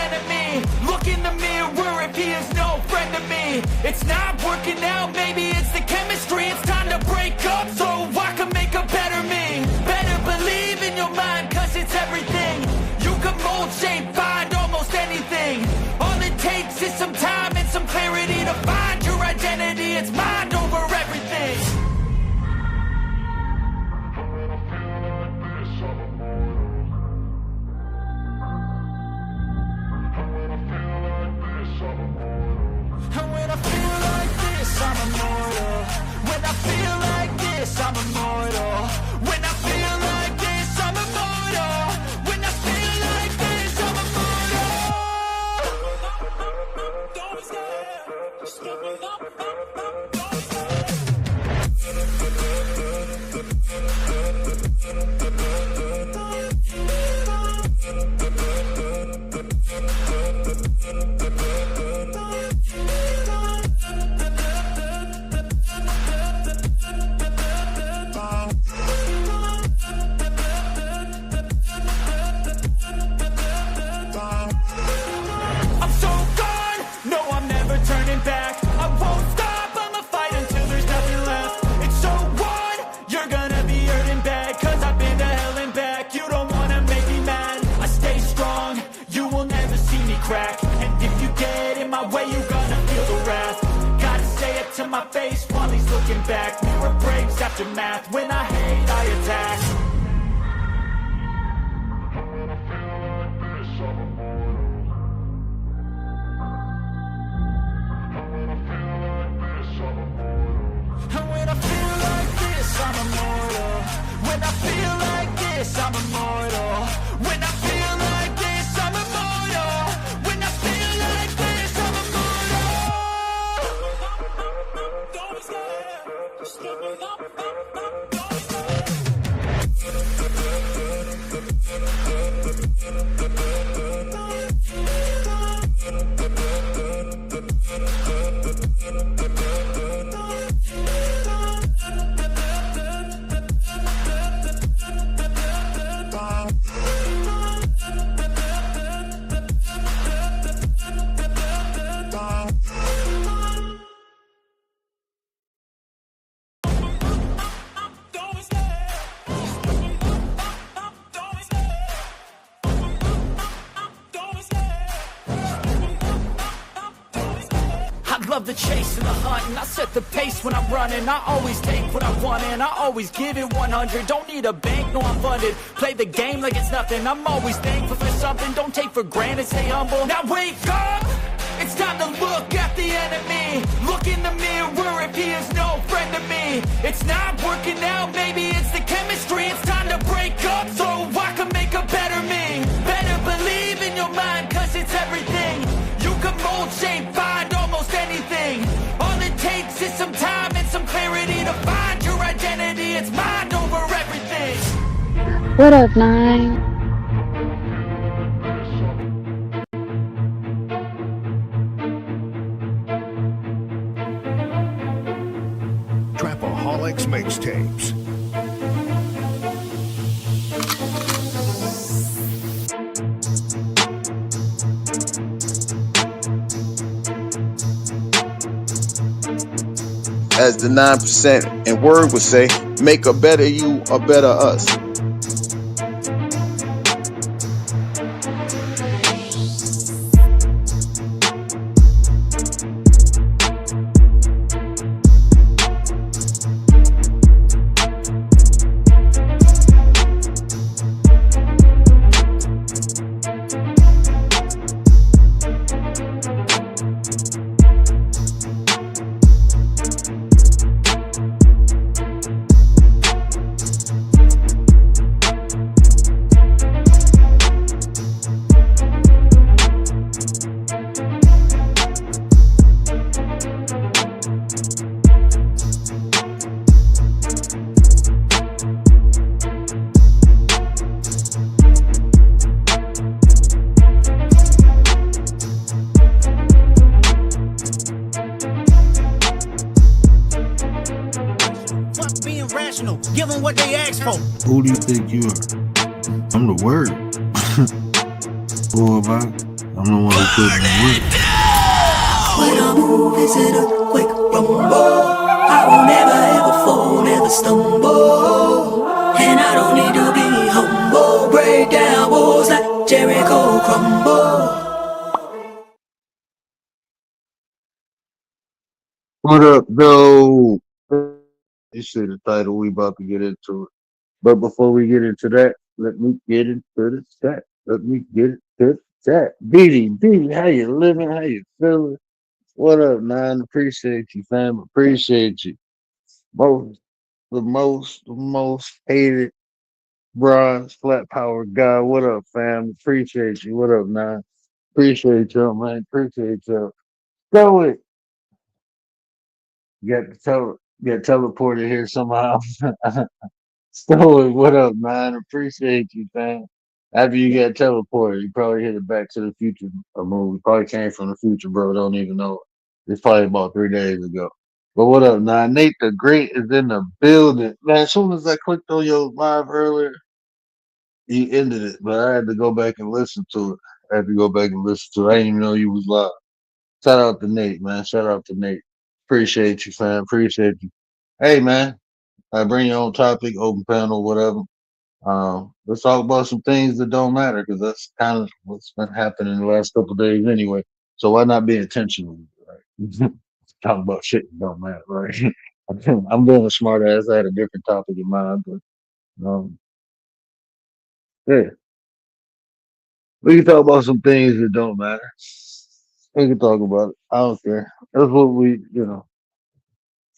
enemy. Look in the mirror if he is no friend to me. It's not working out, maybe it's the chemistry. It's time to break up so I can make a better me. Better believe in your mind, cause it's everything. You can mold, shape, find almost anything. All it takes is some time and some clarity to find your identity. It's mind over everything. And when I feel like this, I'm immortal. When I feel like this, I'm immortal. When I feel like this, I'm immortal. When I feel like this, I'm immortal. Don't be scared. Just give me up. My face while he's looking back. Mirror breaks after math. When I hate, I attack. And when I feel like this, I'm immortal. When I feel like this, I'm immortal. When I feel like this, I'm immortal. When I feel like this, I'm immortal. Don't be scared. Just give me up. Love the chase and the hunt, and I set the pace when I'm running. I always take what I want and I always give it 100. Don't need a bank, no I'm funded. Play the game like it's nothing. I'm always thankful for something. Don't take for granted, stay humble. Now wake up! It's time to look at the enemy. Look in the mirror if he is no friend to me. It's not working out, maybe it's the chemistry. It's time to break up so I can make a better me. Better believe in your mind, cause it's everything. You can mold, shape, find almost anything. All it takes is some time and some clarity to find your identity. It's mind over everything. What up, Nine? Trapaholics Mixtapes. As the 9% and word would say, make a better you, a better us. Give them what they ask for. Who do you think you are? I'm the word. Boy, I'm the one who put in the work. When I move, is it a quick rumble? I won't ever, ever fall, never stumble. And I don't need to be humble. Break down walls like Jericho crumble. What up, though? You see the title, we about to get into it. But before we get into that, let me get into the chat. Let me get into the chat. BD, how you living? How you feeling? What up, man? Appreciate you, fam. Appreciate you. Most, the most hated bronze flat power guy. What up, fam? Appreciate you. What up, man? Appreciate you, man. Appreciate you. Go it. Get teleported here somehow. Stoic, what up, man? Appreciate you, man. After you get teleported, you probably hit it Back to the Future a movie. Probably came from the future, bro. Don't even know it. It's probably about 3 days ago. But what up, now? Nate the Great is in the building. Man, as soon as I clicked on your live earlier, you ended it. But I had to go back and listen to it. I had to go back and listen to it. I didn't even know you was live. Shout out to Nate, man. Shout out to Nate. Appreciate you, fam. Appreciate you. Hey, man. I bring your own topic, open panel, whatever. Let's talk about some things that don't matter because that's kind of what's been happening the last couple of days anyway. So why not be intentional? Right? Talk about shit that don't matter, right? I'm doing a smart ass. I had a different topic in mind, but yeah, we can talk about some things that don't matter. We can talk about it. I don't care. That's what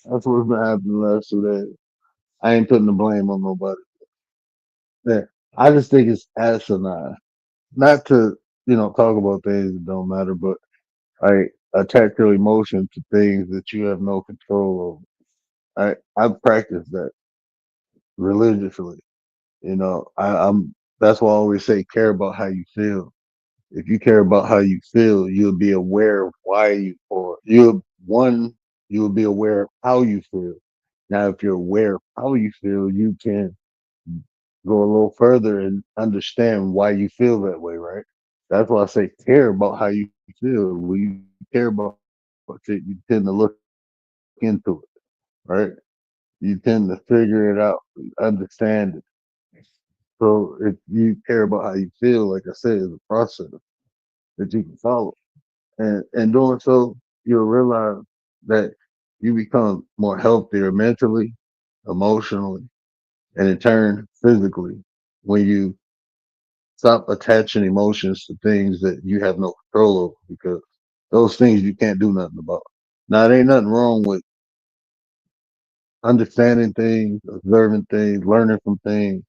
that's what's been happening the last 2 days. I ain't putting the blame on nobody. Yeah, I just think it's asinine not to talk about things that don't matter, but I attach your emotion to things that you have no control over. I practice that religiously. I'm that's why I always say care about how you feel. If you care about how you feel, you'll be aware of why you or you'll be aware of how you feel. Now if you're aware of how you feel, you can go a little further and understand why you feel that way, right? That's why I say care about how you feel. When you care about it, you tend to look into it, right? You tend to figure it out, understand it. So if you care about how you feel, like I said, it's a process that you can follow. And doing so, you'll realize that you become more healthier mentally, emotionally, and in turn physically when you stop attaching emotions to things that you have no control over because those things you can't do nothing about. Now, there ain't nothing wrong with understanding things, observing things, learning from things,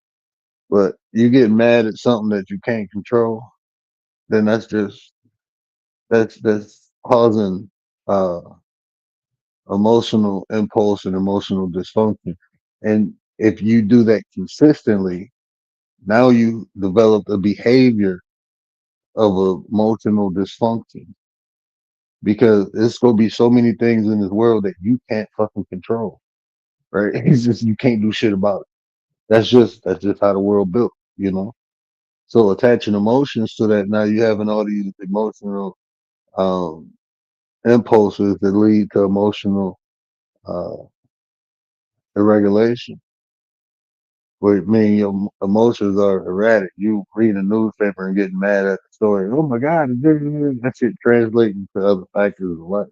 but you get mad at something that you can't control, then that's causing uh emotional impulse and emotional dysfunction. And if you do that consistently, now you develop a behavior of emotional dysfunction because it's gonna be so many things in this world that you can't fucking control, right? It's just you can't do shit about it. That's just how the world built, you know. So attaching emotions to that, now you having all these emotional um, impulses that lead to emotional uh, irregulation. Which mean your emotions are erratic. You read a newspaper and getting mad at the story. Oh my God, that shit translating to other factors of life.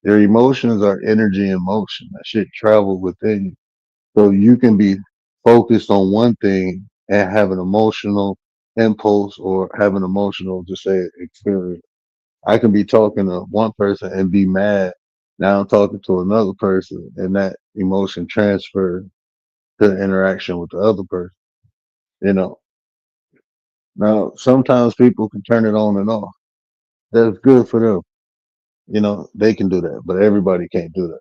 Your emotions are energy and motion. That shit travel within you. So you can be focused on one thing and have an emotional impulse or have an emotional, just say, experience. I can be talking to one person and be mad. Now I'm talking to another person and that emotion transfers to the interaction with the other person. You know, now sometimes people can turn it on and off. That's good for them. They can do that, but everybody can't do that.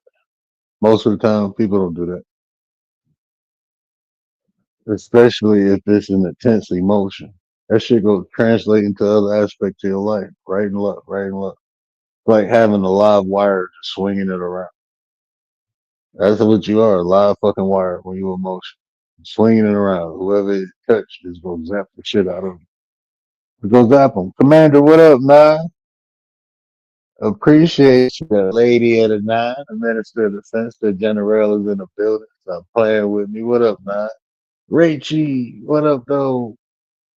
Most of the time, people don't do that, especially if it's an intense emotion. That shit go translate into other aspects of your life, right and left, right and left. Like having a live wire just swinging it around. That's what you are, a live fucking wire when you emotion. Swinging it around. Whoever it touched is gonna zap the shit out of you. Go zap him. Commander, what up, nine? Appreciate you, the lady at a nine. The minister of defense, the general is in the building. Stop playing with me. What up, nine? Rachie, what up, though?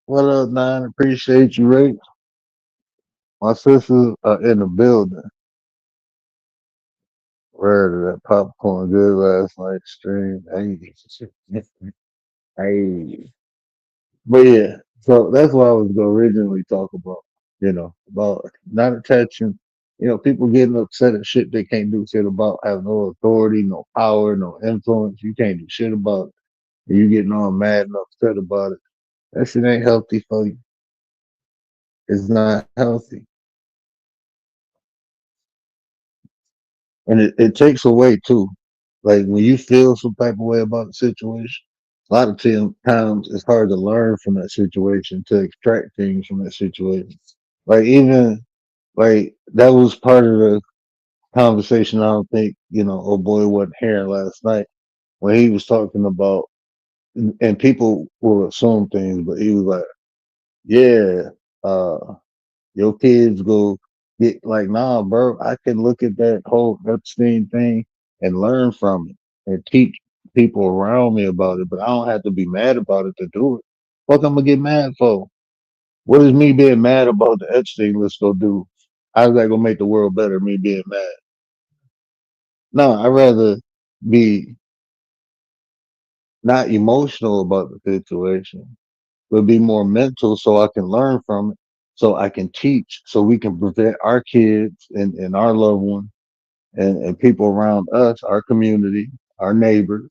What up, nine? Appreciate you, Rach. My sisters are in the building. Where did that popcorn good last night stream? Hey, hey. But yeah, so that's what I was gonna originally talk about. About not attaching. People getting upset at shit they can't do shit about, have no authority, no power, no influence. You can't do shit about it. And you getting all mad and upset about it. That shit ain't healthy for you. It's not healthy. And it takes away too. Like when you feel some type of way about the situation, a lot of times it's hard to learn from that situation, to extract things from that situation. Like even like that was part of the conversation. I don't think old boy wasn't here last night when he was talking about, and people will assume things, but he was like, yeah, uh, your kids go get like, nah, bro. I can look at that whole Epstein thing and learn from it and teach people around me about it, but I don't have to be mad about it to do it. What I'm gonna get mad for? What is me being mad about the Epstein list gonna do? How's that gonna make the world better? Me being mad? No, I'd rather be not emotional about the situation, but be more mental so I can learn from it, so I can teach, so we can prevent our kids and our loved ones and people around us, our community, our neighbors,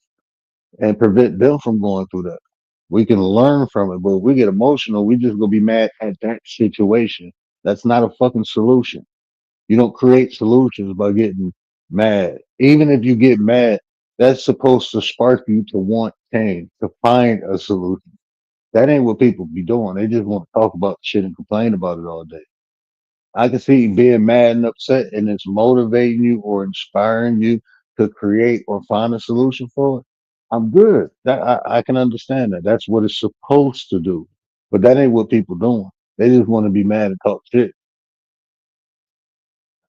and prevent them from going through that. We can learn from it, but if we get emotional, we just gonna be mad at that situation. That's not a fucking solution. You don't create solutions by getting mad. Even if you get mad, that's supposed to spark you to want change, to find a solution. That ain't what people be doing. They just want to talk about shit and complain about it all day. I can see being mad and upset and it's motivating you or inspiring you to create or find a solution for it. I'm good. I can understand that. That's what it's supposed to do. But that ain't what people doing. They just want to be mad and talk shit.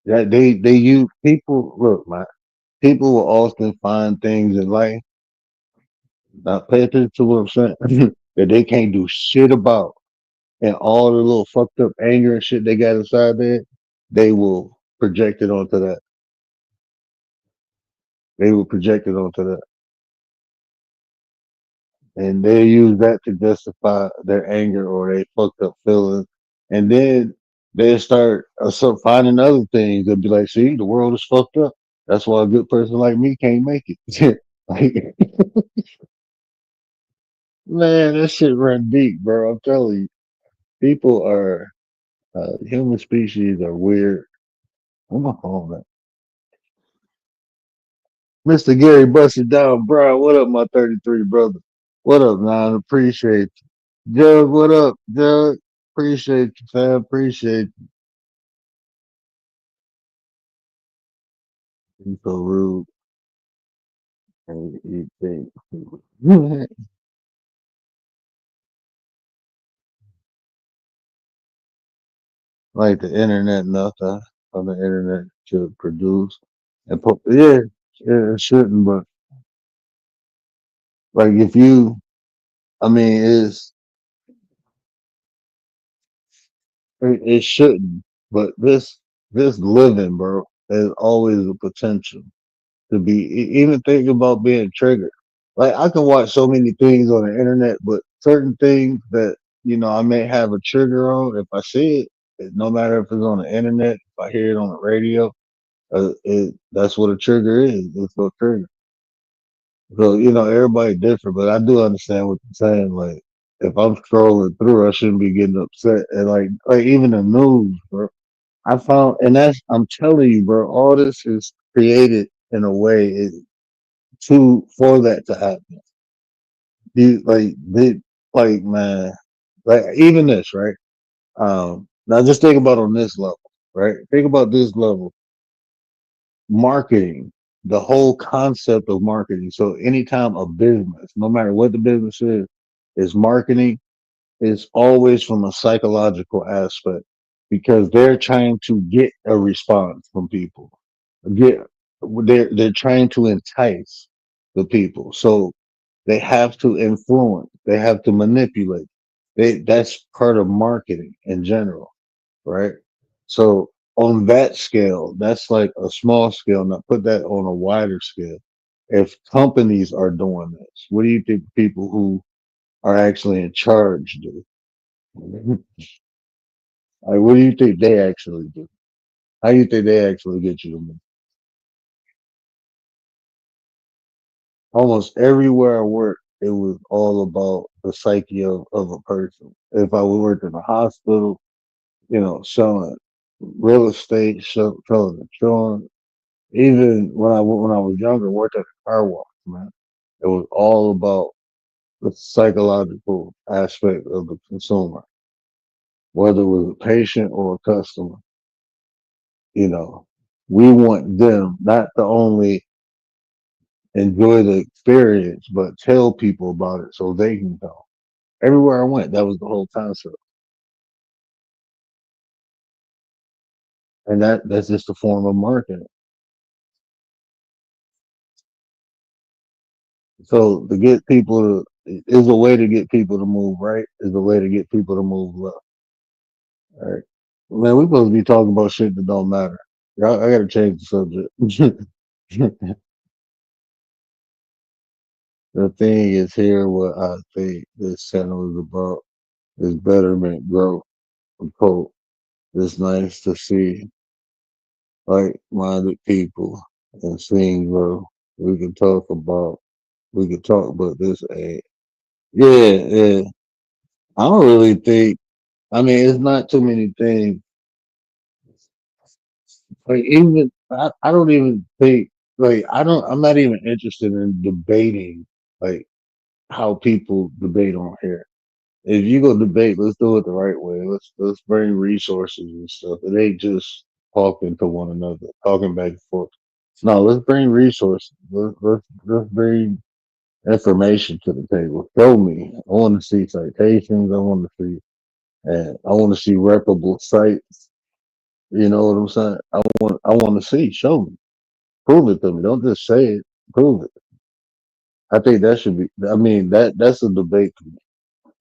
That they use people. Look, man. People will often find things in life. Now, pay attention to what I'm saying. That they can't do shit about, and all the little fucked up anger and shit they got inside there, they will project it onto that. They will project it onto that, and they use that to justify their anger or their fucked up feelings, and then they start finding other things and be like, "See, the world is fucked up. That's why a good person like me can't make it." Like, man, that shit run deep, bro. I'm telling you, people are human species are weird. Where my phone at? Mr. Gary busted down, bro. What up, my 33 brother? What up, man? Appreciate you. Jug, what up, Jug? Appreciate you, fam. Appreciate you. You so rude. And you think. Like the internet, nothing on the internet should produce and put. Yeah, yeah, it shouldn't, but like if you, I mean, it shouldn't, but this living, bro, is always a potential to be even think about being triggered. Like I can watch so many things on the internet, but certain things that I may have a trigger on. If I see no matter if it's on the internet, if I hear it on the radio, that's what a trigger is. It's a trigger. So everybody different, but I do understand what you're saying. Like if I'm scrolling through, I shouldn't be getting upset. And like even the news, bro. I found, and I'm telling you, bro, all this is created in a way for that to happen. You like man, like even this, right? Now just think about on this level, right? Think about this level, marketing, the whole concept of marketing. So anytime a business, no matter what the business is marketing, is always from a psychological aspect because they're trying to get a response from people. Get they're trying to entice the people. So they have to influence, they have to manipulate. That's part of marketing in general, right? So on that scale, that's like a small scale. Now put that on a wider scale. If companies are doing this, what do you think people who are actually in charge do? Like, what do you think they actually do? How do you think they actually get you to move? Almost everywhere I worked, it was all about the psyche of a person. If I worked in a hospital, selling real estate, selling insurance. Even when I was younger, worked at a car wash, man. It was all about the psychological aspect of the consumer, whether it was a patient or a customer. You know, we want them not to only enjoy the experience, but tell people about it so they can go. Everywhere I went, that was the whole concept, and that's just a form of marketing. So to get people to is a way to get people to move right, is a way to get people to move left. Right. Man, we supposed to be talking about shit that don't matter. I gotta change the subject. The thing is here what I think this channel is about is betterment, growth, and hope. It's nice to see like minded people and seeing growth. We can talk about this age. Yeah, yeah. I don't really think I mean it's not too many things. Like even I don't even think like I'm not even interested in debating like how people debate on here. If you go debate, let's do it the right way. Let's bring resources and stuff. It ain't just talking to one another, talking back and forth. No, let's bring resources. Let's bring information to the table. Show me. I want to see citations. I want to see reputable sites. You know what I'm saying? I want to see. Show me. Prove it to me. Don't just say it. Prove it. I think that should be. I mean that's a debate to me.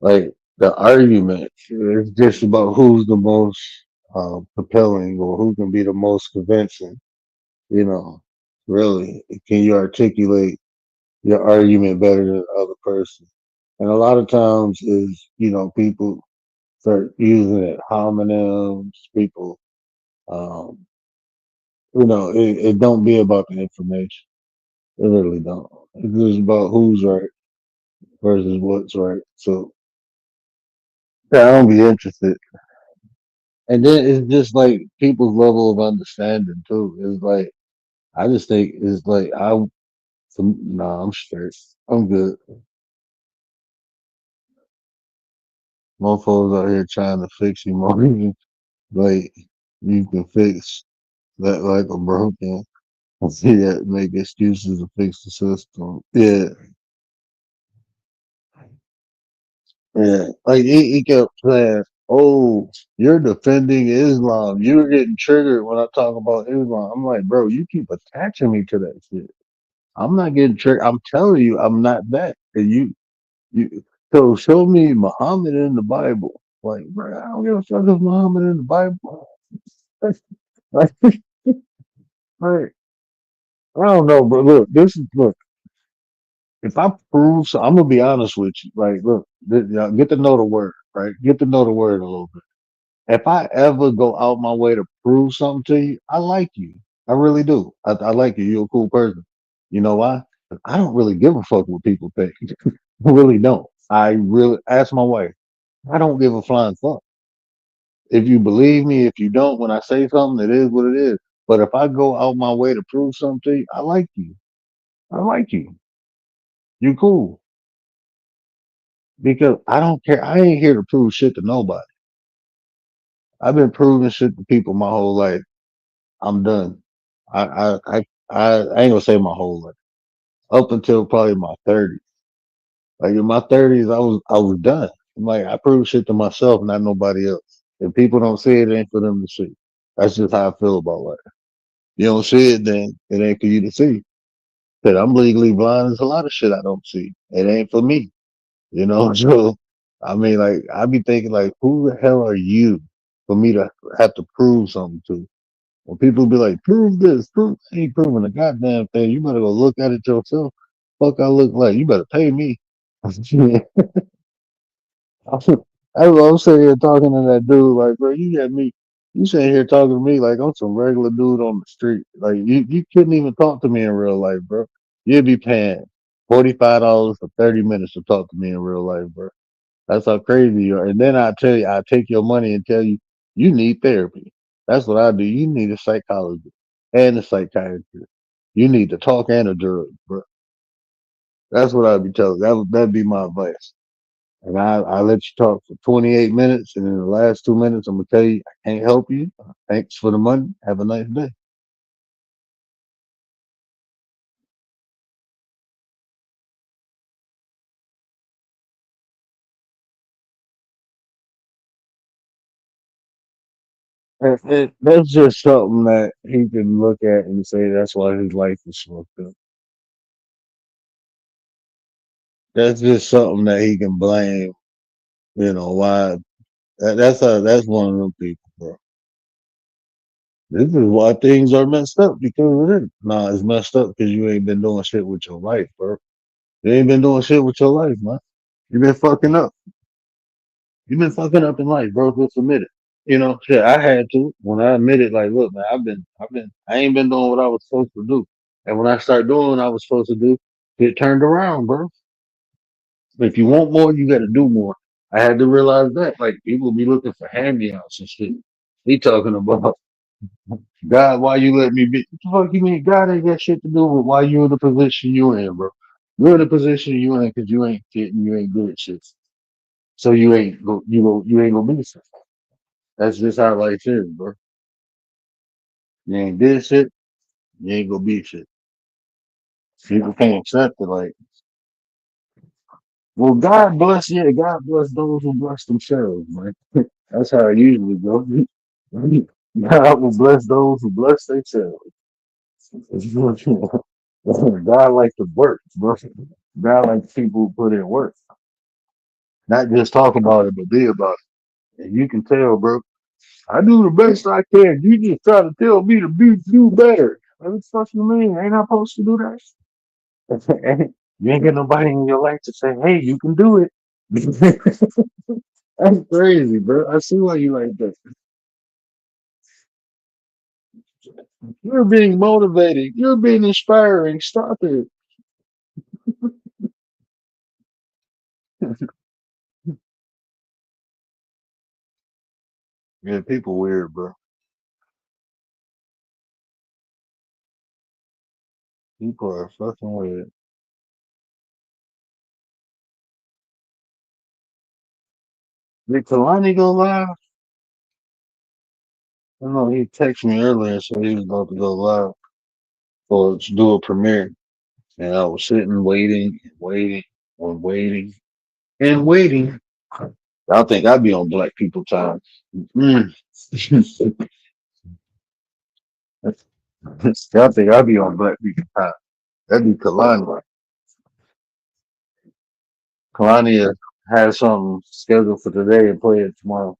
Like the argument is just about who's the most compelling or who can be the most convincing. You know, really, can you articulate your argument better than the other person? And a lot of times is people start using it homonyms. People, um, it don't be about the information. It really don't. It's just about who's right versus what's right. So yeah, I don't be interested. And then it's just like people's level of understanding too. It's like I just think it's like nah, I'm straight. I'm good. Motherfuckers out here trying to fix emotions. Like you can fix that like a broken. Yeah, make excuses to fix the system. Yeah, yeah. Like he kept saying, "Oh, you're defending Islam. You're getting triggered when I talk about Islam." I'm like, bro, you keep attaching me to that shit. I'm not getting triggered. I'm telling you, I'm not that. And you. So show me Muhammad in the Bible. Like, bro, I don't give a fuck if Muhammad in the Bible. Like, like, I don't know, but look, look. If I prove, so I'm gonna be honest with you. Like, look, y'all get to know the word, right? Get to know the word a little bit. If I ever go out my way to prove something to you, I like you. I really do. I like you. You're a cool person. You know why? 'Cause I don't really give a fuck what people think. I really don't. I really ask my wife. I don't give a flying fuck. If you believe me, if you don't, when I say something, it is what it is. But if I go out my way to prove something to you, I like you. I like you. You cool. Because I don't care. I ain't here to prove shit to nobody. I've been proving shit to people my whole life. I'm done. I ain't gonna say my whole life. Up until probably my 30s. Like in my 30s, I was done. I'm like, I prove shit to myself, not nobody else. If people don't see it, it ain't for them to see. That's just how I feel about life. You don't see it, then it ain't for you to see. Cause I'm legally blind. There's a lot of shit I don't see. It ain't for me. You know, so I mean, like, I be thinking, like, who the hell are you for me to have to prove something to? When people be like, prove this, prove, I ain't proving a goddamn thing. You better go look at it yourself. Fuck, I look like you better pay me. I was sitting here talking to that dude, like, bro, you got me. You sitting here talking to me like I'm some regular dude on the street. Like, you couldn't even talk to me in real life, bro. You'd be paying $45 for 30 minutes to talk to me in real life, bro. That's how crazy you are. And then I tell you, I take your money and tell you, you need therapy. That's what I do. You need a psychologist and a psychiatrist. You need to talk and a drug, bro. That's what I'd be telling. That'd be my advice. And I let you talk for 28 minutes, and in the last 2 minutes, I'm gonna tell you I can't help you. Thanks for the money. Have a nice day. That's just something that he can look at and say that's why his life is fucked up. That's just something that he can blame. You know why? That's one of them people, bro. This is why things are messed up because of it. Nah, it's messed up because you ain't been doing shit with your life, bro. You ain't been doing shit with your life, man. You been fucking up. You've been fucking up in life, bro. Just admit it. You know, shit. I had to when I admitted, like, look, man, I ain't been doing what I was supposed to do. And when I start doing what I was supposed to do, it turned around, bro. If you want more, you got to do more. I had to realize that. Like, people be looking for handouts and shit. He talking about God, why you let me be? What the fuck you mean? God ain't got shit to do with why you in the position you in, bro. You're in the position you in because you ain't fit and you ain't good at shit. So you ain't gonna be shit. That's just how life is, bro. You ain't did shit, you ain't gonna be shit. People can't accept it. Like, well, God bless you. God bless those who bless themselves, man. That's how it usually goes. God will bless those who bless themselves. God likes to work, bro. God likes people who put in work, not just talk about it, but be about it. And you can tell, bro. I do the best I can. You just try to tell me to do better. What the fuck you mean? Ain't I supposed to do that? You ain't got nobody in your life to say, "Hey, you can do it." That's crazy, bro. I see why you like that. You're being motivated. You're being inspiring. Stop it. Yeah, people weird, bro. People are fucking weird. Did Kalani go live? I know he texted me earlier, so he was about to go live or to do a premiere. And I was sitting, waiting, and waiting, and waiting, and waiting. I think I'd be on black people time. Mm. I think I'd be on black people time. That'd be Kalani. Kalani has something scheduled for today and play it tomorrow.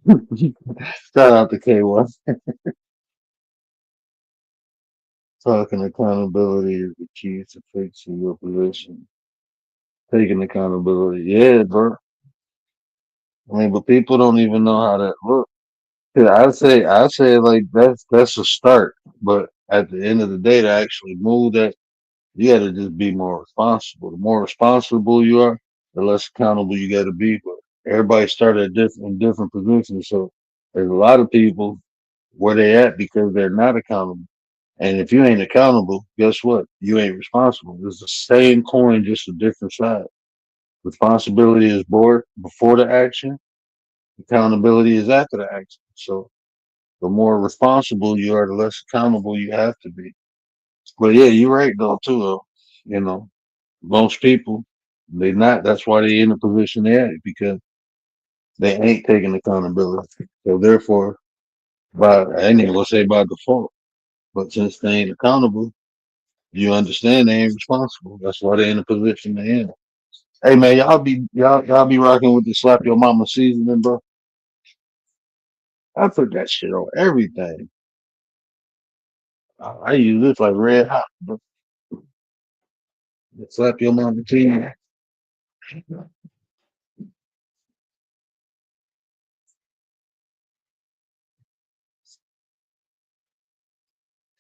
Shout out to K1. Talking accountability is the key to fixing your position. Taking accountability. Yeah, bro. I mean, but people don't even know how that looks. Yeah, I say like that's a start, but at the end of the day, to actually move that, you got to just be more responsible. The more responsible you are, the less accountable you got to be. But everybody started at different positions, so there's a lot of people where they at because they're not accountable. And if you ain't accountable, guess what? You ain't responsible. It's the same coin, just a different side. Responsibility is before the action. Accountability is after the action. So the more responsible you are, the less accountable you have to be. But yeah, you're right though too. Though. You know, most people. They not. That's why they in the position they at because they ain't taking accountability. So therefore, I ain't even gonna say by default, but since they ain't accountable, you understand they ain't responsible. That's why they in the position they in. Hey man, y'all be rocking with the slap your mama seasoning, bro. I put that shit on everything. I use this like red hot, bro. The slap your mama seasoning.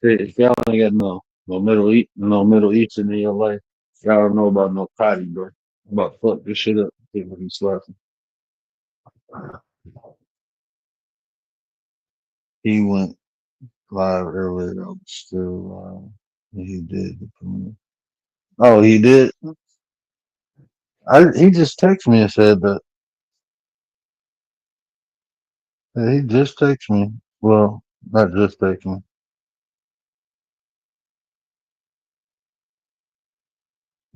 If y'all ain't got no Middle Eastern in your life, y'all don't know about no Cotty, bro. I'm about to fuck this shit up. When he slaps him. He went live earlier. I was still he did. Oh, he did. He just texted me and said that. Yeah, he just texted me. Well, not just texted me.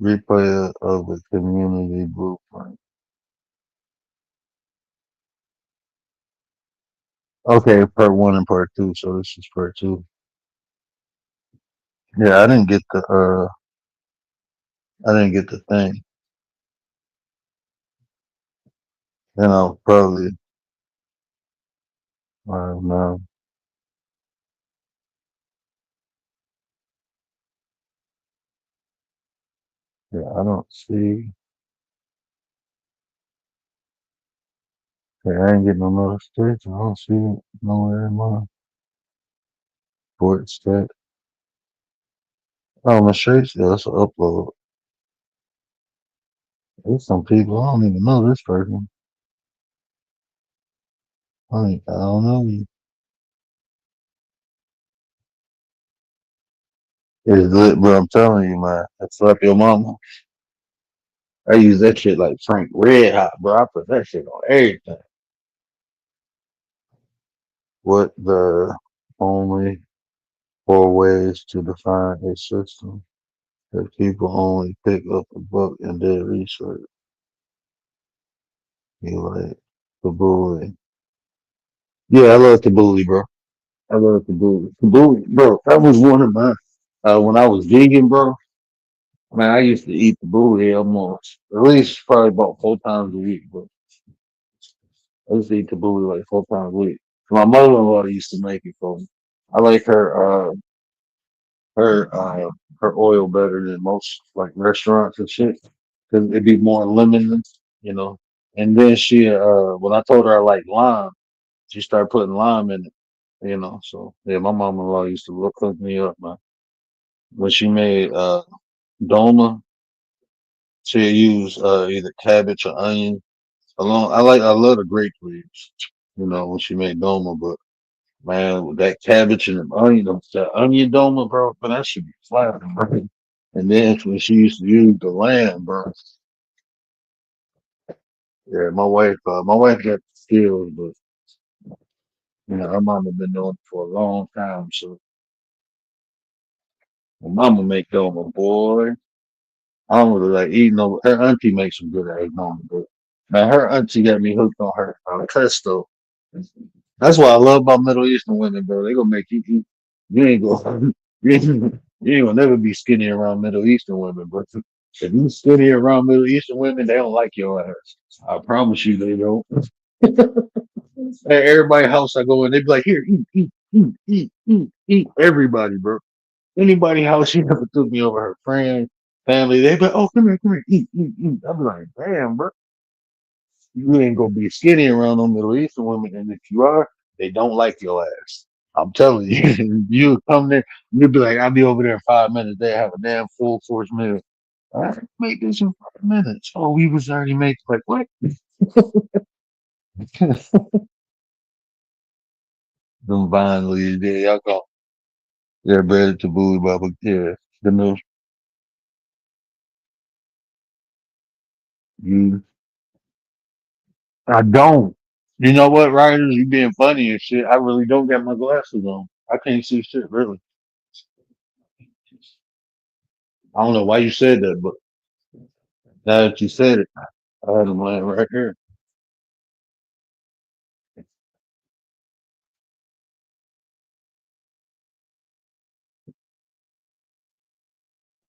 Replay of the community blueprint. Okay, part one and part two. So this is part two. Yeah, I didn't get the thing. Probably I don't know. Yeah, I don't see. Yeah, I ain't getting no notification. I don't see it nowhere in my sports chat. Oh, my shirts. Yeah, that's an upload. There's some people I don't even know this person. I don't know you. It's lit, bro. I'm telling you, man. That's slap your mama. I use that shit like Frank Red Hot, bro. I put that shit on everything. What the only four ways to define a system? If people only pick up a book and did research, you like the bully. Yeah, I love the bully, bro. I love the bully. The bully, bro. That was one of my when I was vegan, bro. Man, I used to eat the bully almost at least probably about 4 times a week, bro. I used to eat tabbouleh like 4 times a week. My mother-in-law used to make it for me. I like her her oil better than most like restaurants and shit because it'd be more lemon, you know. And then she when I told her I like lime, she started putting lime in it, you know. So yeah, my mom-in-law used to cook me up, man. When she made doma, she used either cabbage or onion. I love the grape leaves, you know, when she made doma, but man, with that cabbage and the onion, that onion doma, bro, but that should be slapping, bro. And then when she used to use the lamb, bro. Yeah, my wife got the skills, but her mama been doing it for a long time. So my mama make doma, boy. I don't really like eating over. Her auntie makes some good egg doma, but man, her auntie got me hooked on her pesto. That's what I love about Middle Eastern women, bro. They gonna make you eat. You ain't gonna you ain't gonna never be skinny around Middle Eastern women, bro. If you skinny around Middle Eastern women, they don't like your ass. I promise you they don't. At everybody house I go in, they be like, here, eat. Everybody, bro. Anybody house she ever took me over, her friends, family, they be like, oh, come here, eat. I be like, damn, bro. You ain't gonna be skinny around them Middle Eastern women, and if you are, they don't like your ass. I'm telling you, you come there, you'll be like, I'll be over there in 5 minutes. They have a damn full course meal. I make this in 5 minutes. Oh, we was already making like what? Them vine leaves there, y'all go. They're better to booty bubble. Yeah, the new you. I don't. You know what, Riders? You being funny and shit. I really don't got my glasses on. I can't see shit really. I don't know why you said that, but Now that you said it, I had them laying right here.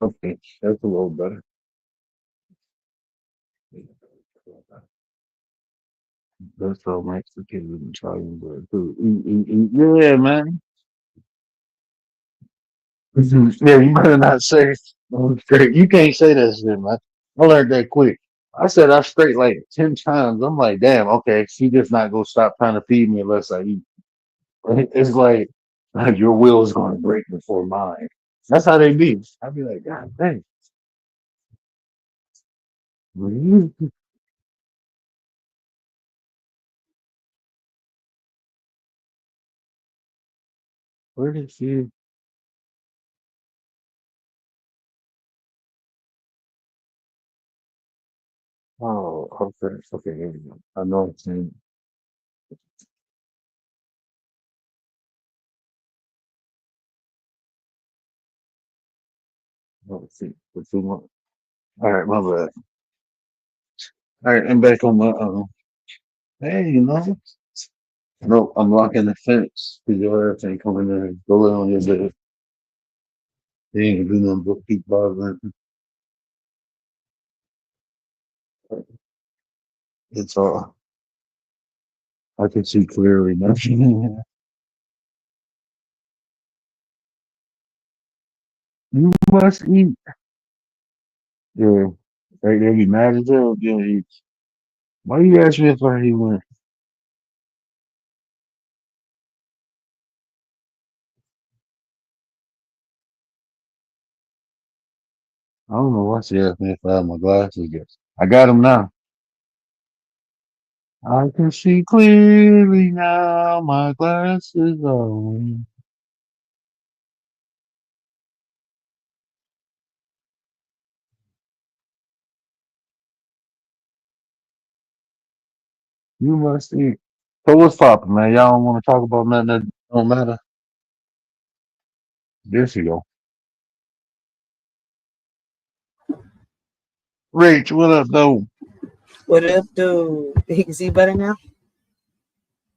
Okay, that's a little better. That's how Mexicans and Italian bread too. Yeah, man. Yeah, you better not say I'm straight. You can't say that shit, man. I learned that quick. I said I straight like 10 times. I'm like, damn, okay, she just not gonna stop trying to feed me unless I eat. Right? It's like your will is gonna break before mine. That's how they be. I'd be like, God dang. Where did she? Oh, okay, okay, here we go. I know it's in. Let's see. What you want? All right, my bad. All right, I'm back on my. Hey, no, I'm locking the fence because your ass ain't coming in and go lay on your bed. They ain't gonna do nothing but keep bothering. It's all. I can see clearly now. You must eat. Yeah. They be mad as hell if you don't eat. Why you ask me if I eat one? I don't know why she asked me if I have my glasses. Yes. I got them now. I can see clearly now. My glasses on. You must eat. So what's poppin', man? Y'all don't want to talk about nothing that don't matter. There you go. Rach, what up, though? What up, dude? He can see better now?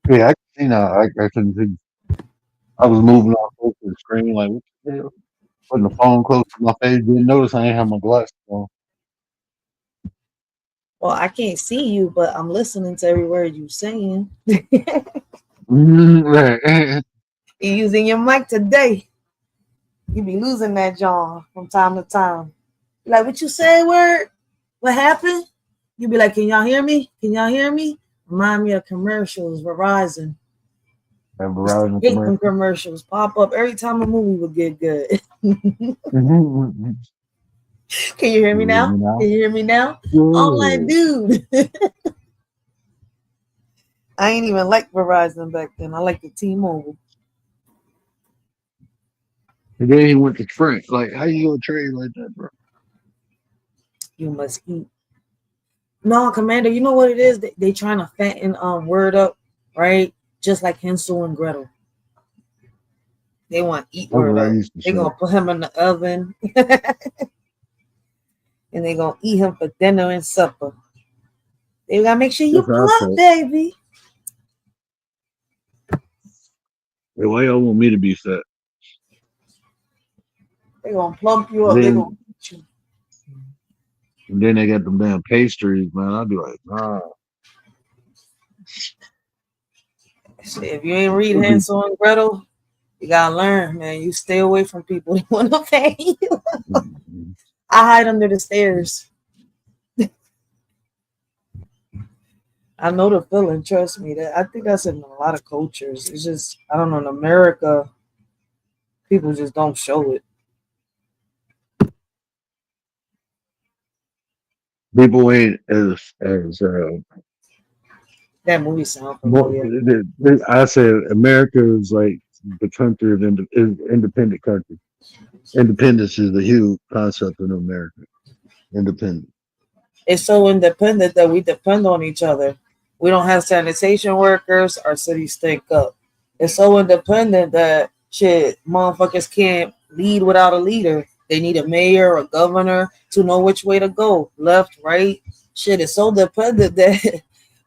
Yeah, I can see now. I couldn't see. I was moving on close to the screen, like, what the hell? Putting the phone close to my face. Didn't notice I ain't have my glasses on. Well, I can't see you, but I'm listening to every word you're saying. Right. You're using your mic today. You be losing that, John, from time to time. Like, what you say, word? What happened? You be like, can y'all hear me? Can y'all hear me? Remind me of commercials, Verizon. And Used to Verizon hate them commercial. commercials pop up every time a movie would get good. Can you hear me now? Can you hear me now? I'm like, dude. I ain't even like Verizon back then. I like the T-Mobile. And then he went to Sprint. Like, how you gonna trade like that, bro? You must eat. No, Commander, you know what it is? They trying to fatten Word up, right? Just like Hansel and Gretel. They want to eat That's Word what I up. used to They're say. going to put him in the oven. And they're going to eat him for dinner and supper. They got to make sure you That's our plump, fault. baby. Hey, why y'all want me to be fat? They're going to plump you up. They're going to eat you. And then they got them damn pastries, man. I'd be like, nah. If you ain't read Hansel and Gretel, you got to learn, man. You stay away from people who want to pay you. I hide under the stairs. I know the feeling. Trust me. That I think that's in a lot of cultures. It's just I don't know. In America, people just don't show it. People ain't as That movie sound well, familiar. I said America is like the country of independent country. Independence is the huge concept in America. Independent. It's so independent that we depend on each other. We don't have sanitation workers. Our cities stink up. It's so independent that shit, motherfuckers can't lead without a leader. They need a mayor, a governor to know which way to go, left, right. Shit is so dependent that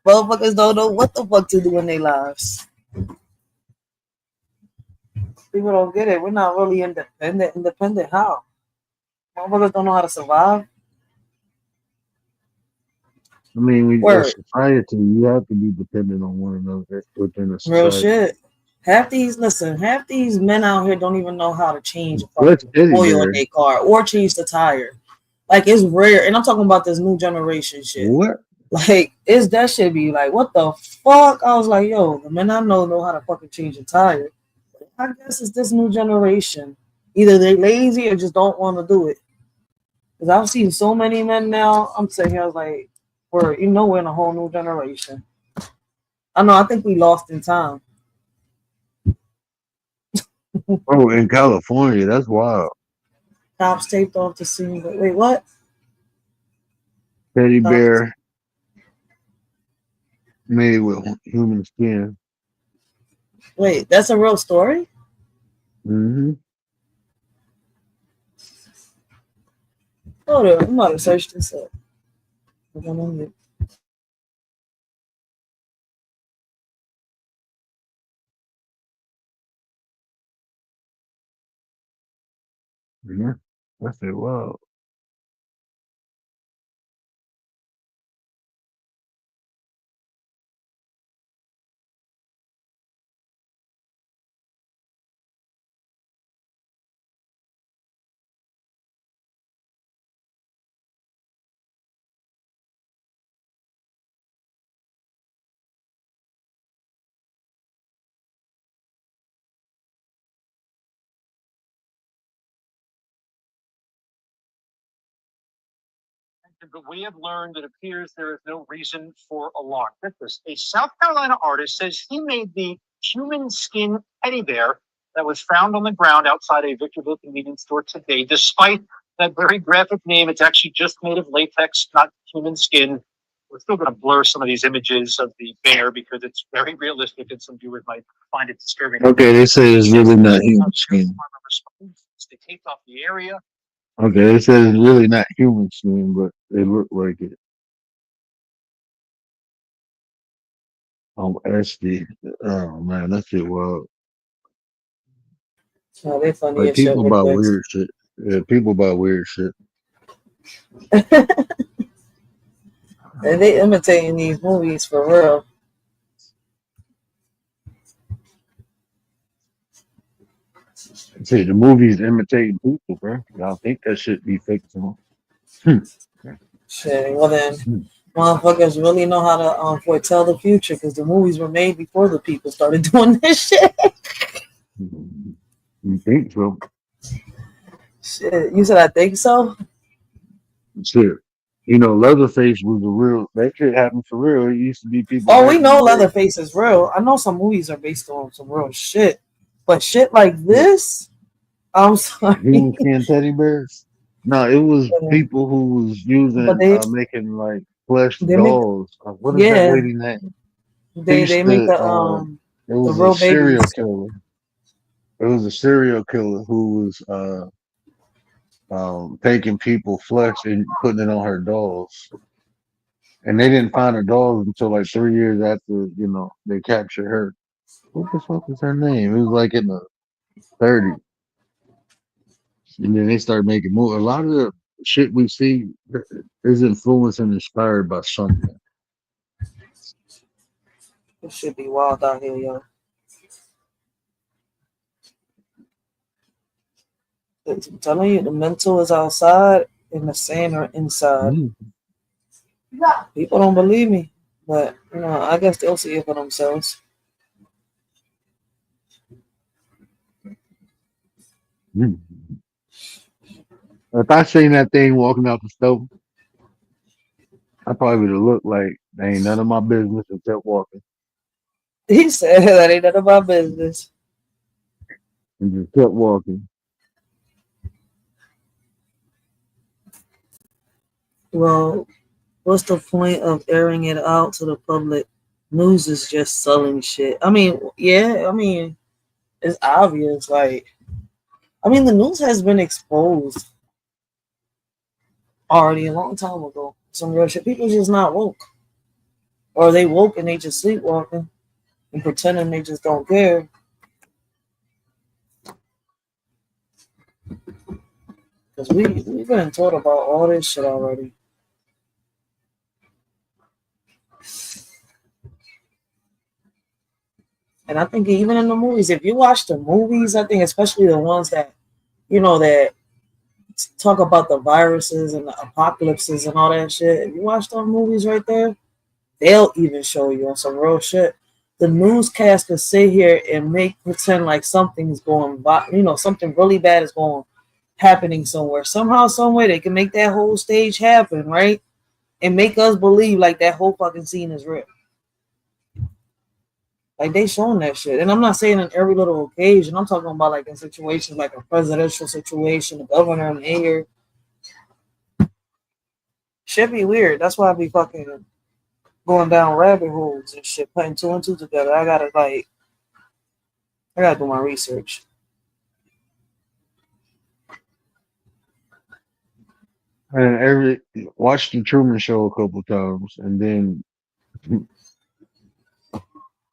motherfuckers don't know what the fuck to do in their lives. People don't get it. We're not really independent. Independent how? Motherfuckers don't know how to survive. I mean, we a Word. society, you have to be dependent on one another within a Real society. shit. Half these men out here don't even know how to change a Let's fucking get it oil in there. their car or change the tire. Like, it's rare. And I'm talking about this new generation shit. What? Like, it's that shit be like, what the fuck? I was like, yo, the men I know how to fucking change a tire. I guess it's this new generation. Either they lazy or just don't want to do it. Because I've seen so many men now. I'm sitting here, I was like, we're in a whole new generation. I know, I think we lost in time. Oh, in California, that's wild. Cops taped off the scene. But wait, what? Teddy bear made with human skin. Wait, that's a real story? Mm-hmm. Hold on, I'm about to search this up. Yeah, that's it. Wow. But we have learned it appears there is no reason for alarm. This, a South Carolina artist says he made the human skin teddy bear that was found on the ground outside a Victorville convenience store today. Despite that very graphic name, it's actually just made of latex, not human skin. We're still going to blur some of these images of the bear because it's very realistic and some viewers might find it disturbing. Okay, they say it's really not human skin. They taped off the area. Okay, they said it's really not human skin, but they look like it. SD. Oh man, that's it. Well, Oh, they funny like as shit. people buy weird shit. Yeah, people buy weird shit. And they imitating these movies for real. See, the movies imitating people, bro. Y'all think that shit be fictional? Shit. Well then, motherfuckers really know how to foretell the future because the movies were made before the people started doing this shit. You think so? Shit, you said I think so? Shit. You know, Leatherface was a real. That shit happened for real. It used to be people. Oh, we know Leatherface is real. I know some movies are based on some real shit, but shit like this, I'm sorry. Human skin teddy bears. No, it was people who was using making like flesh dolls. What is that lady name? They make the it was the real a serial babies. killer. It was a serial killer who was taking people's flesh and putting it on her dolls. And they didn't find her dolls until like 3 years after, they captured her. What the fuck was her name? It was like in the 30s. And then they started making movies. A lot of the shit we see is influenced and inspired by something. It should be wild out here, yo. I'm telling you, the mental is outside and the sane are inside. People don't believe me, but I guess they'll see it for themselves. If I seen that thing walking out the stove, I probably would have looked like that ain't none of my business and kept walking. He said that ain't none of my business. And just kept walking. Well, what's the point of airing it out to the public? News is just selling shit. I mean, it's obvious. Like, I mean, the news has been exposed already a long time ago. Some real shit. People just not woke. Or they woke and they just sleepwalking and pretending they just don't care. Because we've been taught about all this shit already. And I think even in the movies, if you watch the movies, I think especially the ones that, that talk about the viruses and the apocalypses and all that shit, if you watch those movies right there, they'll even show you on some real shit. The newscasters sit here and pretend like something's going by, something really bad is happening somewhere. Somehow, some way, they can make that whole stage happen, right? And make us believe like that whole fucking scene is real. Like they showing that shit. And I'm not saying in every little occasion. I'm talking about like in situations like a presidential situation, a governor, mayor. Should be weird. That's why I be fucking going down rabbit holes and shit, putting two and two together. I gotta do my research. And watched the Truman Show a couple times, and then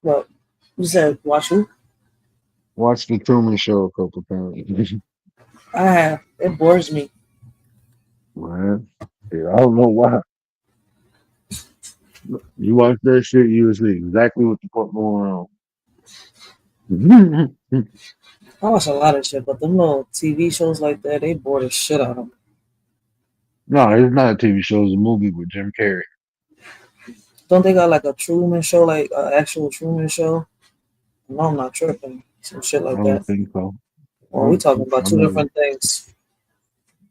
What you said? Watch who? watched the Truman Show a couple times. I have. It bores me. Man, yeah, I don't know why. You watch that shit, you see exactly what the fuck going on. I watch a lot of shit, but them little TV shows like that, they bore the shit out of me. No, it's not a TV show. It's a movie with Jim Carrey. Don't they got like a Truman Show, like an actual Truman Show? No, I'm not tripping. Some shit like I that. don't think so. Well, we talking about two different things.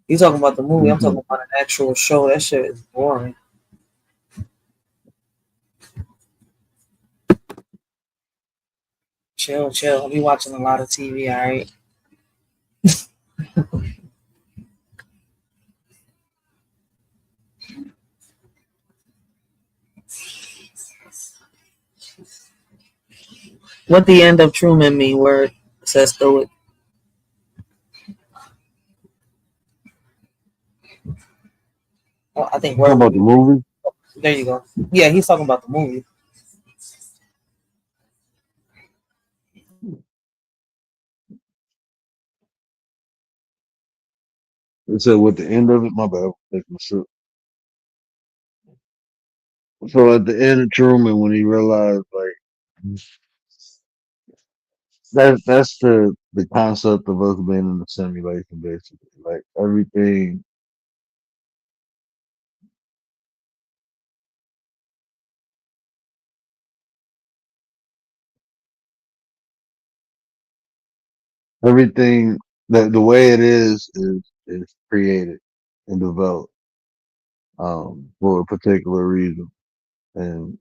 You talking about the movie? I'm talking about an actual show. That shit is boring. Chill. I'll be watching a lot of TV, all right? What the end of Truman mean where it says through it? Well, I think What about the movie? There you go. Yeah, he's talking about the movie. It said with the end of it, my bad. Take my shit. So at the end of Truman, when he realized like that's the concept of us being in the simulation, basically. Like everything that the way it is created and developed for a particular reason. And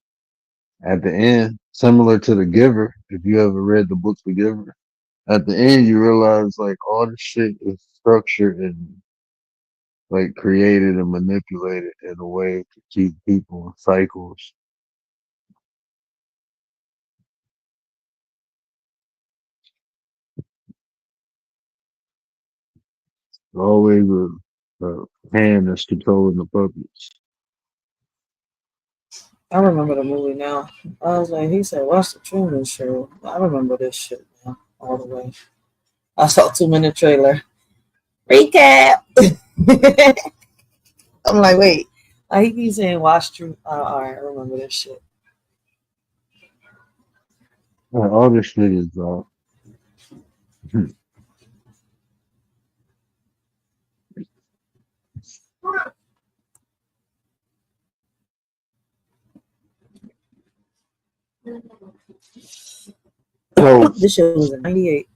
at the end, similar to The Giver, if you ever read the book The Giver, at the end you realize like all this shit is structured and like created and manipulated in a way to keep people in cycles. Always a hand that's controlling the puppets. I remember the movie now. I was like, he said, watch the Truman Show. I remember this shit now, all the way. I saw 2-minute trailer. Recap. I'm like, wait. He keeps saying watch Truman. All right, I remember this shit. All this shit is so This shit was in '98.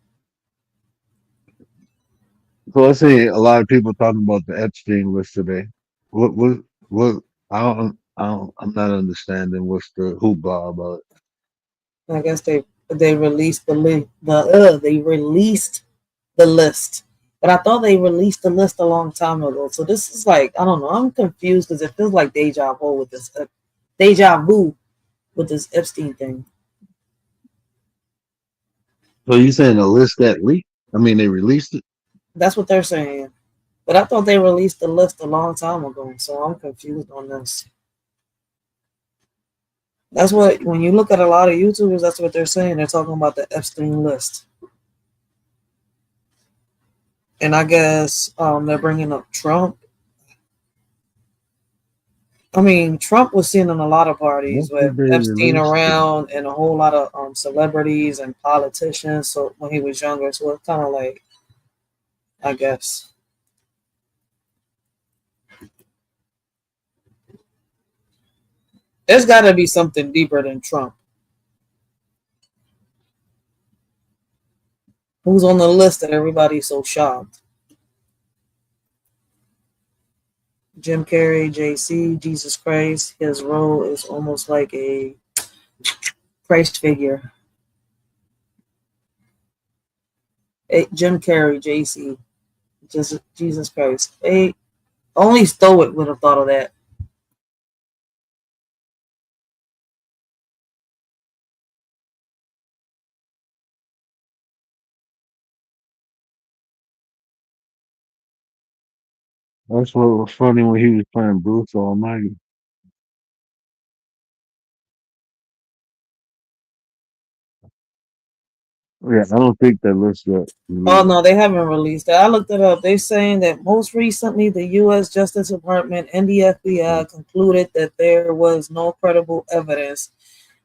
So I see a lot of people talking about the Epstein list today. What I'm not understanding what's the hoopla about it. I guess they released they released the list, but I thought they released the list a long time ago. So this is like, I don't know. I'm confused because it feels like deja vu with this Epstein thing. So you saying the list got leaked? I mean, they released it? That's what they're saying. But I thought they released the list a long time ago, so I'm confused on this. That's what, when you look at a lot of YouTubers, that's what they're saying. They're talking about the Epstein list. And I guess they're bringing up Trump. I mean, Trump was seen in a lot of parties with Epstein around and a whole lot of celebrities and politicians. So when he was younger, so it's kind of like, I guess. There's got to be something deeper than Trump. Who's on the list that everybody's so shocked? Jim Carrey, JC, Jesus Christ. His role is almost like a Christ figure. Jim Carrey, JC, Jesus Christ. Only Stoic would have thought of that. That's what was funny when he was playing Bruce Almighty. Yeah, I don't think that list got. Oh no, they haven't released it. I looked it up. They're saying that most recently the U.S. Justice Department and the FBI concluded that there was no credible evidence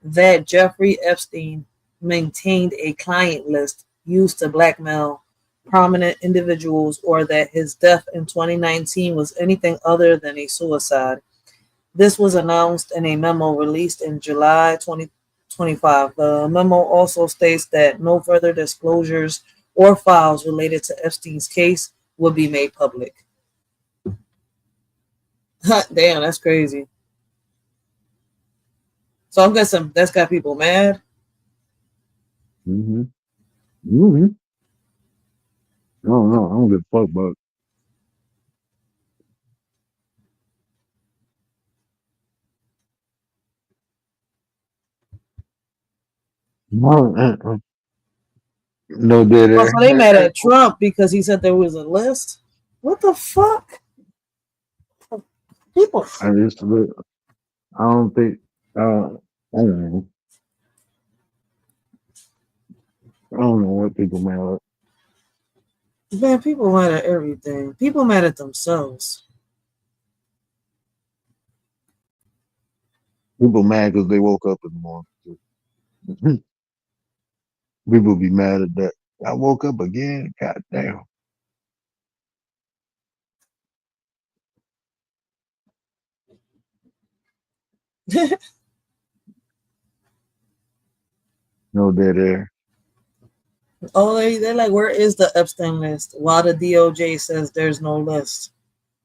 that Jeffrey Epstein maintained a client list used to blackmail prominent individuals, or that his death in 2019 was anything other than a suicide. This was announced in a memo released in July 2025. The memo also states that no further disclosures or files related to Epstein's case would be made public. Damn, that's crazy. So I'm guessing that's got people mad. Mm-hmm. Mm-hmm. No, I don't give a fuck about it. No, no dead air. Oh, so they mad at Trump because he said there was a list? What the fuck? People. I don't think. I don't know. I don't know what people mad at. Man, people mad at everything. People mad at themselves. People mad because they woke up in the morning. People be mad at that. I woke up again. God damn. No dead air. Oh, they're like, where is the Epstein list? While the DOJ says there's no list.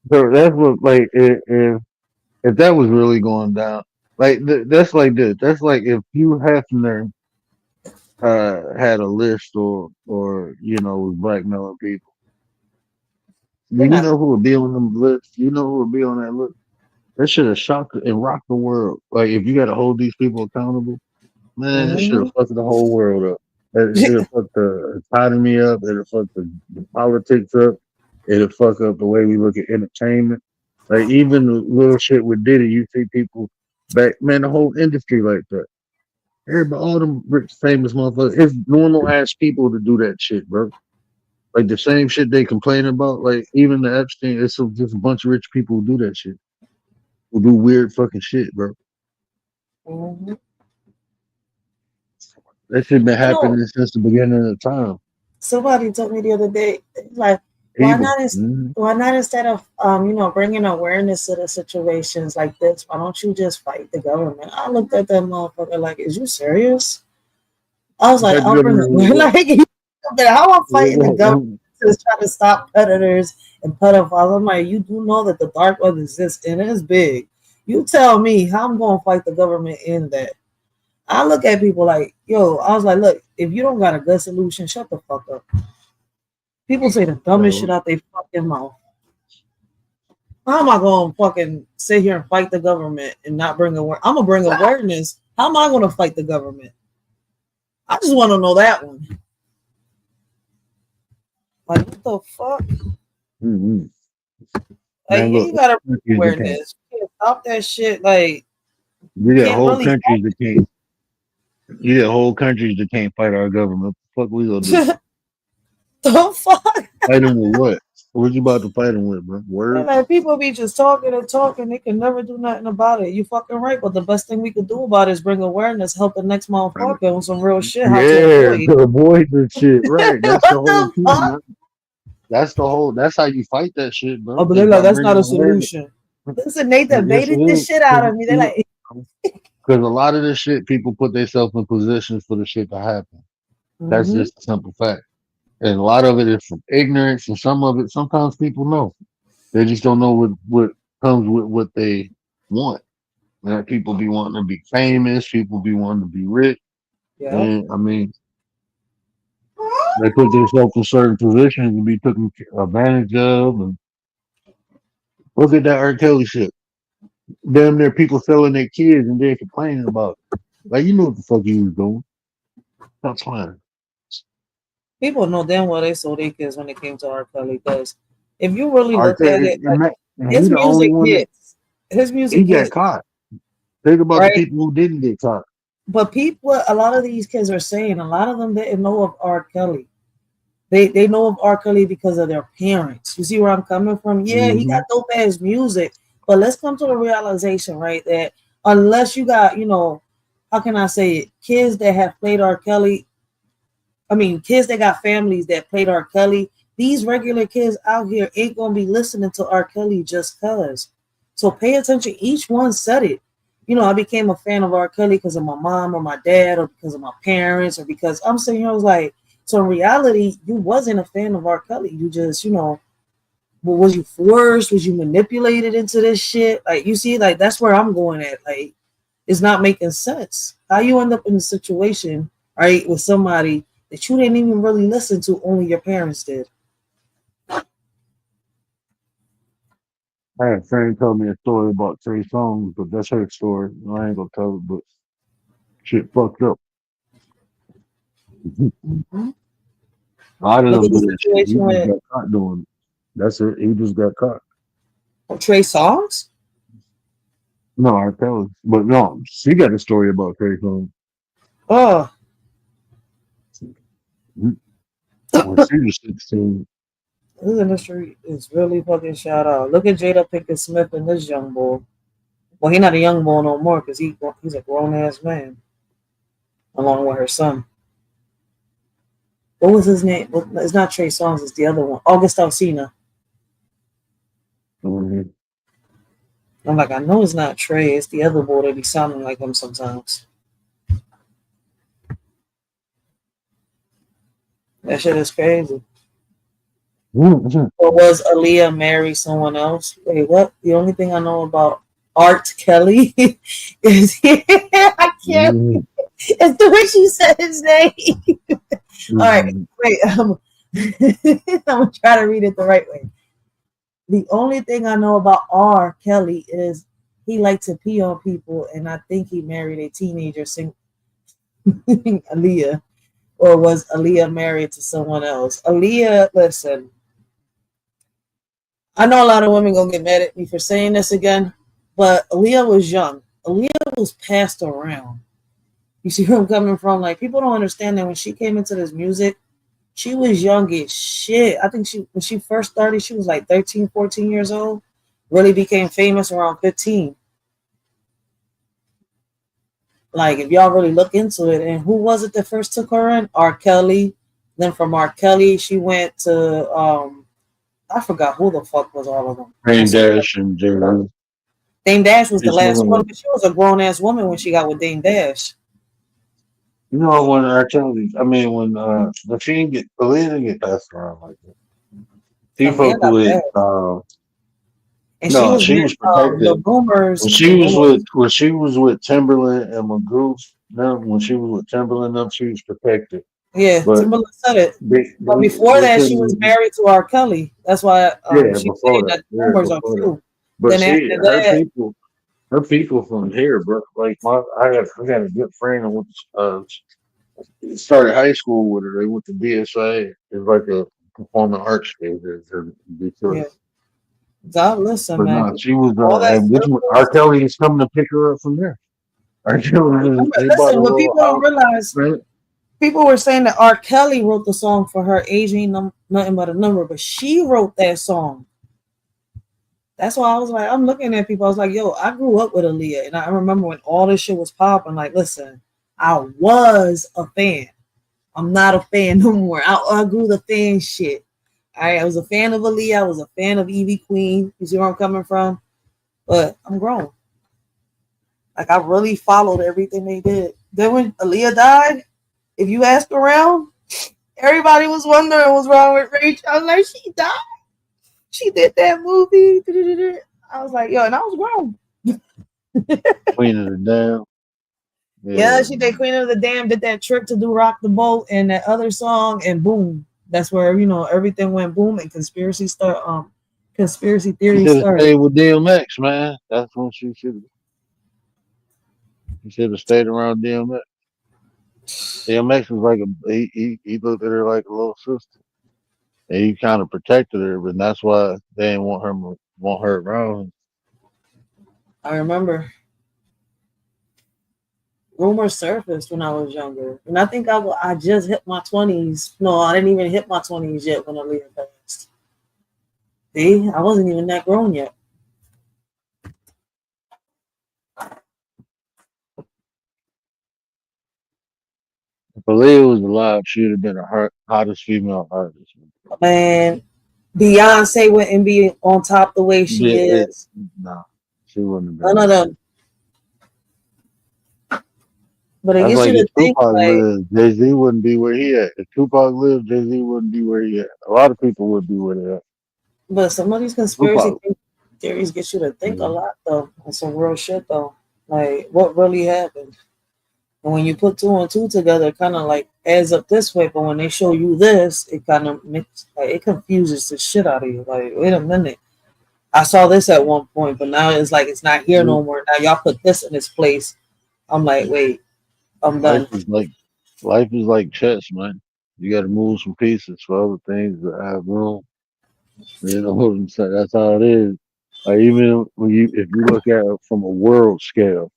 So that's what, like, if that was really going down, like that's like this. That's like if Hugh Hefner had a list, or was blackmailing people. Do you know who would be on them lists? You know who would be on that list? That should have shocked and rocked the world. Like, if you got to hold these people accountable, man, it should have fucked the whole world up. It should have fucked the economy up. It'll fuck the politics up. It'll fuck up the way we look at entertainment. Like, even the little shit with Diddy, you see people back, man, the whole industry like that. Everybody, all them rich, famous motherfuckers, it's normal ass people to do that shit, bro. Like, the same shit they complain about, like, even the Epstein, it's just a bunch of rich people who do that shit. Who do weird fucking shit, bro. Mm-hmm. That shit been happening since the beginning of time. Somebody told me the other day, like, why not instead of bringing awareness to the situations like this, why don't you just fight the government? I looked at that motherfucker like, is you serious? I was like, I'll bring how I'm fighting the government to try to stop predators and pedophiles. I'm like, you do know that the dark web exists and it's big. You tell me how I'm going to fight the government in that. I look at people like, yo, I was like, look, if you don't got a good solution, shut the fuck up. People say the dumbest shit out their fucking mouth. How am I going to fucking sit here and fight the government and not bring awareness? I'm going to bring awareness. How am I going to fight the government? I just want to know that one. Like, what the fuck? Mm-hmm. Like, Man, yeah, look, you gotta countries that can't. awareness. You can't stop that shit. Like, You got can't whole really countries that can't. You got whole countries that can't fight our government. What the fuck we gonna do? the fuck. Fight them with what? What you about to fight them with, bro? And Word? like, people be just talking and talking. They can never do nothing about it. You fucking right. But the best thing we could do about it is bring awareness, help the next motherfucker on some real shit. How to Yeah, avoid. to avoid this shit. Right. That's the What whole the key, fuck? man. That's the whole. That's how you fight that shit, Oh, bro. but Is they're like, by that's not bringing a awareness. solution. Listen, they Yes, it debated this is. shit out of me. They're like, Because a lot of this shit, people put themselves in positions for the shit to happen. That's mhm. just a simple fact. And a lot of it is from ignorance, and some of it, sometimes people know. They just don't know what comes with what they want. And people be wanting to be famous, people be wanting to be rich. Yeah. And I mean, they put themselves in certain positions and be taken advantage of. And look at that R. Kelly shit. Damn near people selling their kids and they're complaining about it. Like, you know what the fuck he was doing. Stop playing. People know damn well they sold their kids when it came to R. Kelly. Because if you really R. look at Kelly, it, like, and his he the only music one that hits. His he music got hits, caught. Think about the right? people who didn't get caught. But people, a lot of these kids are saying, a lot of them didn't know of R. Kelly. They know of R. Kelly because of their parents. You see where I'm coming from? Yeah, he got dope ass music, but let's come to the realization, right, that unless you got, you know, how can I say it, kids that have played R. Kelly, I mean, kids that got families that played R. Kelly, these regular kids out here ain't gonna be listening to R. Kelly just cause. So pay attention. Each one said it. You know, I became a fan of R. Kelly because of my mom or my dad or because of my parents or because I'm saying, I was like, so in reality, you wasn't a fan of R. Kelly. You just, you know, well, was you forced? Was you manipulated into this shit? Like, you see, like, that's where I'm going at. Like, it's not making sense. How you end up in a situation, right, with somebody that you didn't even really listen to, only your parents did. I had a friend tell me a story about Trey Songz, but that's her story. I ain't gonna tell it, but shit fucked up. Mm-hmm. A lot of Look them at the do that shit. He situation just with got caught doing it. That's it. He just got caught. Trey Songz. No, R. Kelly. But no, she got a story about Trey Songz. Oh, When she was 16. this industry is really fucking shout out. Look at Jada Pinkett Smith and this young boy. Well, he's not a young boy no more because he's a grown ass man, along with her son. What was his name? Well, it's not Trey Songz. It's the other one, August Alsina. Mhm. I'm like, I know it's not Trey. It's the other boy that be sounding like him sometimes. That shit is crazy. Mhm. Or was Aaliyah married someone else? Wait, what? The only thing I know about Art Kelly is I can't. Mhm. It's the way she said his name. All right, Mhm. wait. I'm gonna try to read it the right way. The only thing I know about R. Kelly is he liked to pee on people, and I think he married a teenager, Aaliyah, or was Aaliyah married to someone else? Aaliyah, listen. I know a lot of women gonna get mad at me for saying this again, but Aaliyah was young. Aaliyah was passed around. You see where I'm coming from? Like, people don't understand that when she came into this music, she was young as shit. I think when she first started, she was like 13, 14 years old. Really became famous around 15. Like, if y'all really look into it, and who was it that first took her in? R. Kelly. Then from R. Kelly, she went to I forgot who the fuck was all of them. Dame Dash and Jada. Dame Dash was the It's last one one, of but she was a grown ass woman when she got with Dame Dash. you know when R. Kelly. I mean when she didn't get Aaliyah didn't get passed around like that. She Aaliyah fucked got with bad. And she no, was she with was protected. the Boomers. When she was with Timberland and Magoo, when she was with Timberland them, she was protected. Yeah, But Timberland said it. they But they, before they that, she was couldn't married to R. Kelly. That's why yeah, she's before saying that. that the Yeah, rumors are before that. true. But Then she after that, her people from here, bro. Like I got a good friend who started high school with her. They went to BSA. It's like a performing arts stages in Detroit. Yeah. God, listen, But man. no, she was All that and which one, circles. R. Kelly is coming to pick her up from there. R. Kelly, they bought a Listen, what little people don't house, realize, right? people were saying that R. Kelly wrote the song for her. Age ain't nothing but a number, but she wrote that song. That's why I was like, I'm looking at people. I was like, yo, I grew up with Aaliyah, and I remember when all this shit was popping. Like, listen, I was a fan. I'm not a fan no more. I grew the fan shit. I was a fan of Aaliyah. I was a fan of Evie Queen. You see where I'm coming from? But I'm grown. Like, I really followed everything they did. Then when Aaliyah died, if you ask around, everybody was wondering what's wrong with Rachel. I was like, she died. She did that movie. I was like, yo, and I was grown. Queen of the Damn. Yeah, she did Queen of the Damn, did that trip to do Rock the Boat and that other song, and boom. That's where, you know, everything went boom and conspiracy She theory should have started. stayed with DMX, man. That's when she should have. She should have stayed around DMX. DMX was like he looked at her like a little sister, and he kind of protected her, and that's why they didn't want her around. I remember rumors surfaced when I was younger, and I think I just hit my 20s. No, I didn't even hit my 20s yet when Aaliyah passed. See, I wasn't even that grown yet. If Aaliyah was alive, she would have been the hottest female artist. Man, Beyonce wouldn't be on top the way she is. No, she wouldn't have been. None of them. But it That's gets like you if to think, Tupac like, lived, Jay-Z wouldn't be where he at. If Tupac lived, Jay-Z wouldn't be where he at. A lot of people would be where they at. but some of these conspiracy Tupac. theories get you to think a lot, though, on some real shit, though. Like, what really happened? And when you put two and two together, it kind of like adds up this way. But when they show you this, it kind of makes, like, it confuses the shit out of you. Like, wait a minute. I saw this at one point, but now it's like it's not here no more. Now y'all put this in its place. I'm like, wait, I'm done. Life is like chess, man. You got to move some pieces for other things to have room. You know what I'm saying? That's how it is. Like even if you look at it from a world scale,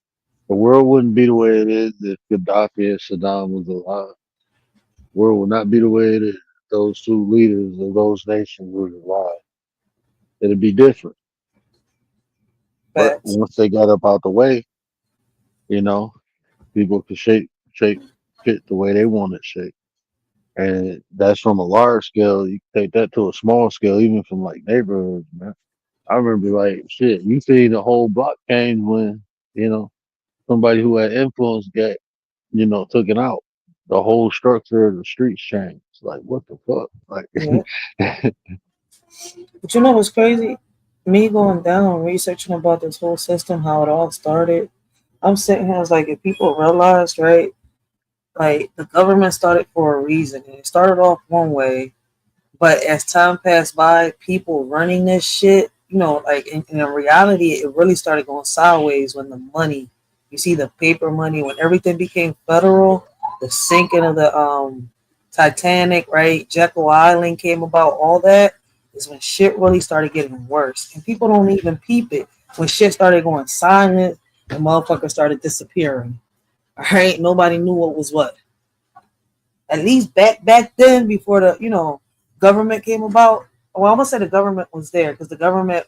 the world wouldn't be the way it is if Gaddafi and Saddam was alive. The world would not be the way it is if those two leaders of those nations were alive. It'd be different. But Facts. once they got up out the way, you know, people could shape shit the way they want it shaped. And that's from a large scale. You take that to a small scale, even from like neighborhoods, man. I remember like shit, you see the whole block change when, you know, somebody who had influence got, taken out. The whole structure of the streets changed. Like what the fuck? Like Yeah. But you know what's crazy? Me going down researching about this whole system, how it all started. I'm sitting here, I was like, if people realized, right? Like the government started for a reason, and it started off one way, but as time passed by, people running this shit, you know, like in reality, it really started going sideways when the money, you see the paper money, when everything became federal, the sinking of the Titanic, right? Jekyll Island came about, all that is when shit really started getting worse, and people don't even peep it. When shit started going silent, the motherfuckers started disappearing. All right, nobody knew what was what. At least back then, before the government came about. Well, I'm gonna say the government was there because the government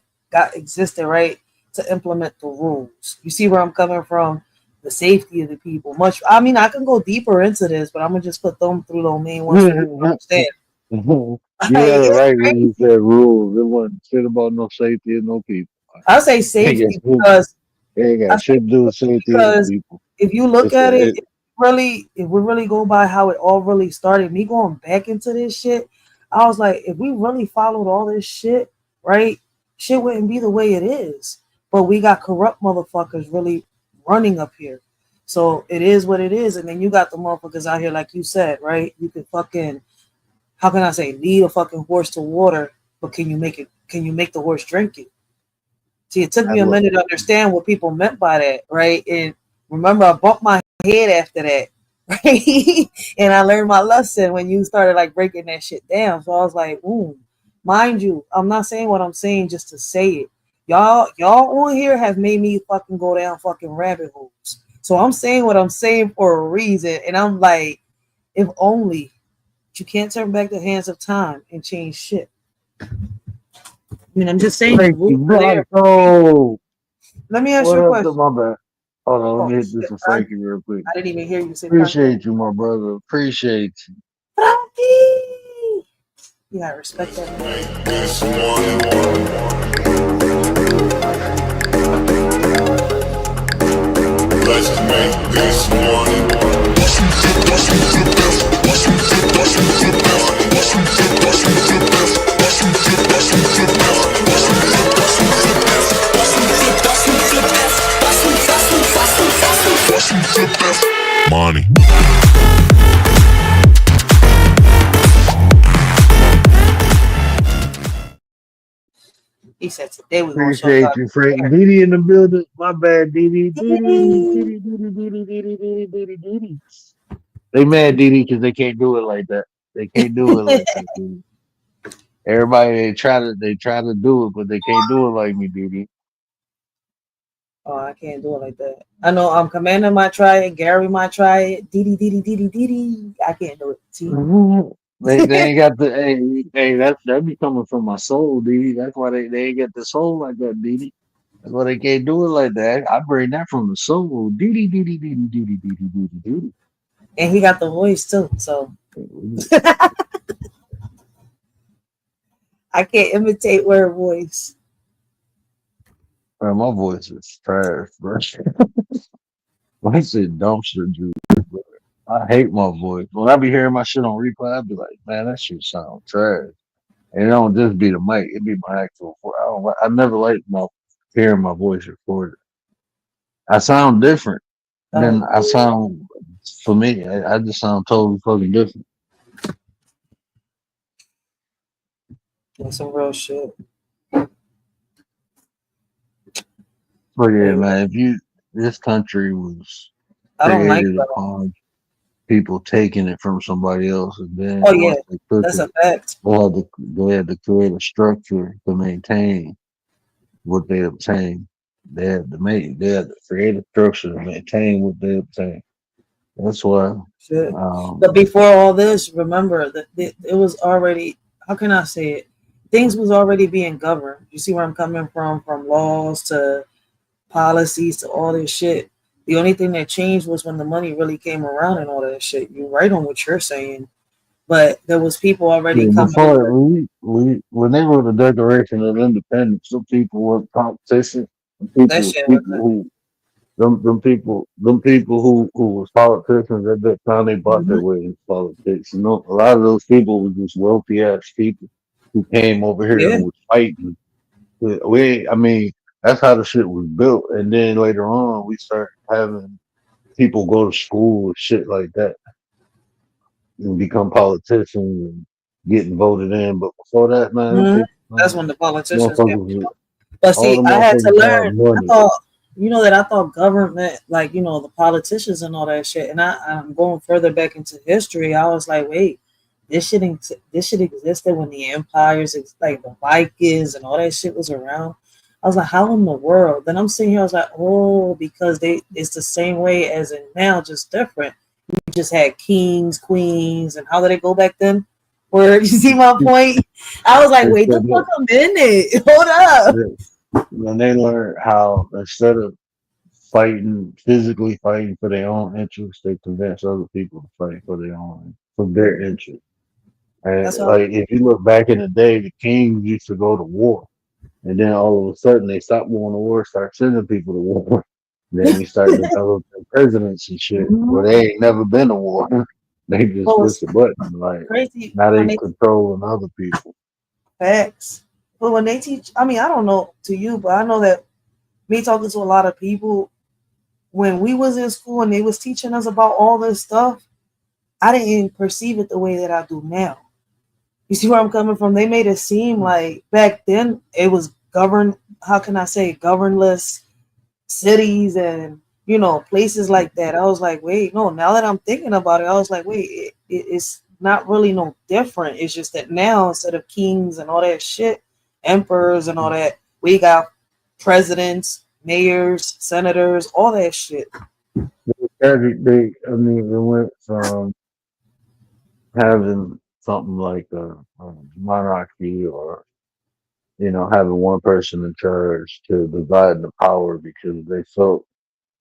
existed, right, to implement the rules. You see where I'm coming from? The safety of the people. I mean, I can go deeper into this, but I'm gonna just put them through the main ones to understand. you had it right when you said rules. It wasn't shit about no safety and no people. I say safety because they ain't got shit to do with safety and people. If you look at it, if we really go by how it all really started, me going back into this shit, I was like, if we really followed all this shit, right, shit wouldn't be the way it is. But we got corrupt motherfuckers really running up here. So it is what it is. And then you got the motherfuckers out here, like you said, right? You can fucking, how can I say, lead a fucking horse to water, but can you make the horse drink it? See, it took me a minute to understand what people meant by that, right? And remember, I bumped my head after that. right? And I learned my lesson when you started like breaking that shit down. So I was like, ooh, mind you, I'm not saying what I'm saying just to say it. Y'all on here have made me fucking go down fucking rabbit holes. So I'm saying what I'm saying for a reason. And I'm like, if only you can't turn back the hands of time and change shit. I mean, I'm just saying. Thank you, Blanco. Let me ask What you a up, question. my bad? Hold on, let Oh, me hit this shit. with Frankie real quick. I didn't even hear you say Appreciate you, my brother. Appreciate you. Frankie. You gotta respect that. Let's make this one. Money. He said today we're gonna show Appreciate y'all. you, Frank. Diddy in the building. My bad, Diddy. Diddy. They mad, Diddy, because they can't do it like that. They can't do it like that, Diddy. Everybody they try to do it, but they can't do it like me, Diddy. Oh, I can't do it like that. I know Commander might try it, Gary might try it, Diddy. I can't do it. See? They ain't got the hey that be coming from my soul, Diddy. That's why they ain't got the soul like that, Diddy. That's why they can't do it like that. I bring that from the soul. Diddy. And he got the voice too, so I can't imitate her voice. Man, my voice is trash, bro. I said dumpster juice, bro. I hate my voice. When I be hearing my shit on replay, I be like, man, that shit sound trash. And it don't just be the mic; it be my actual voice. I never like my hearing my voice recorded. I sound different. Then I sound, for me, I just sound totally fucking different. That's some real shit. But yeah, man, this country was I don't like created that. upon people taking it from somebody else, and then Oh yeah, once they took that's a it, fact. they had to create a structure to maintain what they obtained. They had to create a structure to maintain what they obtained. That's why. Shit. But before all this, remember that it was already, how can I say it? Things was already being governed. You see where I'm coming from laws to policies to all this shit. The only thing that changed was when the money really came around and all that shit. You're right on what you're saying. But there was people already coming. Before when they wrote the Declaration of Independence, some people were politicians. Them people who was politicians at that time, they bought their way into politics. You know, a lot of those people were just wealthy ass people who came over here and was fighting. I mean, that's how the shit was built. And then later on, we started having people go to school and shit like that and become politicians and getting voted in. But before that, man, that's when the politicians came. But see, I had to learn. I thought government, like, the politicians and all that shit. And I'm going further back into history. I was like, wait, this shit existed when the empires, like the Vikings and all that shit was around. I was like, how in the world? Then I'm sitting here, I was like, oh, because it's the same way as in now, just different. You just had kings, queens, and how did it go back then? Where you see my point? I was like, wait the fuck a minute. Hold up. When they learned how instead of physically fighting for their own interests, they convince other people to fight for their interests. And like if you look back in the day, the kings used to go to war, and then all of a sudden they stopped going to war, start sending people to war. Then we started developing presidents and shit where they ain't never been to war. They just push the button. Like crazy. Now they controlling other people. Facts. But when they teach, I mean, I don't know to you, but I know that me talking to a lot of people, when we was in school and they was teaching us about all this stuff, I didn't perceive it the way that I do now. You see where I'm coming from? They made it seem like back then it was governed, how can I say, governless cities and you know, places like that. I was like, wait, no, now that I'm thinking about it, I was like, wait, it's not really no different. It's just that now instead of kings and all that shit, emperors and all that, we got presidents, mayors, senators, all that shit. I mean, it went from having something like a monarchy or, you know, having one person in charge to dividing the power because they felt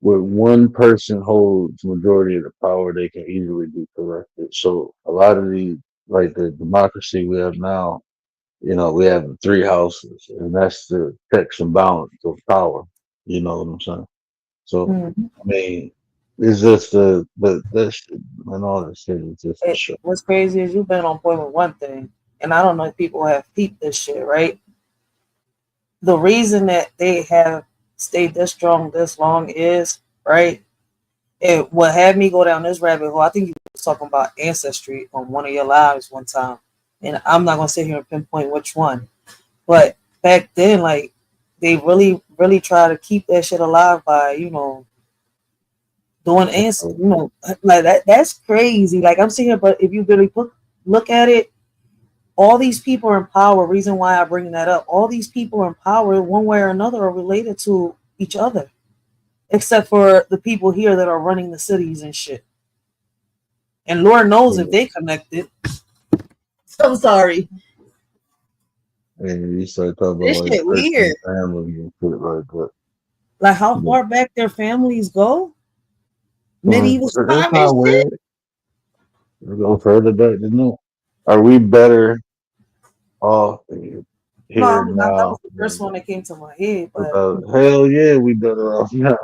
when one person holds majority of the power, they can easily be corrected. So a lot of the like the democracy we have now, you know, we have the three houses, and that's the checks and balance of power. You know what I'm saying? So Mhm. I mean, it's just the but that's and all that shit is just a show. What's crazy is you've been on point with one thing, and I don't know if people have peeped this shit, right? The reason that they have stayed this strong this long is, right? What had me go down this rabbit hole, I think you was talking about ancestry on one of your lives one time. And I'm not gonna sit here and pinpoint which one. But back then, like they really, really try to keep that shit alive by, you know, doing ancestry, you know, like that's crazy. Like I'm sitting here, but if you really look at it, all these people are in power. Reason why I bring that up, all these people are in power one way or another are related to each other, except for the people here that are running the cities and shit. And Lord knows if they connected. I'm sorry. And you start talking This about like shit personal weird. family and shit like that. Like how Yeah. far back their families go? Medieval It's time and not shit. weird. We go further back than that. Are we better off No, here that now? was the first one that came to my head. But Hell yeah, we better off now.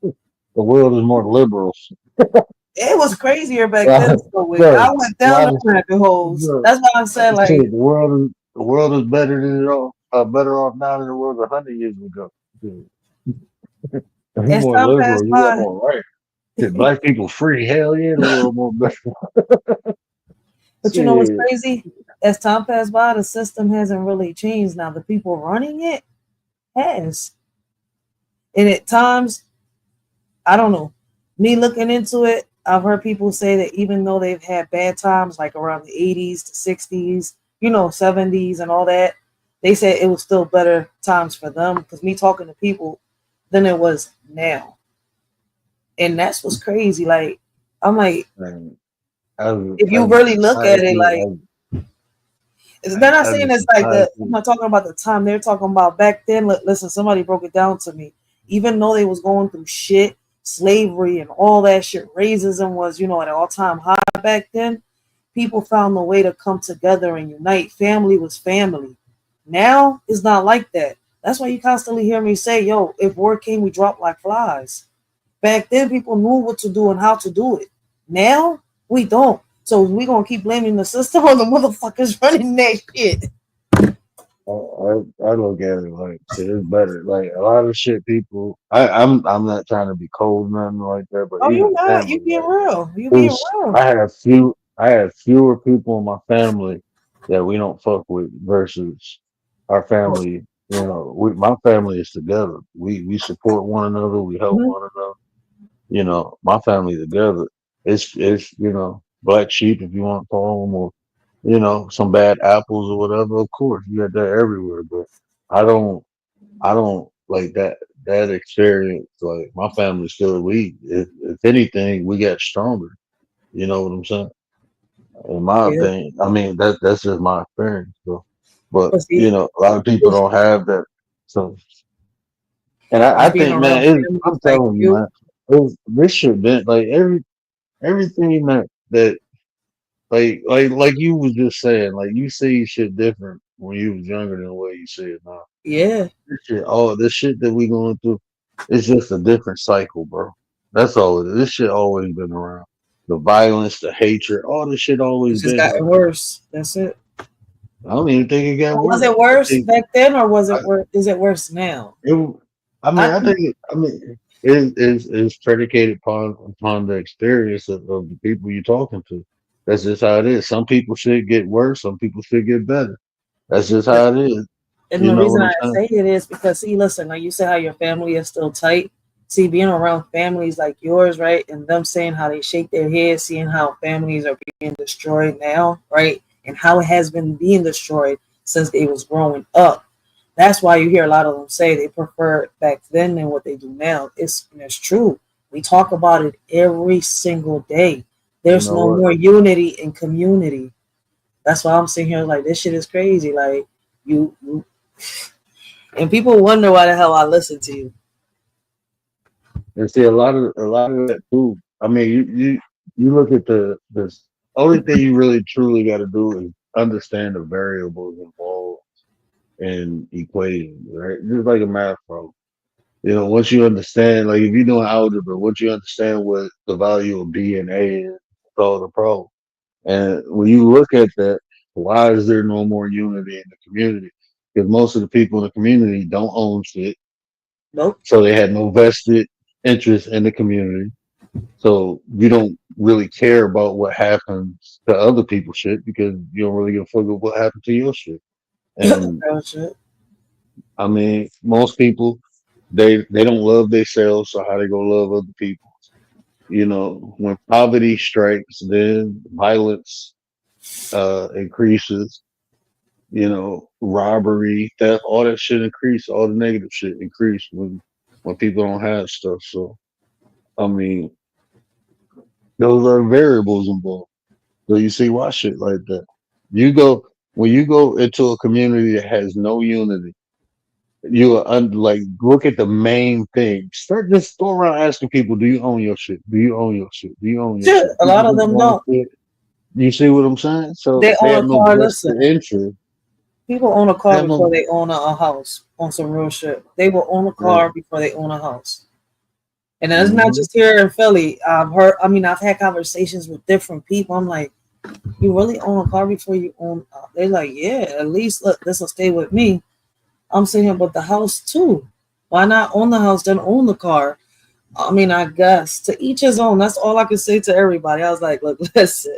The world is more liberal. it was crazier back then. Right, So I right. went A down lot the of rabbit holes. look, That's why I said like shit, the world is better than it all. Better off now than it was 100 years ago. Shit. You as more time passed liberal, you got by. more right. Shit, black people free. Hell yeah, the world more better. But you know what's Shit. crazy? As time passed by, the system hasn't really changed. Now the people running it has. And at times, I don't know. Me looking into it, I've heard people say that even though they've had bad times, like around the 80s to 60s, you know, 70s and all that, they said it was still better times for them. Because me talking to people than it was now. And that's what's crazy. Like, I'm like, Man, if you really look at it, like, they're not as a saying it's like the. I'm society, not talking about the time. They're talking about back then. Listen, somebody broke it down to me. Even though they was going through shit, slavery and all that shit, racism was, you know, at an all-time high back then. People found a way to come together and unite. Family was family. Now it's not like that. That's why you constantly hear me say, "Yo, if war came, we drop like flies." Back then, people knew what to do and how to do it. Now we don't. So we gonna keep blaming the system on the motherfuckers running that shit. I look at it like shit. It's better. Like a lot of shit, people. I'm not trying to be cold, nothing like that. But Oh, you even not? You family, being like real? You being real? I have fewer people in my family that we don't fuck with versus our family. You know, my family is together. We support one another. We help Mhm. one another. You know, my family together. It's you know black sheep if you want to call them, or you know some bad apples or whatever. Of course, you got that everywhere, but I don't I don't like that experience. Like my family still we if anything we got stronger. You know what I'm saying? In my Yeah. opinion, I mean that's just my experience. So, but But you see, know a lot of people just don't have that. So and I being think man, around I'm families like telling you you. man, this shit been like everything that like you was just saying, like you see shit different when you was younger than the way you see it now. Yeah. This shit that we going through, it's just a different cycle, bro. That's all it is. This shit always been around. The violence, the hatred, all this shit It's always just been gotten here. worse. That's it. I don't even think it got Was worse. it I worse think back then, or was I, it worse? Is it worse now? it, I I think. think it's predicated upon the experience of the people you're talking to. That's just how it is. Some people should get worse. Some people should get better. That's just how it is. And You the know reason what I I'm saying? say it is because, see, listen, like you said, how your family is still tight. See, being around families like yours, right, and them saying how they shake their heads, seeing how families are being destroyed now, right, and how it has been being destroyed since they was growing up. That's why you hear a lot of them say they prefer it back then than what they do now. It's true. We talk about it every single day. You There's know no what? more unity in community. That's why I'm sitting here like this shit is crazy. Like you and people wonder why the hell I listen to you. And see, a lot of that too. I mean, you look at the only thing you really truly got to do is understand the variables involved in equations, right? Just like a math problem. Once you understand, like if you're doing algebra, once you understand what the value of B and A is, solve the problem. And when you look at that, why is there no more unity in the community? Because most of the people in the community don't own shit, Nope. so they had no vested interest in the community. So you don't really care about what happens to other people's shit because you don't really give a fuck about what happened to your shit. And Real shit. I mean, most people they don't love themselves, so how they gonna love other people? When poverty strikes, then violence increases. Robbery, theft, all that shit increase. All the negative shit increase when people don't have stuff. So I mean, those are variables involved. So you see why shit like that. When you go into a community that has no unity, you are like look at the main thing. Start just go around asking people, do you own your shit? Do you own your shit? Do you own your Shit, shit? a People lot of just them want don't. shit. You see what I'm saying? So They they own have a no car. vested Listen, interest. people own a They car have before no they own a house on some real shit. They will own a car before they own a house. And it's not hmm just here in Philly. I've had conversations with different people. I'm like, you really own a car before you own? They're like, yeah, at least look, this will stay with me. I'm saying, but the house too. Why not own the house, then own the car? I mean, I guess to each his own. That's all I can say to everybody. I was like, look, listen.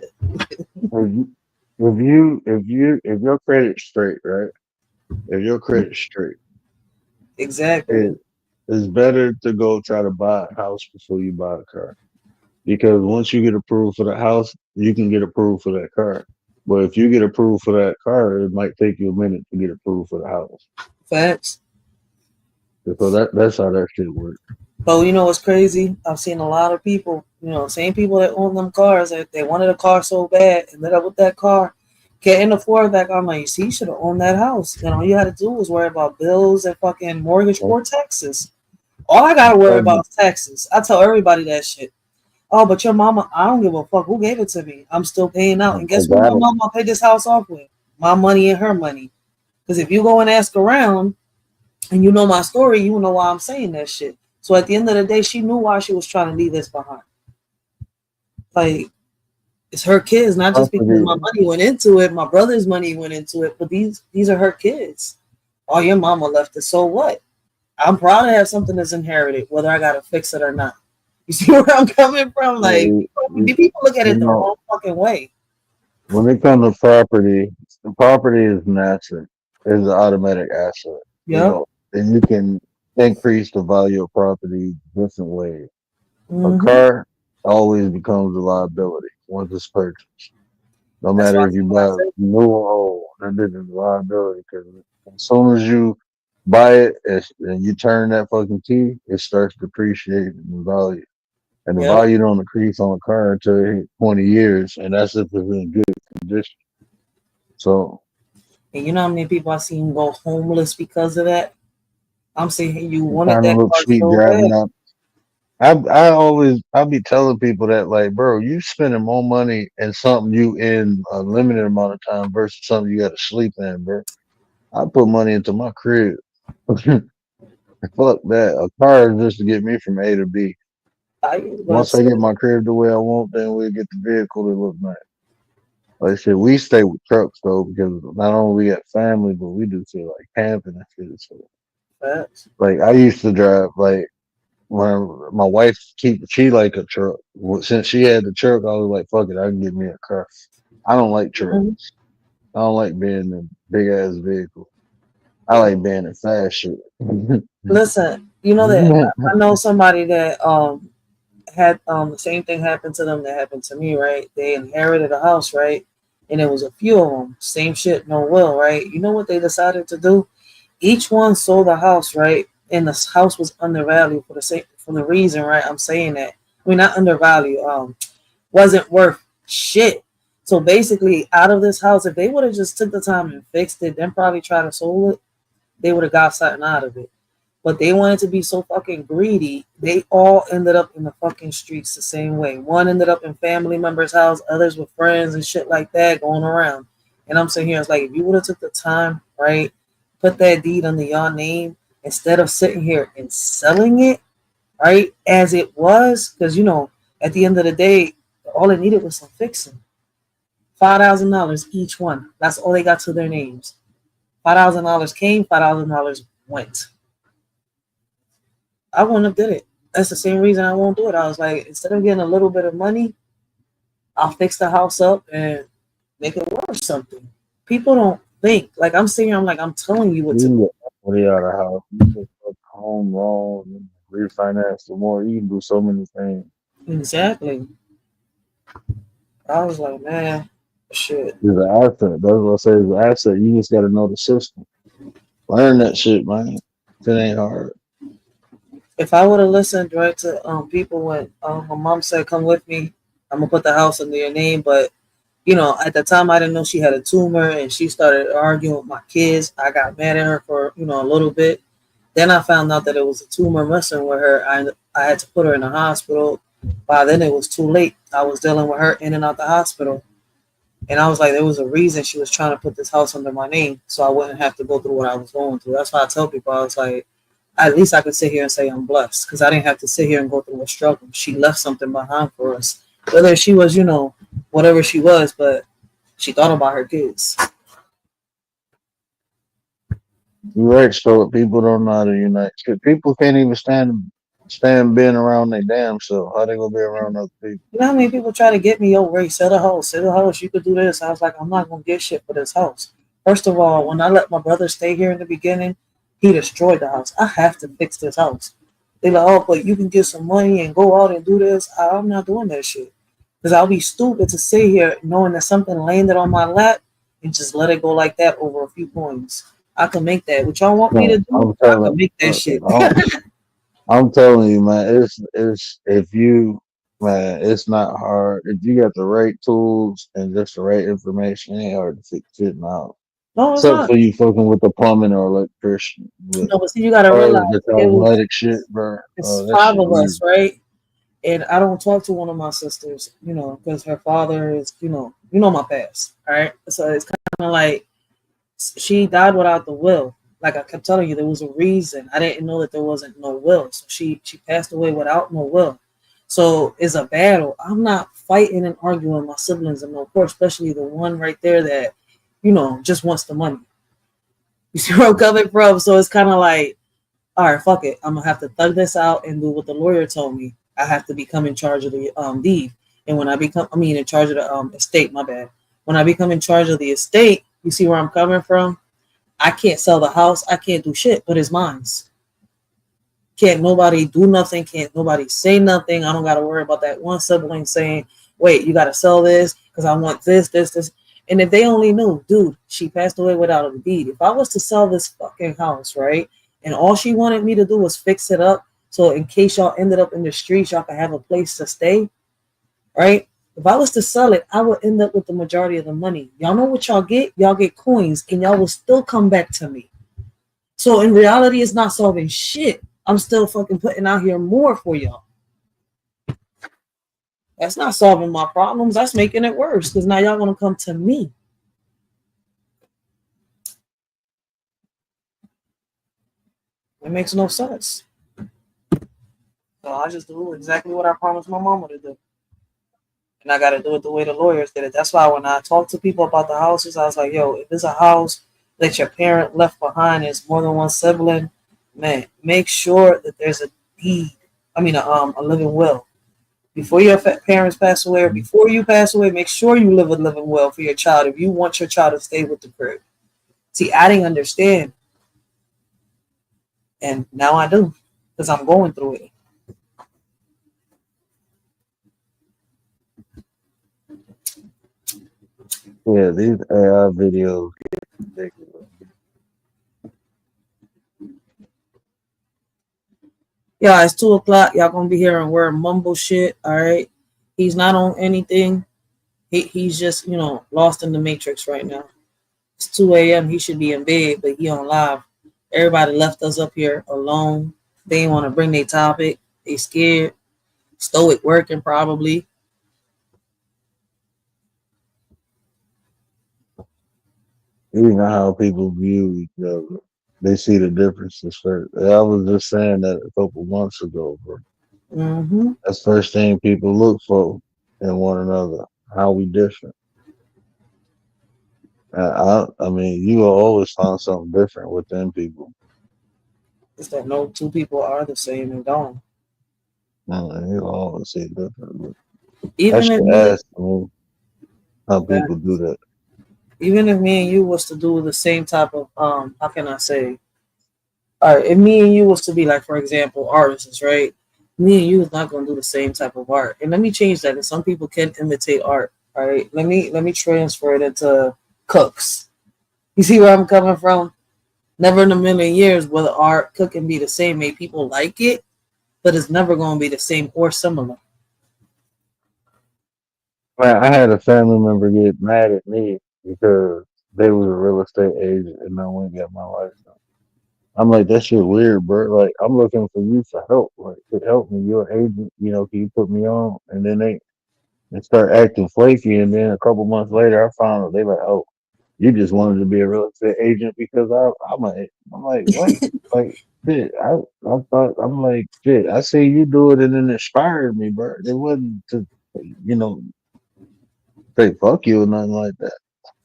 if your credit's straight, right? If your credit's straight, Exactly. it is better to go try to buy a house before you buy a car. Because once you get approved for the house, you can get approved for that car. But if you get approved for that car, it might take you a minute to get approved for the house. Facts. So that's how that shit works. But you know what's crazy? I've seen a lot of people, same people that own them cars, they wanted a car so bad, ended up with that car, can't afford that car. I'm like, see, you should have owned that house. Then all you had to do was worry about bills and fucking mortgage or taxes. All I gotta worry about is taxes. I tell everybody that shit. Oh, but your mama, I don't give a fuck who gave it to me. I'm still paying out. And I guess what my got it. mama paid this house off with? My money and her money. Because if you go and ask around and you know my story, you know why I'm saying that shit. So at the end of the day, she knew why she was trying to leave this behind. Like, it's her kids, not just because my money went into it, my brother's money went into it, but these are her kids. Oh, your mama left it, so what? I'm proud to have something that's inherited, whether I gotta fix it or not. You see where I'm coming from? Like, people look at it the wrong fucking way. When it comes to property, the property is an asset. It's an automatic asset. Yeah. And you can increase the value of property different ways. Mm-hmm. A car always becomes a liability once it's purchased. No That's matter why if you buy new or old, that is a liability because as soon as you buy it and you turn that fucking key, it starts depreciating in value. And the Yep. value don't increase on a car until 20 years, and that's if it's in good condition. So, And you know how many people I've seen go homeless because of that? I'm saying you it wanted kind of that looks car sweet so driving bad. up. I be telling people that like, bro, you spending more money in something you in a limited amount of time versus something you got to sleep in, bro. I put money into my crib. Fuck that. A car is just to get me from A to B. Once I get my crib the way I want, then we'll get the vehicle that look nice. Like I said, we stay with trucks though because not only we got family, but we do shit like camping and shit. So, like I used to drive like when my wife she like a truck. Since she had the truck, I was like, fuck it, I can get me a car. I don't like trucks. I don't like being in big ass vehicle. I like being in fast shit. Listen, you know that I know somebody that had the same thing happen to them that happened to me, right? They inherited a house, right? And it was a few of them, same shit, no will, right? You know what they decided to do? Each one sold the house, right? And the house was undervalued for the reason, right? I'm saying that. I mean, not undervalued, wasn't worth shit. So basically, out of this house, if they would have just took the time and fixed it, then probably try to sold it, they would have got something out of it. But they wanted to be so fucking greedy, they all ended up in the fucking streets the same way. One ended up in family members' house, others with friends and shit like that going around. And I'm sitting here, it's like, if you would have took the time, right, put that deed under your name instead of sitting here and selling it, right, as it was, because, you know, at the end of the day, all it needed was some fixing. $5,000 each one. That's all they got to their names. $5,000 came, $5,000 went. I wouldn't have did it. That's the same reason I won't do it. I was like, instead of getting a little bit of money, I'll fix the house up and make it worth something. People don't think. Like I'm sitting here, I'm telling you what to do. Equity out of house. You can put home loan, refinance some more. You can do so many things. Exactly. I was like, man, shit. It's an asset. That's what I say. It's an asset. You just got to know the system. Learn that shit, man. It ain't hard. If I would have listened right to people when my mom said, "Come with me," I'm gonna put the house under your name. But you know, at the time, I didn't know she had a tumor, and she started arguing with my kids. I got mad at her for a little bit. Then I found out that it was a tumor messing with her. I had to put her in the hospital. By then, it was too late. I was dealing with her in and out the hospital, and I was like, there was a reason she was trying to put this house under my name, so I wouldn't have to go through what I was going through. That's why I tell people, I was like, at least I could sit here and say I'm blessed because I didn't have to sit here and go through a struggle. She left something behind for us. Whether she was, whatever she was, but she thought about her kids. You're right, so people don't know how to unite. People can't even stand being around their damn self. How they gonna be around other people? You know how many people try to get me, yo, Ray, sell the house, you could do this. I was like, I'm not gonna get shit for this house. First of all, when I let my brother stay here in the beginning, he destroyed the house. I have to fix this house. They're like, oh, but you can get some money and go out and do this. I'm not doing that shit. Because I'll be stupid to sit here knowing that something landed on my lap and just let it go like that over a few coins. I can make that. What y'all want me to do? I can make that shit. I'm telling you, man, it's if you, man, it's not hard. If you got the right tools and just the right information, it ain't hard to fix shit now. No, it's Except not. for you fucking with the plumbing or electrician. No, but see, you gotta realize athletic shit, bro. It's 5 of us, right? And I don't talk to one of my sisters, because her father is, my past, all right? So it's kind of like she died without the will. Like I kept telling you, there was a reason. I didn't know that there wasn't no will. So she passed away without no will. So it's a battle. I'm not fighting and arguing with my siblings, and of course, especially the one right there that just wants the money. You see where I'm coming from? So it's kind of like, all right, fuck it. I'm going to have to thug this out and do what the lawyer told me. I have to become in charge of the deed. And when I become, in charge of the estate, my bad. When I become in charge of the estate, you see where I'm coming from? I can't sell the house. I can't do shit, but it's mine. Can't nobody do nothing. Can't nobody say nothing. I don't got to worry about that one sibling saying, wait, you got to sell this because I want this. And if they only knew, dude, she passed away without a deed. If I was to sell this fucking house, right, and all she wanted me to do was fix it up, so in case y'all ended up in the streets, y'all could have a place to stay, right? If I was to sell it, I would end up with the majority of the money. Y'all know what y'all get? Y'all get coins, and y'all will still come back to me. So in reality, it's not solving shit. I'm still fucking putting out here more for y'all. That's not solving my problems. That's making it worse because now y'all want to come to me. It makes no sense. So I just do exactly what I promised my mama to do. And I got to do it the way the lawyers did it. That's why when I talk to people about the houses, I was like, yo, if it's a house that your parent left behind is more than one sibling, man, make sure that there's a deed. A living will. Before your parents pass away or before you pass away, make sure you live a living will for your child if you want your child to stay with the crib. See, I didn't understand. And now I do, because I'm going through it. Yeah, these AI videos get ridiculous. Yeah, it's 2 o'clock. Y'all gonna be hearing word mumble shit. All right. He's not on anything. He's just, lost in the matrix right now. It's 2 a.m. He should be in bed, but he on live. Everybody left us up here alone. They didn't want to bring their topic. They scared. Stoic working probably. You know how people view each other. They see the differences first. I was just saying that a couple months ago, bro. Mm-hmm. That's the first thing people look for in one another. How we different. I mean, you will always find something different within people. It's that no two people are the same and don't. You'll always see different. But I Even if should me, ask me how people do that. even if me and you was to do the same type of how can I say? All right, if me and you was to be like, for example, artists, right? Me and you is not gonna do the same type of art. And let me change that. And some people can imitate art. All right. Let me transfer it into cooks. You see where I'm coming from? Never in a million years will art cooking be the same. May people like it, but it's never gonna be the same or similar. Man, I had a family member get mad at me because they was a real estate agent and I went and got my license. I'm like, that shit weird, bro. Like, I'm looking for you for help. Like, to help me. You're an agent, can you put me on? And then they start acting flaky. And then a couple months later, I found out they like, oh, you just wanted to be a real estate agent because I'm like, what? Like, shit, I thought, I'm like, shit, I see you do it and it inspired me, bro. It wasn't to, you know, say fuck you or nothing like that.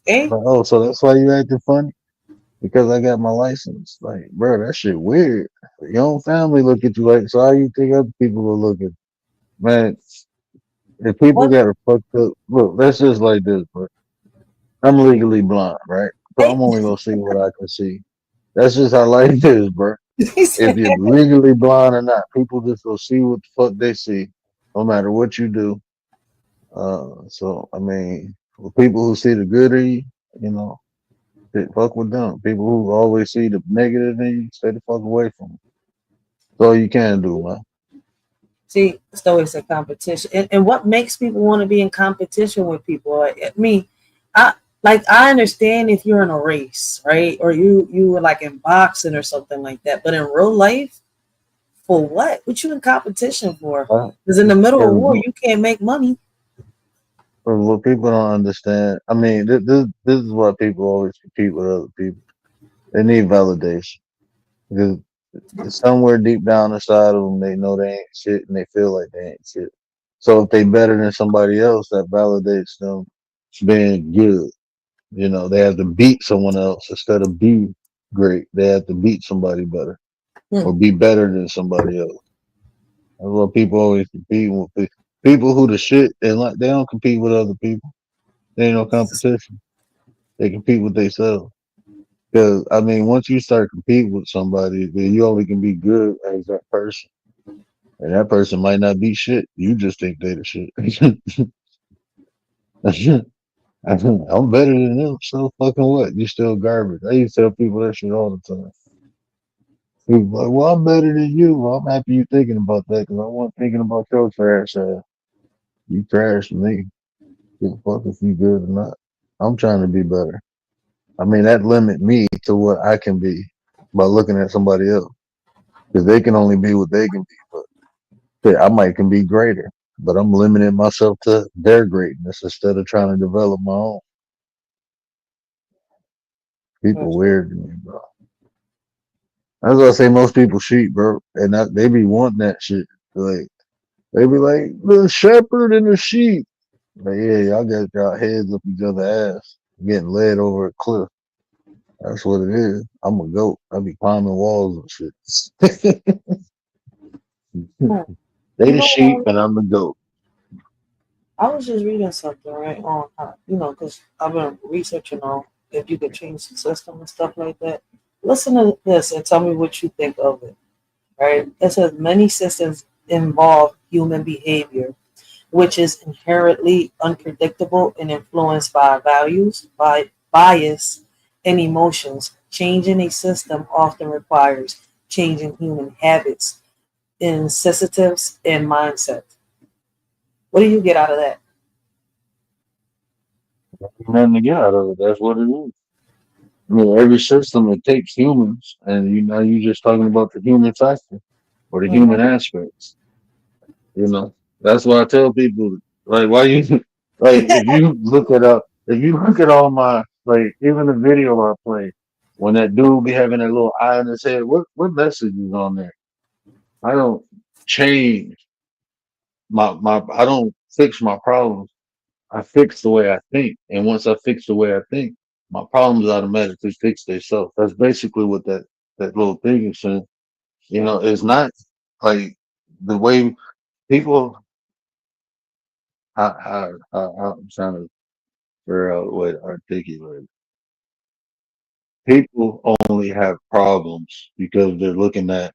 Eh? Like, oh, so that's why you acting funny? Because I got my license. Like, bro, that shit weird. Your own family look at you like, so how you think other people will look at you? Man, if people What? got a fucked up, look, that's just like this, bro. I'm legally blind, right? So Eh? I'm only gonna see what I can see. That's just how life is, bro. He said, If you're legally blind or not, people just will see what the fuck they see, no matter what you do. So I mean, for people who see the good in you, you know, fuck with them. People who always see the negative in you, stay the fuck away from them. That's all you can do, man. see, it's always a competition. And what makes people want to be in competition with people? Like, me, I understand if you're in a race, right? Or you were like in boxing or something like that. But in real life, for what? What you in competition for? Right? Because in the middle of war, Because you can't make money. what people don't understand, I mean, this is why people always compete with other people. They need validation because somewhere deep down inside of them, they know they ain't shit and they feel like they ain't shit. So if they better than somebody else, that validates them being good. You know, they have to beat someone else instead of be great. They have to beat somebody better Hmm. or be better than somebody else. That's what people always compete with. People who the shit and like they don't compete with other people. They ain't no competition. They compete with themselves. Because I mean, once you start competing with somebody, then you only can be good as that person, and that person might not be shit. You just think they the shit. I'm better than them. So fucking what? You still garbage. I used to tell people that shit all the time. People like, well, I'm better than you. Well, I'm happy you thinking about that because I wasn't thinking about your trash ass. You trash me. Give a fuck if you good or not. I'm trying to be better. I mean, that limit me to what I can be by looking at somebody else because they can only be what they can be. But shit, I might can be greater, but I'm limiting myself to their greatness instead of trying to develop my own. People weird to me, bro. That's why I say most people sheep, bro, and they be wanting that shit. Like they be like the shepherd and the sheep. Like, yeah, y'all got y'all heads up each other's ass, getting led over a cliff. That's what it is. I'm a goat. I be climbing walls and shit. Hmm. They You the know sheep what? and I'm the goat. I was just reading something, right? On, because I've been researching on if you could change the system and stuff like that. Listen to this and tell me what you think of it. Right? It says many systems involve human behavior, which is inherently unpredictable and influenced by values, by bias, and emotions. Changing a system often requires changing human habits, incentives, and mindset. What do you get out of that? Nothing to get out of it. That's what it is. I mean, every system it takes humans, and you're just talking about the human factor or the Mhm. human aspects. You know, that's why I tell people, like, why you like if you look at all my, like, even the video I play when that dude be having that little eye in his head, what message is on there? I don't change my I don't fix my problems. I fix the way I think, and once I fix the way I think, my problems automatically fix themselves. That's basically what that little thing is saying. You know, it's not like the way people. I'm trying to figure out what articulate. People only have problems because they're looking at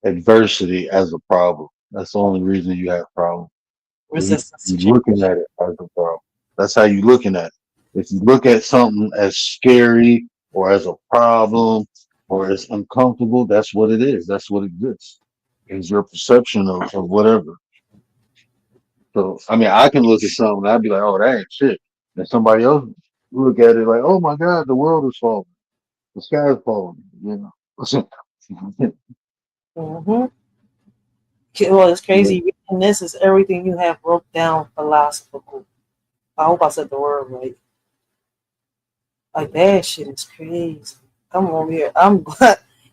adversity as a problem. That's the only reason you have problems. Resistance to You're change. looking at it as a problem. That's how you're looking at it. If you look at something as scary or as a problem or as uncomfortable, that's what it is. That's what exists. Is your perception of whatever. So I mean I can look at something and I'd be like, oh that ain't shit. And somebody else look at it like, oh my God, the world is falling. The sky is falling, you know. Mm-hmm. Well, it's crazy. Reading this is everything you have broke down philosophical. I hope I said the word right. Like that shit is crazy. I'm over here. I'm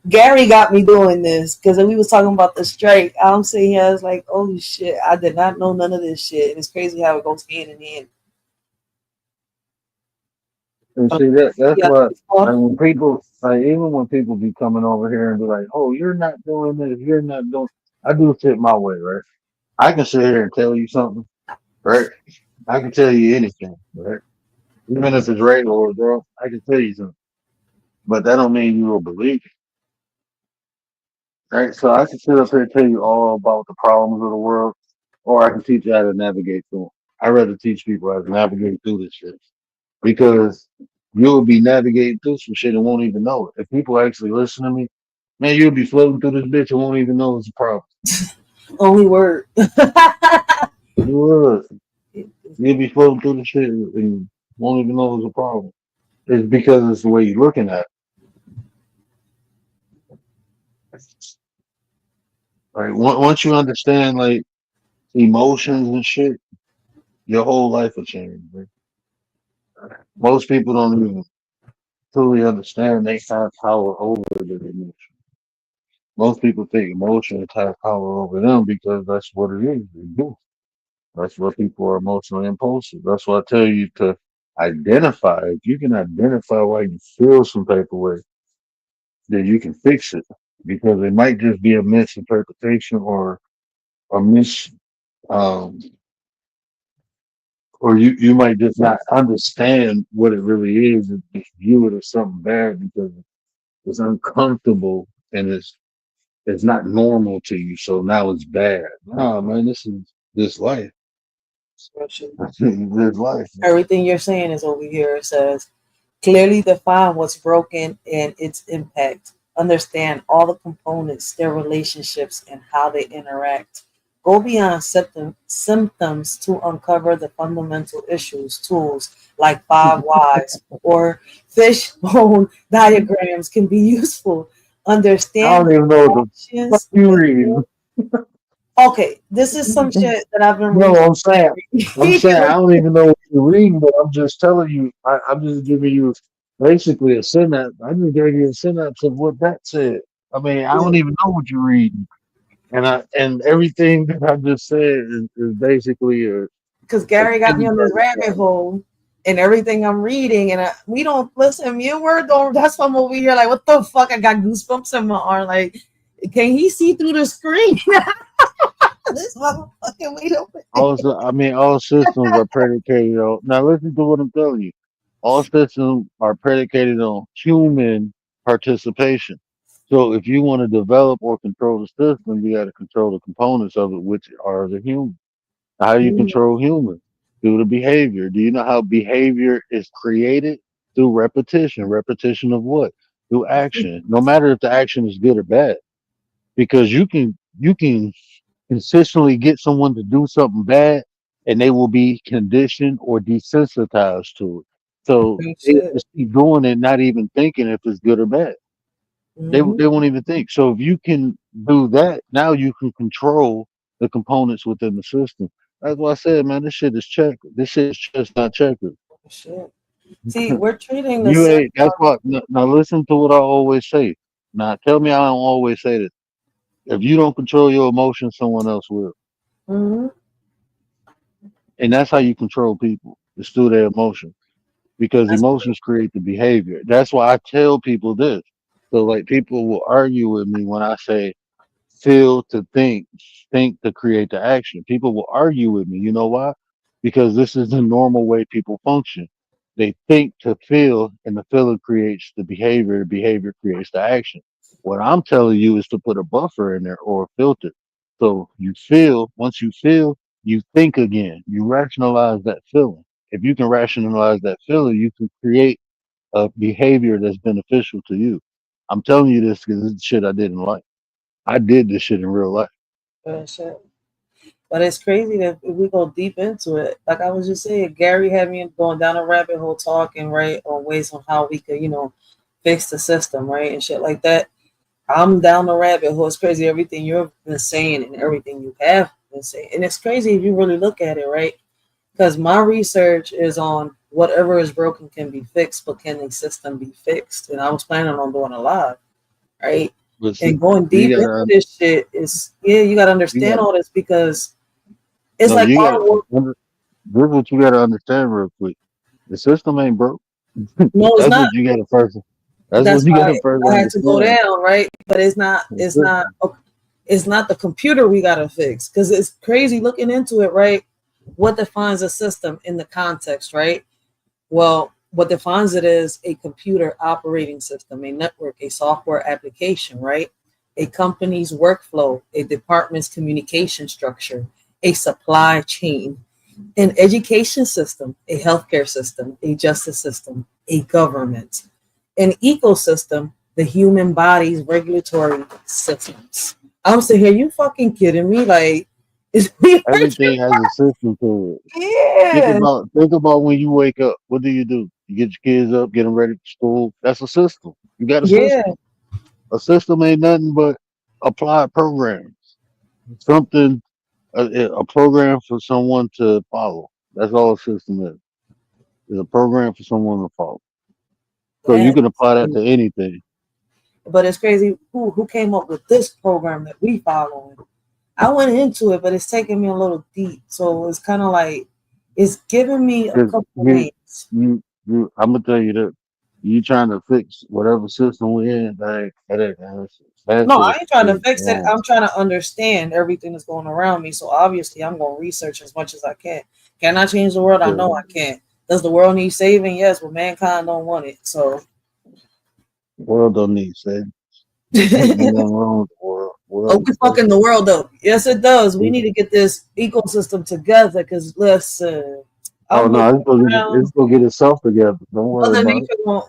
Gary got me doing this because we was talking about the strike. I'm sitting here, I was like, oh shit, I did not know none of this shit. And it's crazy how it goes hand in hand. And see that's Yeah, what like when people like even when people be coming over here and be like, oh, you're not doing this, you're not doing I do shit my way, right? I can sit here and tell you something, right? I can tell you anything, right? Even if it's right or wrong, I can tell you something. But that don't mean you will believe it. Right? So I can sit up here and tell you all about the problems of the world, or I can teach you how to navigate through them. I rather teach people how to navigate through this shit because you'll be navigating through some shit and won't even know it. If people actually listen to me, man, you'll be floating through this bitch and won't even know it's a problem. only word. You will. You'll be floating through the shit and won't even know it's a problem. It's because it's the way you're looking at it. Like once you understand like emotions and shit, your whole life will change. Man. Most people don't even truly understand they have power over their emotions. Most people think emotions have power over them because that's what it is. They do. That's what people are emotionally impulsive. That's why I tell you to identify. If you can identify why you feel some type of way, then you can fix it. Because it might just be a misinterpretation or a um or you might just not understand what it really is and just view it as something bad because it's uncomfortable and it's not normal to you, so now it's bad. Nah, man, this is this life. This life. Everything you're saying is over here. It says clearly define what's broken and its impact. Understand all the components, their relationships, and how they interact. Go beyond symptoms to uncover the fundamental issues. Tools like five whys or fishbone diagrams can be useful. I Understand don't even know what the fuck actions. you reading. Okay, this is some shit that I've been No, reading. I'm saying I don't even know what you're reading, but I'm just telling you. I'm just giving you basically a synapse. I just gave you a synapse of what that said. I mean, I don't even know what you're reading, and everything that I just said is basically Because a Gary got me pity on this party. rabbit hole and everything I'm reading, and we don't listen. Me and Word don't. That's why I'm over here like, what the fuck? I got goosebumps in my arm. Like, can he see through the screen? This motherfucking wait open. Also, I mean, all systems are predicated on. Now, listen to what I'm telling you. All systems are predicated on human. participation. So if you want to develop or control the system, you got to control the components of it, which are the human. How do you Mhm. control humans? Through the behavior. Do you know how behavior is created? Through repetition. Repetition of what? Through action. No matter if the action is good or bad, because you can consistently get someone to do something bad, and they will be conditioned or desensitized to it. So Real they shit. just keep doing it, not even thinking if it's good or bad. Mhm. They won't even think. So if you can do that, now you can control the components within the system. That's why I said, man, this shit is check. This shit is just not checkers. Shit. See, we're treating the You system. ain't. That's why. Now listen to what I always say. Now tell me I don't always say this. If you don't control your emotions, someone else will, Mhm. and that's how you control people. It's through their emotions, because That's emotions create the behavior. That's why I tell people this. So like people will argue with me when I say feel to think to create the action. People will argue with me. You know why? Because this is the normal way people function. They think to feel, and the feeling creates the behavior. The behavior creates the action. What I'm telling you is to put a buffer in there or a filter. So you feel, once you feel, you think again. You rationalize that feeling. If you can rationalize that feeling, you can create a behavior that's beneficial to you. I'm telling you this because this is shit I didn't like. I did this shit in real life. real shit. But it's crazy that if we go deep into it. Like I was just saying, Gary had me going down a rabbit hole talking, right, on ways on how we could, fix the system, right, and shit like that. I'm down the rabbit hole. It's crazy everything you've been saying and everything you have been saying. And it's crazy if you really look at it, right? Because my research is on whatever is broken can be fixed, but can the system be fixed? And I was planning on doing a live, right? But see, And going you deep into gotta, this shit is, yeah, you got to you understand got all this because it's no, like you our gotta. work. This is what you gotta understand real quick. The system ain't broke. No, it's That's not. what you gotta first. That's what That's you why gotta first I had to go understand. down, right? But it's not. The It's not. system. It's not the computer we gotta fix because it's crazy looking into it, right? What defines a system in the context, right? Well, what defines it is a computer operating system, a network, a software application, right? A company's workflow, a department's communication structure, a supply chain, an education system, a healthcare system, a justice system, a government, an ecosystem, the human body's regulatory systems. I'm sitting here, you fucking kidding me? Like, is we Everything has a system to it. yeah, Think about when you wake up. What do? You get your kids up, get them ready for school. That's a system. You got a yeah, system. A system ain't nothing but applied programs. Something, a program for someone to follow. That's all a system is. It's a program for someone to follow. So you that. can apply that to anything. But it's crazy who came up with this program that we following. I went into it, but it's taking me a little deep. So it's kind of like it's giving me a 'Cause couple of names. I'm gonna tell you that you trying to fix whatever system we're in, that No, I just ain't trying to is fix it. wrong. I'm trying to understand everything that's going around me. So obviously, I'm going to research as much as I can. Can I change the world? I know The I can't. Does the world need saving? Yes, but mankind don't want it. So world don't need saving. Ain't oh, nothing wrong with the world. World we is fucking the perfect. world up. Yes, it does. We need to get this ecosystem together. Because listen, Oh I'm no, looking around. it's gonna get itself together. Don't worry about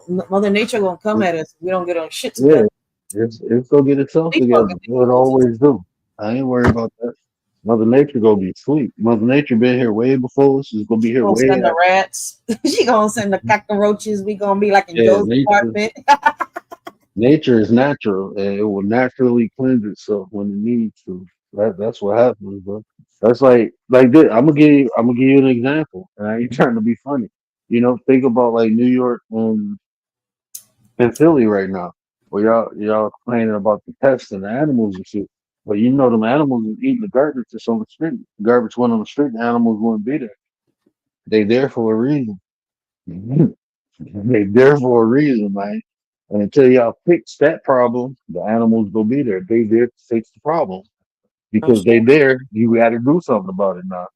it. Mother Nature gonna come It- at us if we don't get our shit Yeah, together. it's gonna get itself We together. fucking It the ecosystem. always do. I ain't worried about that. Mother Nature gonna be sweet. Mother Nature been here way before us. It's gonna be She here gonna way send the after. rats. She gonna send the cockroaches. We gonna be like in Yeah, Joe's apartment. nature is natural, and it will naturally cleanse itself when it needs to. That's what happens, bro. That's like this. I'm gonna give you an example, and I ain't trying to be funny. Think about like New York and Philly right now, where y'all complaining about the pests and the animals and shit. But them animals is eating the garbage that's on the street. Garbage went on the street, the animals wouldn't be there. They there for a reason. They there for a reason, man. And until y'all fix that problem, the animals will be there. They there to fix the problem. Oh, Because they shit. there, you gotta do something about it now.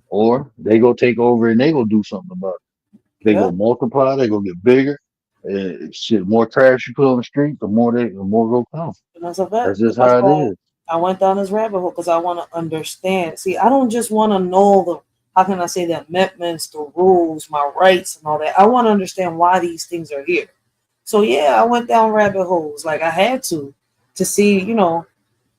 Or they go take over and they go do something about it. They go Yeah. multiply, they go get bigger, Shit, more trash you put on the street, the more go come. That's a fact. That's just That's how it why is. I went down this rabbit hole because I want to understand. See, I don't just want to know the, how can I say, the amendments, the rules, my rights, and all that. I want to understand why these things are here. So yeah, I went down rabbit holes like I had to see, you know,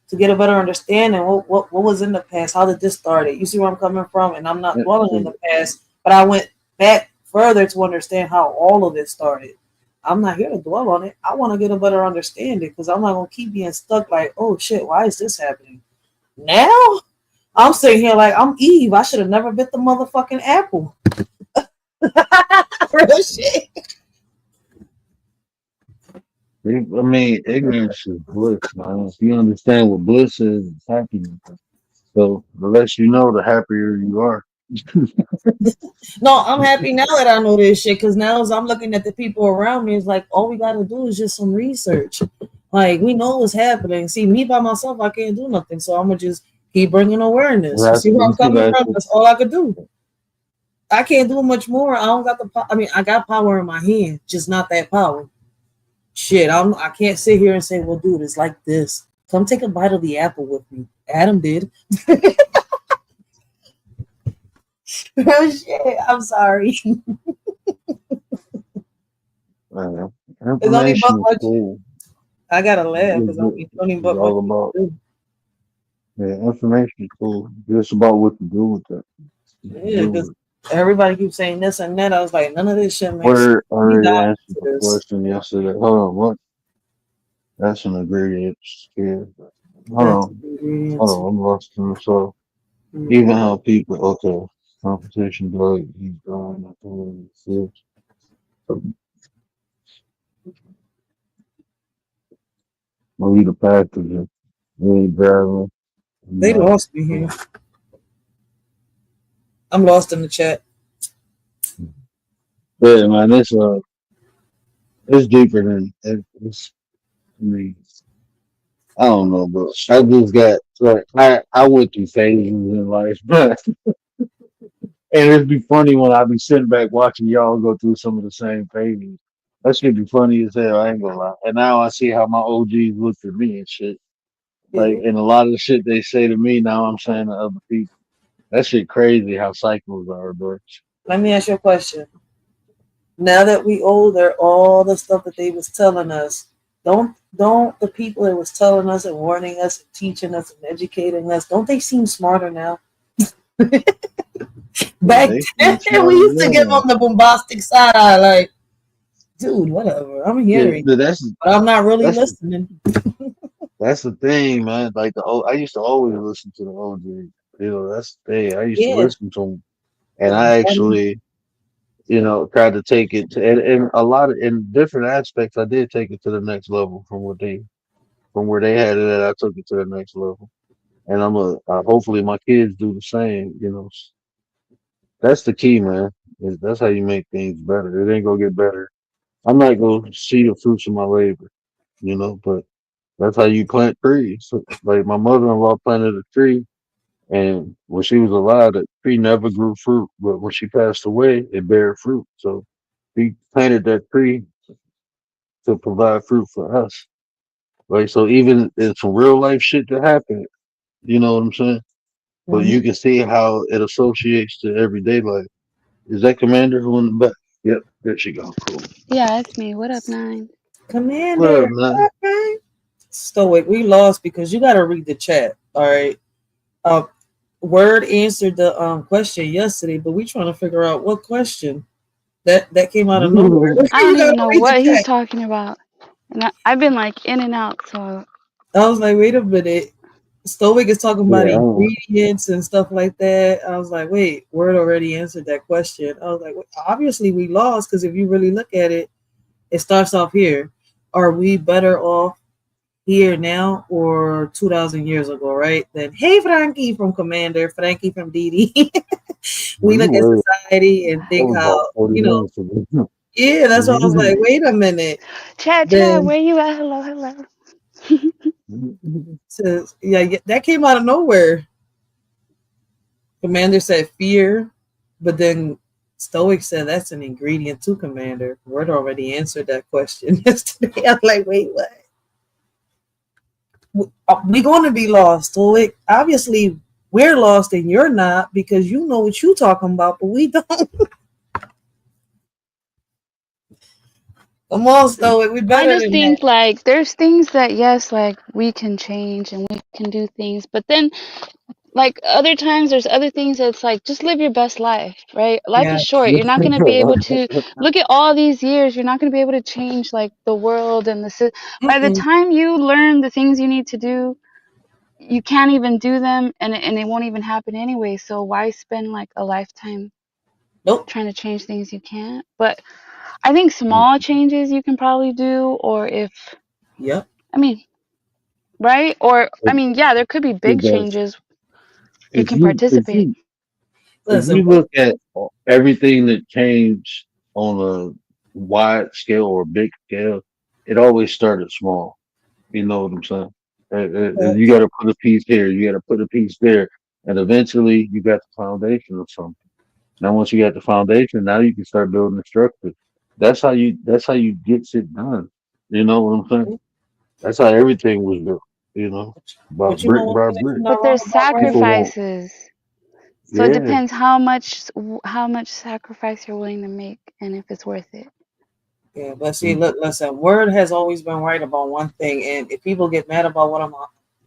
to get a better understanding what was in the past, how did this start? You see where I'm coming from? And I'm not dwelling in the past, but I went back further to understand how all of it started. I'm not here to dwell on it. I want to get a better understanding because I'm not gonna keep being stuck like, oh shit, why is this happening? Now I'm sitting here like I'm Eve. I should have never bit the motherfucking apple. Real shit. I mean, ignorance is bliss, man. If you understand what bliss is, it's happiness. So the less you know, the happier you are. No, I'm happy now that I know this shit because now as I'm looking at the people around me, it's like all we got to do is just some research. Like we know what's happening. See, me by myself, I can't do nothing. So I'm gonna just keep bringing awareness. You see where I'm coming from? That's all I could do. I can't do much more. I don't got the. I mean, I got power in my hand, just not that power. Shit, I can't sit here and say, well, dude, it's like this. Come take a bite of the apple with me. Adam did. Oh, shit, I'm sorry. Information is cool. I gotta laugh because I'm only but all about. Yeah, information is cool. It's about what to do with it. Yeah, because everybody keeps saying this and that. I was like, none of this shit makes sense. I already answered the question yesterday. Hold on, what? That's an ingredient. Yeah. Hold on, I'm lost in the soul. Even how people, okay, competition, drug, he's gone. I'll read the package. Really driving. They lost me here. I'm lost in the chat. Yeah, man, it's deeper than it's. I mean, I don't know, but I just got like I went through phases in life, but and it'd be funny when I be sitting back watching y'all go through some of the same phases. That should be funny as hell. I ain't gonna lie. And now I see how my OGs looked at me and shit. Like, and a lot of the shit they say to me now, I'm saying to other people. That shit crazy how cycles are, bro. Let me ask you a question. Now that we older, all the stuff that they was telling us, don't the people that was telling us and warning us and teaching us and educating us, don't they seem smarter now? Back then, we used to give them the bombastic side eye, like, dude, whatever. I'm hearing, but I'm not really listening. That's the thing, man. Like I used to always listen to the OG. You know, that's the thing. I used to listen to them, and I actually, you know, tried to take it to, and a lot of in different aspects. I did take it to the next level from where they had it at. I took it to the next level, and hopefully my kids do the same. You know, that's the key, man. That's how you make things better. It ain't gonna get better. I'm not gonna see the fruits of my labor, you know, but that's how you plant trees. Like my mother-in-law planted a tree, and when she was alive, the tree never grew fruit. But when she passed away, it bare fruit. So we planted that tree to provide fruit for us. Right. So even in some real life shit that happened, you know what I'm saying? But you can see how it associates to everyday life. Is that Commander who in the back? Yep, there she go. Cool. Yeah, it's me. What up, 9? Commander. What up, man? Stoic, we lost because you got to read the chat. All right. Word answered the question yesterday, but we trying to figure out what question that came out of nowhere. I don't even know what he's talking about, and I've been like in and out. So I was like, wait a minute. Stoic is talking about ingredients and stuff like that. I was like, wait, Word already answered that question. I was like, well, obviously we lost because if you really look at it, it starts off here. Are we better off here now or 2,000 years ago, right? Then, hey, Frankie from Commander, Frankie from DD. We look at society and think how, you know, yeah, that's what I was like, wait a minute. Chad, where you at? Hello. So, yeah, that came out of nowhere. Commander said fear, but then Stoic said that's an ingredient too, Commander. Word already answered that question yesterday. I'm like, wait, what? We're going to be lost, Stoic. Obviously, we're lost and you're not because you know what you're talking about, but we don't. Come on, Stoic. We I better just than think that. like there's things that yes, like we can change and we can do things, but then like other times there's other things that's like just live your best life, right? Life Yeah. is short. You're not going to be able to look at all these years. You're not going to be able to change like the world and by the Mm-mm. time you learn the things you need to do, you can't even do them and it won't even happen anyway. So why spend like a lifetime Nope. trying to change things you can't? But I think small changes you can probably do, or if Yep. I mean, right? Or I mean, yeah, there could be big Because changes you if can you if participate. you if Listen, you look at everything that changed on a wide scale or big scale, it always started small. You know what I'm saying? You got to put a piece here, you got to put a piece there, and eventually you got the foundation of something. Now, once you got the foundation, now you can start building the structure. That's how you get shit done. You know what I'm saying? That's how everything was built. You know, by but you know brick what? by You're brick. not But wrong there's about, right? People won't. sacrifices. So it Yeah, depends how much sacrifice you're willing to make and if it's worth it. Yeah, but see, look, listen. Word has always been right about one thing, and if people get mad about what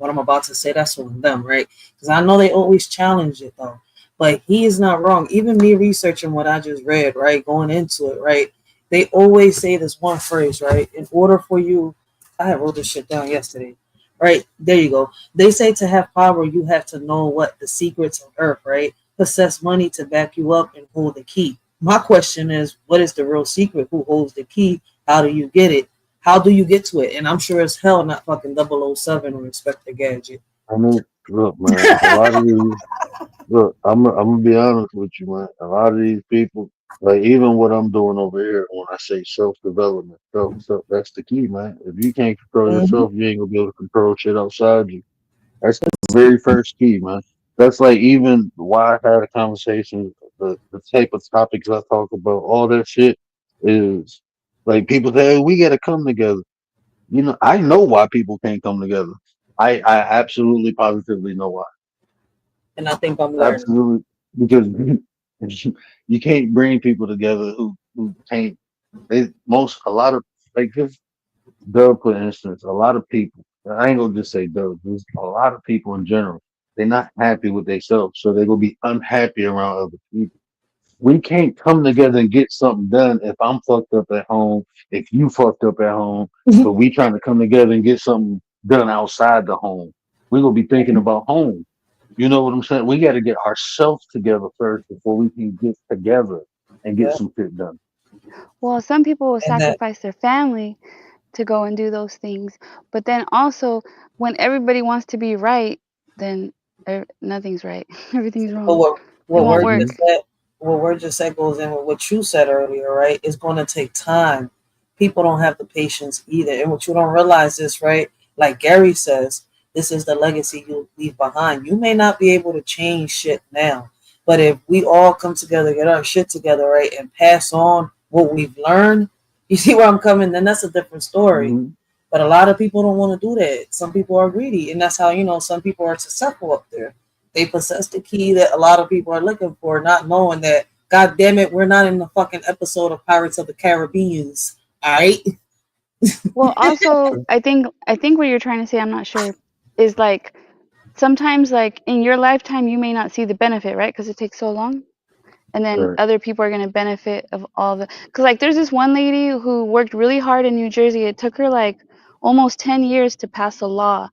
I'm about to say, that's on them, right? Because I know they always challenge it though. But he is not wrong. Even me researching what I just read, right, going into it, right, they always say this one phrase, right? In order for you, I wrote this shit down yesterday, right? There you go. They say to have power, you have to know what the secrets of Earth, right? Possess money to back you up and hold the key. My question is, what is the real secret? Who holds the key? How do you get it? How do you get to it? And I'm sure as hell not fucking 007 or Inspector Gadget. I mean, look, man. A lot of these. Look, I'm gonna be honest with you, man. A lot of these people, like even what I'm doing over here, when I say self development, self, that's the key, man. If you can't control Mm-hmm. yourself, you ain't gonna be able to control shit outside you. That's the very first key, man. That's like even why I had a conversation, the type of topics I talk about, all that shit is like people say, hey, we gotta come together. You know, I know why people can't come together. I absolutely positively know why. And I think I'm learning. Absolutely, because you can't bring people together who can't. A lot of like just Dub, for instance, a lot of people. I ain't gonna just say Dub. There's a lot of people in general. They're not happy with themselves, so they're gonna be unhappy around other people. We can't come together and get something done if I'm fucked up at home, if you fucked up at home, but we trying to come together and get something done outside the home. We're gonna be thinking about home. You know what I'm saying? We got to get ourselves together first before we can get together and get Yeah. some shit done. Well, some people will And that sacrifice their family to go and do those things. But then also, when everybody wants to be right, then nothing's right. Everything's but wrong. It what won't word Hmm. just work. said what word just said goes in with what you said earlier, right? It's gonna take time. People don't have the patience either. And what you don't realize is, right, like Gary says, this is the legacy you'll leave behind. You may not be able to change shit now, but if we all come together, get our shit together, right, and pass on what we've learned, you see where I'm coming, then that's a different story. Hmm. But a lot of people don't want to do that. Some people are greedy, and that's how some people are successful up there. They possess the key that a lot of people are looking for, not knowing that. God damn it, we're not in the fucking episode of Pirates of the Caribbeans. All right. Well, also, I think what you're trying to say, I'm not sure, is like sometimes like in your lifetime you may not see the benefit, right? Because it takes so long. And then Right. other people are going to benefit of all the because like there's this one lady who worked really hard in New Jersey. It took her like almost 10 years to pass a law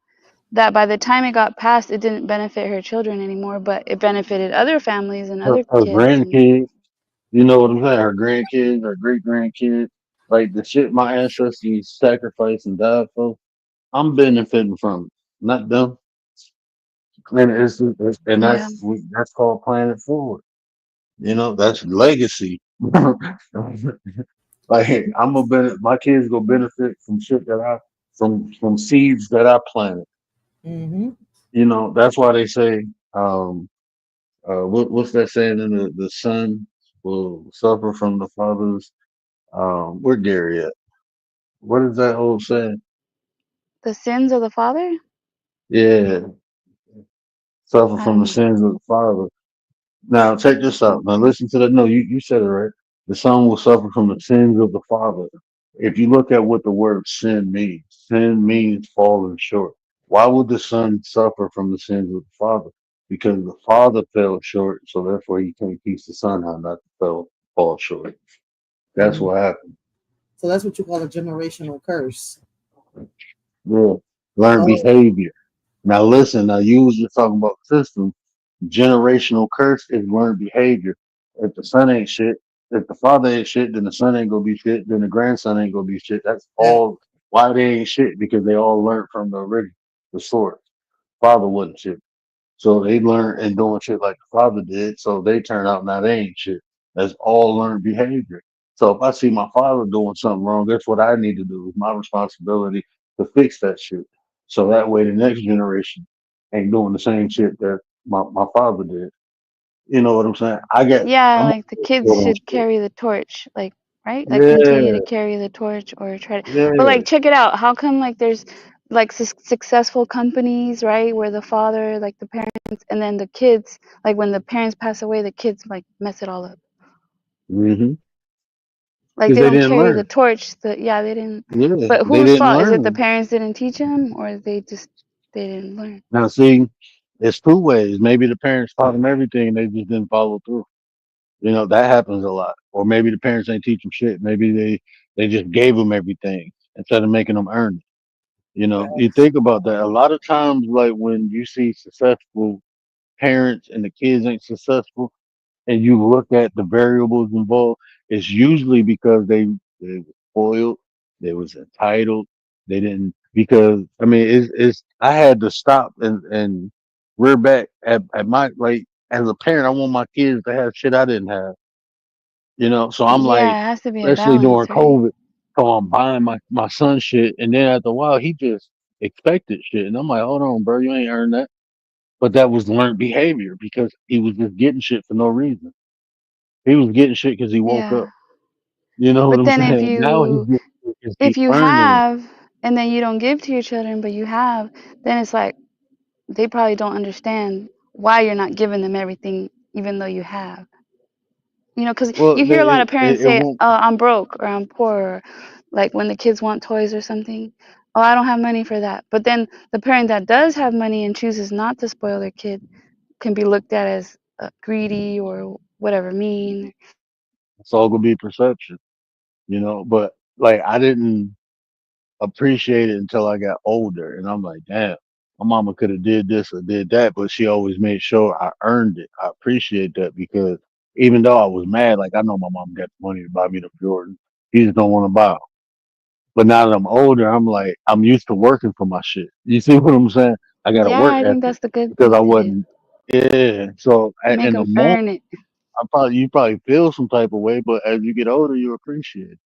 that by the time it got passed it didn't benefit her children anymore, but it benefited other families and other Her kids. And grandkids, you know what I'm saying? Her grandkids, her great grandkids, like the shit my ancestors sacrificed and died for. I'm benefiting from it, not them. And and yeah. that's called playing it forward. You know, that's legacy. Like I'm gonna benefit, my kids gonna benefit from shit that from seeds that I planted. Mm-hmm. You know, that's why they say, what's that saying in the sun? will suffer from the father's. Where Gary at? What is that old saying? The sins of the father? Yeah, suffer I from don't the know. sins of the father. Now check this out. Now listen to that. No, you said it right. The son will suffer from the sins of the father. If you look at what the word sin means falling short. Why would the son suffer from the sins of the father? Because the father fell short, so therefore he can't teach the son how not to fall short. That's Mhm. what happened. So that's what you call a generational curse. Yeah. Learn Oh, behavior. Now listen, now you was just talking about systems. Generational curse is learned behavior. If the son ain't shit, if the father ain't shit, then the son ain't gonna be shit, then the grandson ain't gonna be shit. That's that. all why they ain't shit, because they all learned from the original, the source. Father wasn't shit. So they learn and doing shit like the father did. So they turn out now they ain't shit. That's all learned behavior. So if I see my father doing something wrong, that's what I need to do. It's my responsibility to fix that shit. So that way the next generation ain't doing the same shit that my father did. You know what I'm saying? Yeah, I'm like the kids on should shit. carry the torch, like, right? Like continue to Yeah, carry the torch or try to. But yeah. like, check it out. How come like there's like successful companies, right, where the father, like the parents, and then the kids, like when the parents pass away, the kids like mess it all up. Mm-hmm. Like Because they they don't didn't carry the learn. torch. Yeah, they didn't. Yeah, But they whose didn't fault is it? The learn. parents didn't teach them, or they didn't learn? Now see, it's two ways. Maybe the parents taught them everything and they just didn't follow through. You know, that happens a lot. Or maybe the parents ain't teach them shit. Maybe they just gave them everything instead of making them earn it. You know, you think about that. A lot of times, like when you see successful parents and the kids ain't successful, and you look at the variables involved, it's usually because they were spoiled, they was entitled, they didn't because I mean it's I had to stop and rear back at my like as a parent, I want my kids to have shit I didn't have. You know, so I'm like, Yeah, it has to be a especially balance, during right? COVID, so I'm buying my son shit, and then after a while, he just expected shit, and I'm like, hold on, bro, you ain't earned that. But that was learned behavior because he was just getting shit for no reason. He was getting shit because he woke up. Yeah. You know what But I'm then if saying? Now he's you getting shit because he if you earning it. have and then you don't give to your children, but you have, then it's like they probably don't understand why you're not giving them everything, even though you have. You know, because Well, you hear a lot of parents it say, won't. I'm broke or I'm poor, or like when the kids want toys or something. Oh, I don't have money for that. But then the parent that does have money and chooses not to spoil their kid can be looked at as greedy or whatever, mean. It's all gonna be perception, you know. But like, I didn't appreciate it until I got older, and I'm like, damn, my mama could have did this or did that, but she always made sure I earned it. I appreciate that because even though I was mad, like I know my mom got the money to buy me the Jordan, he just don't want to buy 'em. But now that I'm older, I'm like, I'm used to working for my shit. You see what I'm saying? I got a Yeah, work I think ethic that's the good because thing I to do. wasn't. Yeah. So Make in the them moment, earn it. you probably feel some type of way, but as you get older, you appreciate it.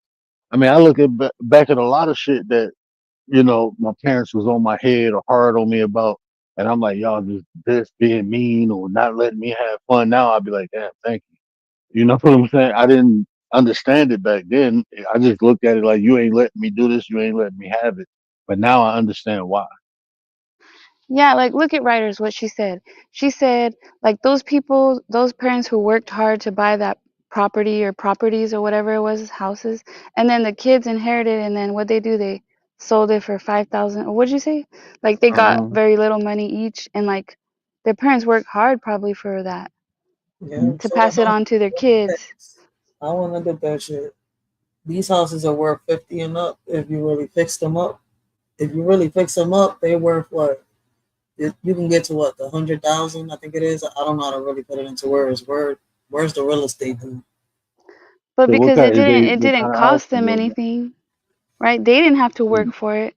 I mean, I look at back at a lot of shit that my parents was on my head or hard on me about, and I'm like, y'all just this being mean or not letting me have fun. Now I'd be like, damn, thank you. You know what I'm saying? I didn't understand it back then. I just looked at it like you ain't letting me do this, you ain't letting me have it. But now I understand why. Yeah, like look at writers, what she said. She said, like those people, those parents who worked hard to buy that property or properties or whatever it was, houses, and then the kids inherited, and then what they do, they sold it for 5,000. Or what'd you say? Like they got Uh-huh. very little money each, and like their parents worked hard probably for that Yeah, to so the pass it house. on to their kids. I want to get that shit. These houses are worth 50 and up if you really fix them up. If you really fix them up, they're worth what? You can get to what, the 100,000, I think it is. I don't know how to really put it into words. Where's the real estate dude? But So what because kind is they it what didn't kind of house cost is them that? anything, right? They didn't have to work for it.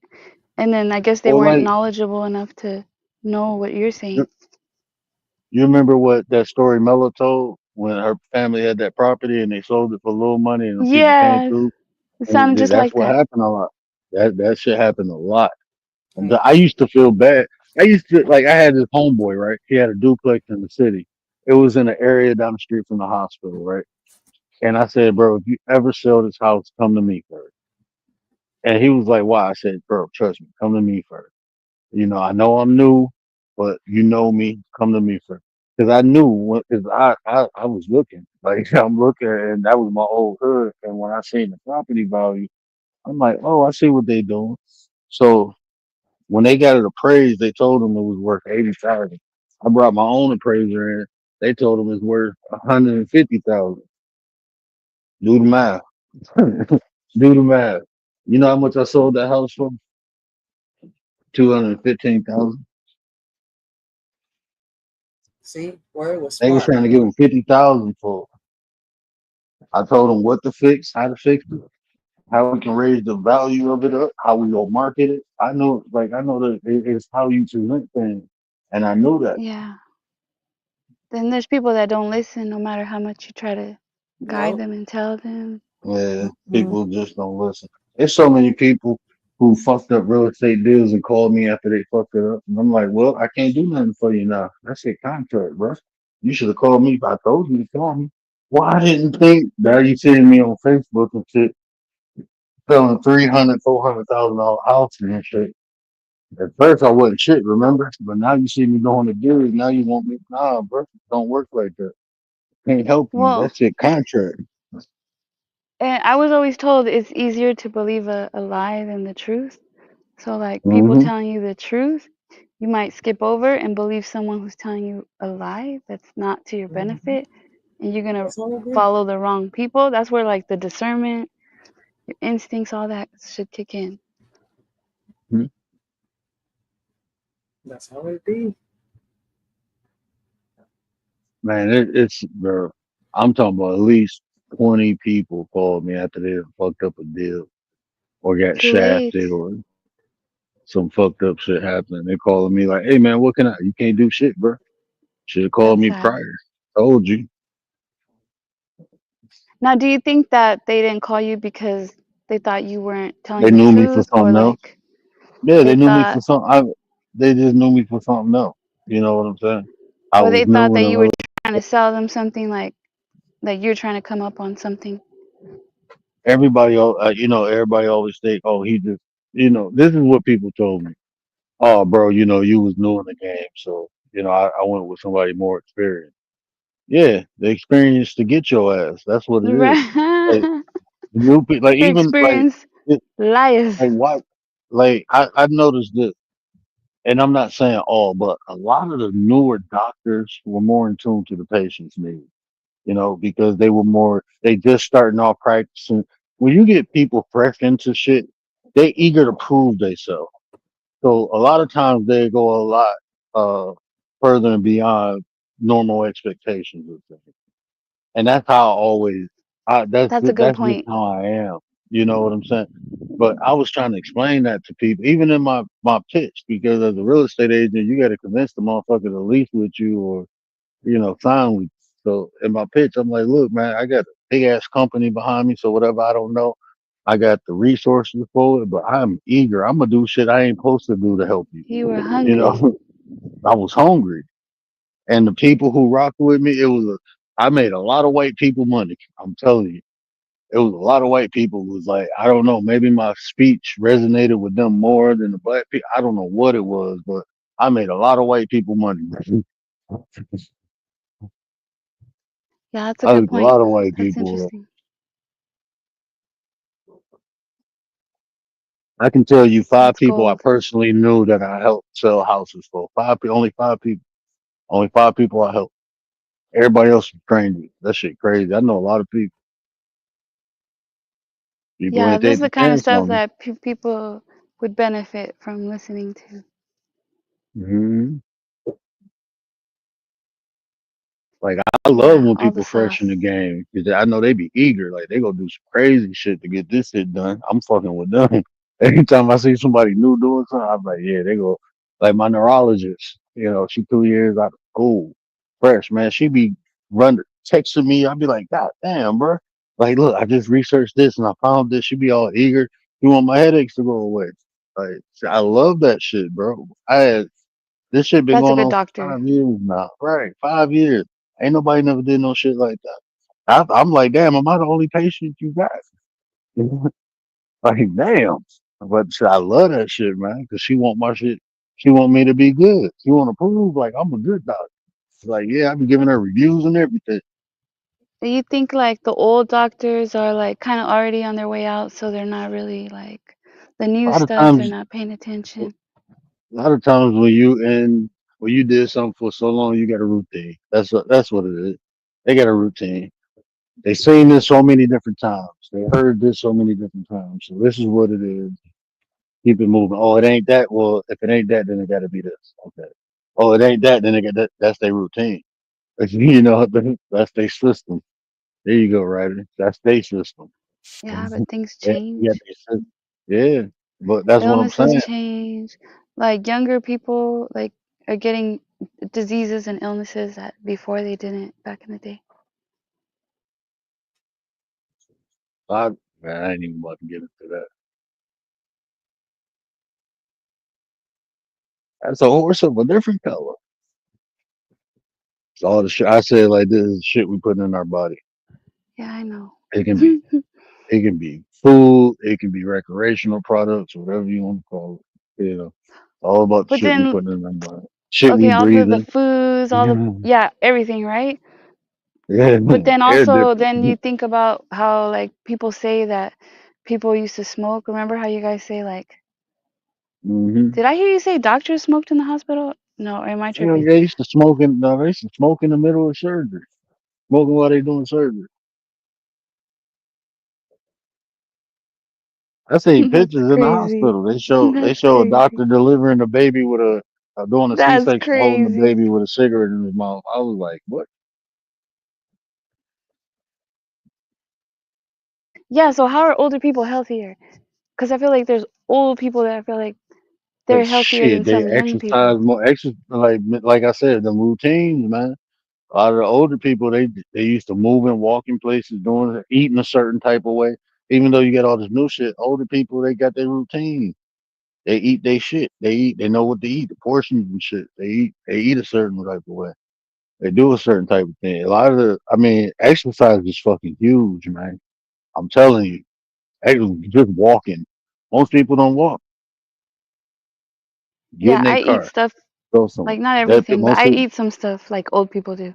And then I guess they Or weren't like knowledgeable enough to know what you're saying. you you remember what that story Mello told when her family had that property and they sold it for a little money and the people came Yeah, through it and sounded just that's like what that. happened a lot. That shit happened a lot. And Mm. I used to feel bad. I used to like I had this homeboy, right? He had a duplex in the city. It was in an area down the street from the hospital, right? And I said, bro, if you ever sell this house, come to me first. And he was like, why? I said, bro, trust me, come to me first. I know I'm new, but you know me, come to me first. Because I knew, because I was looking, like I'm looking, and that was my old hood. And when I seen the property value, I'm like, oh, I see what they doing. So when they got it appraised, they told them it was worth 80,000. I brought my own appraiser in. They told them it's worth 150,000. Do the math. Do the math. You know how much I sold that house for? 215,000. See, word was They was smart. trying to give them 50,000 for it. I told them what to fix, how to fix it, how we can raise the value of it up, how we gonna market it. I know that it's how you present things, and I knew that. Yeah. Then there's people that don't listen no matter how much you try to guide Nope. them and tell them. Yeah, Mm-mm. people just don't listen. There's so many people who fucked up real estate deals and called me after they fucked it up, and I'm like, well, I can't do nothing for you now. That's a contract, bro. You should have called me if I told you to call me. Well, I didn't think. Now you seeing me on Facebook and shit, selling $300,000, $400,000 houses and shit. At first, I wasn't shit, remember? But now you see me doing the deals. Now you want me? Nah, bro, don't work like that. Can't help you. Well, That's your contract. and I was always told it's easier to believe a lie than the truth. So, like, people Hmm. telling you the truth, you might skip over and believe someone who's telling you a lie that's not to your Mhm. benefit, and you're gonna That's what I do. follow the wrong people. That's where, like, the discernment, your instincts, all that should kick in. That's how it be. Man, it's bro. I'm talking about at least 20 people called me after they done fucked up a deal or got Too late. shafted or some fucked up shit happened. They calling me like, "Hey man, what can I? You can't do shit, bro. Should have called That's me sad. prior. Told you." Now, do you think that they didn't call you because they thought you weren't telling They the knew me for truth, or something else. like Yeah, they they knew me for thought, something. They just knew me for something else. You know what I'm saying? I or was they new thought in that the you were real. trying to sell them something, like you're trying to come up on something? Everybody, everybody always think, oh, he just, this is what people told me. Oh, bro, you was new in the game, so I went with somebody more experienced. Yeah, the experience to get your ass. That's what it is. Like Right. new people, like The even experience liars. like what, like I noticed this, and I'm not saying all, but a lot of the newer doctors were more in tune to the patient's needs. Because they just starting off practicing. When you get people fresh into shit, they eager to prove themselves. So a lot of times they go a lot uh, further and beyond normal expectations of things, and that's how I always. That's a good That's just point. how I am. You know what I'm saying? But I was trying to explain that to people, even in my pitch, because as a real estate agent, you got to convince the motherfucker to lease with you or sign with you. So in my pitch, I'm like, look, man, I got a big ass company behind me, so whatever I don't know, I got the resources for it, but I'm eager. I'm gonna do shit I ain't supposed to do to help you. You were You hungry. know, I was hungry, and the people who rocked with me, I made a lot of white people money. I'm telling you, it was a lot of white people who was like, I don't know, maybe my speech resonated with them more than the black people. I don't know what it was, but I made a lot of white people money. Yeah, that's a I good hooked a point. lot of white That's people up. interesting. I can tell you five That's people I gold. personally knew that I helped sell houses for. Only 5 people. Only 5 people I helped. Everybody else was strangers. That shit crazy. I know a lot of people. People Yeah, ain't this is take the the kind of chance stuff on me. that people would benefit from listening to. Hmm. Like I love Yeah, when all the people fresh in sauce. the game because I know they be eager. Like they gonna do some crazy shit to get this shit done. I'm fucking with them. Anytime I see somebody new doing something, I'm like, yeah, they go. Like my neurologist, she 2 years out of school, fresh man. She be running, texting me. I'd be like, God damn, bro. Like, look, I just researched this and I found this. She be all eager. You want my headaches to go away? Like, I love that shit, bro. This shit been That's a going good on for doctor. 5 years now. Right. 5 years. Ain't nobody never did no shit like that. I'm like, damn, am I the only patient you got? Like, damn. But I love that shit, man, because she want my shit. She want me to be good. She want to prove like I'm a good doctor. It's like, yeah, I've been giving her reviews and everything. Do you think like the old doctors are like kind of already on their way out, so they're not really like the A new lot of stuff, they're times, not paying a attention? lot of times when you did something for so long, you got a routine. That's what it is. They got a routine. They seen this so many different times. They heard this so many different times. So this is what it is. Keep it moving. Oh, it ain't that. Well, if it ain't that, then it got to be this. Okay. Oh, it ain't that. Then it got that. That's their routine. You know, that's their system. There you go, Ryder. That's their system. Yeah, but things Yeah, change. yeah, they system. Yeah, but that's what I'm Illnesses saying. change. Like younger people like are getting diseases and illnesses that before they didn't back in the day. I, man, I ain't even about to get into that. That's a horse of a different color. It's all the shit I said like this is shit we put in our body. Yeah, I know. It can be it can be food, it can be recreational products, whatever you want to call it. You know, all about the But shit we then, put in our body. Shit we okay, all breathe the in. foods, all You the, know, yeah, everything, right? yeah, But then they're also, different. then you think about how like people say that people used to smoke. Remember how you guys say like, Hmm. did I hear you say doctors smoked in the hospital? No, or am I You know, tripping? they used to smoke in. No, they used to smoke in the middle of surgery. Smoking while they doing surgery. I seen That's pictures in the crazy. hospital. They That's show a crazy. doctor delivering a baby with a doing a That's C-section, holding the crazy. baby with a cigarette in his mouth. I was like, what? Yeah, so how are older people healthier? Because I feel like there's old people that I feel like they're But healthier shit, than they some young exercise people. more. Like I said, the routines, man. A lot of the older people, they used to move in walking places, doing eating a certain type of way. Even though you got all this new shit, older people they got their routine. They eat their shit. They know what to eat, the portions and shit. They eat a certain type of way. They do a certain type of thing. A lot of I mean, exercise is fucking huge, man. I'm telling you, just walking. Most people don't walk. Get Yeah, in their I eat car, stuff go somewhere. like not That everything, but most I people. eat some stuff like old people do.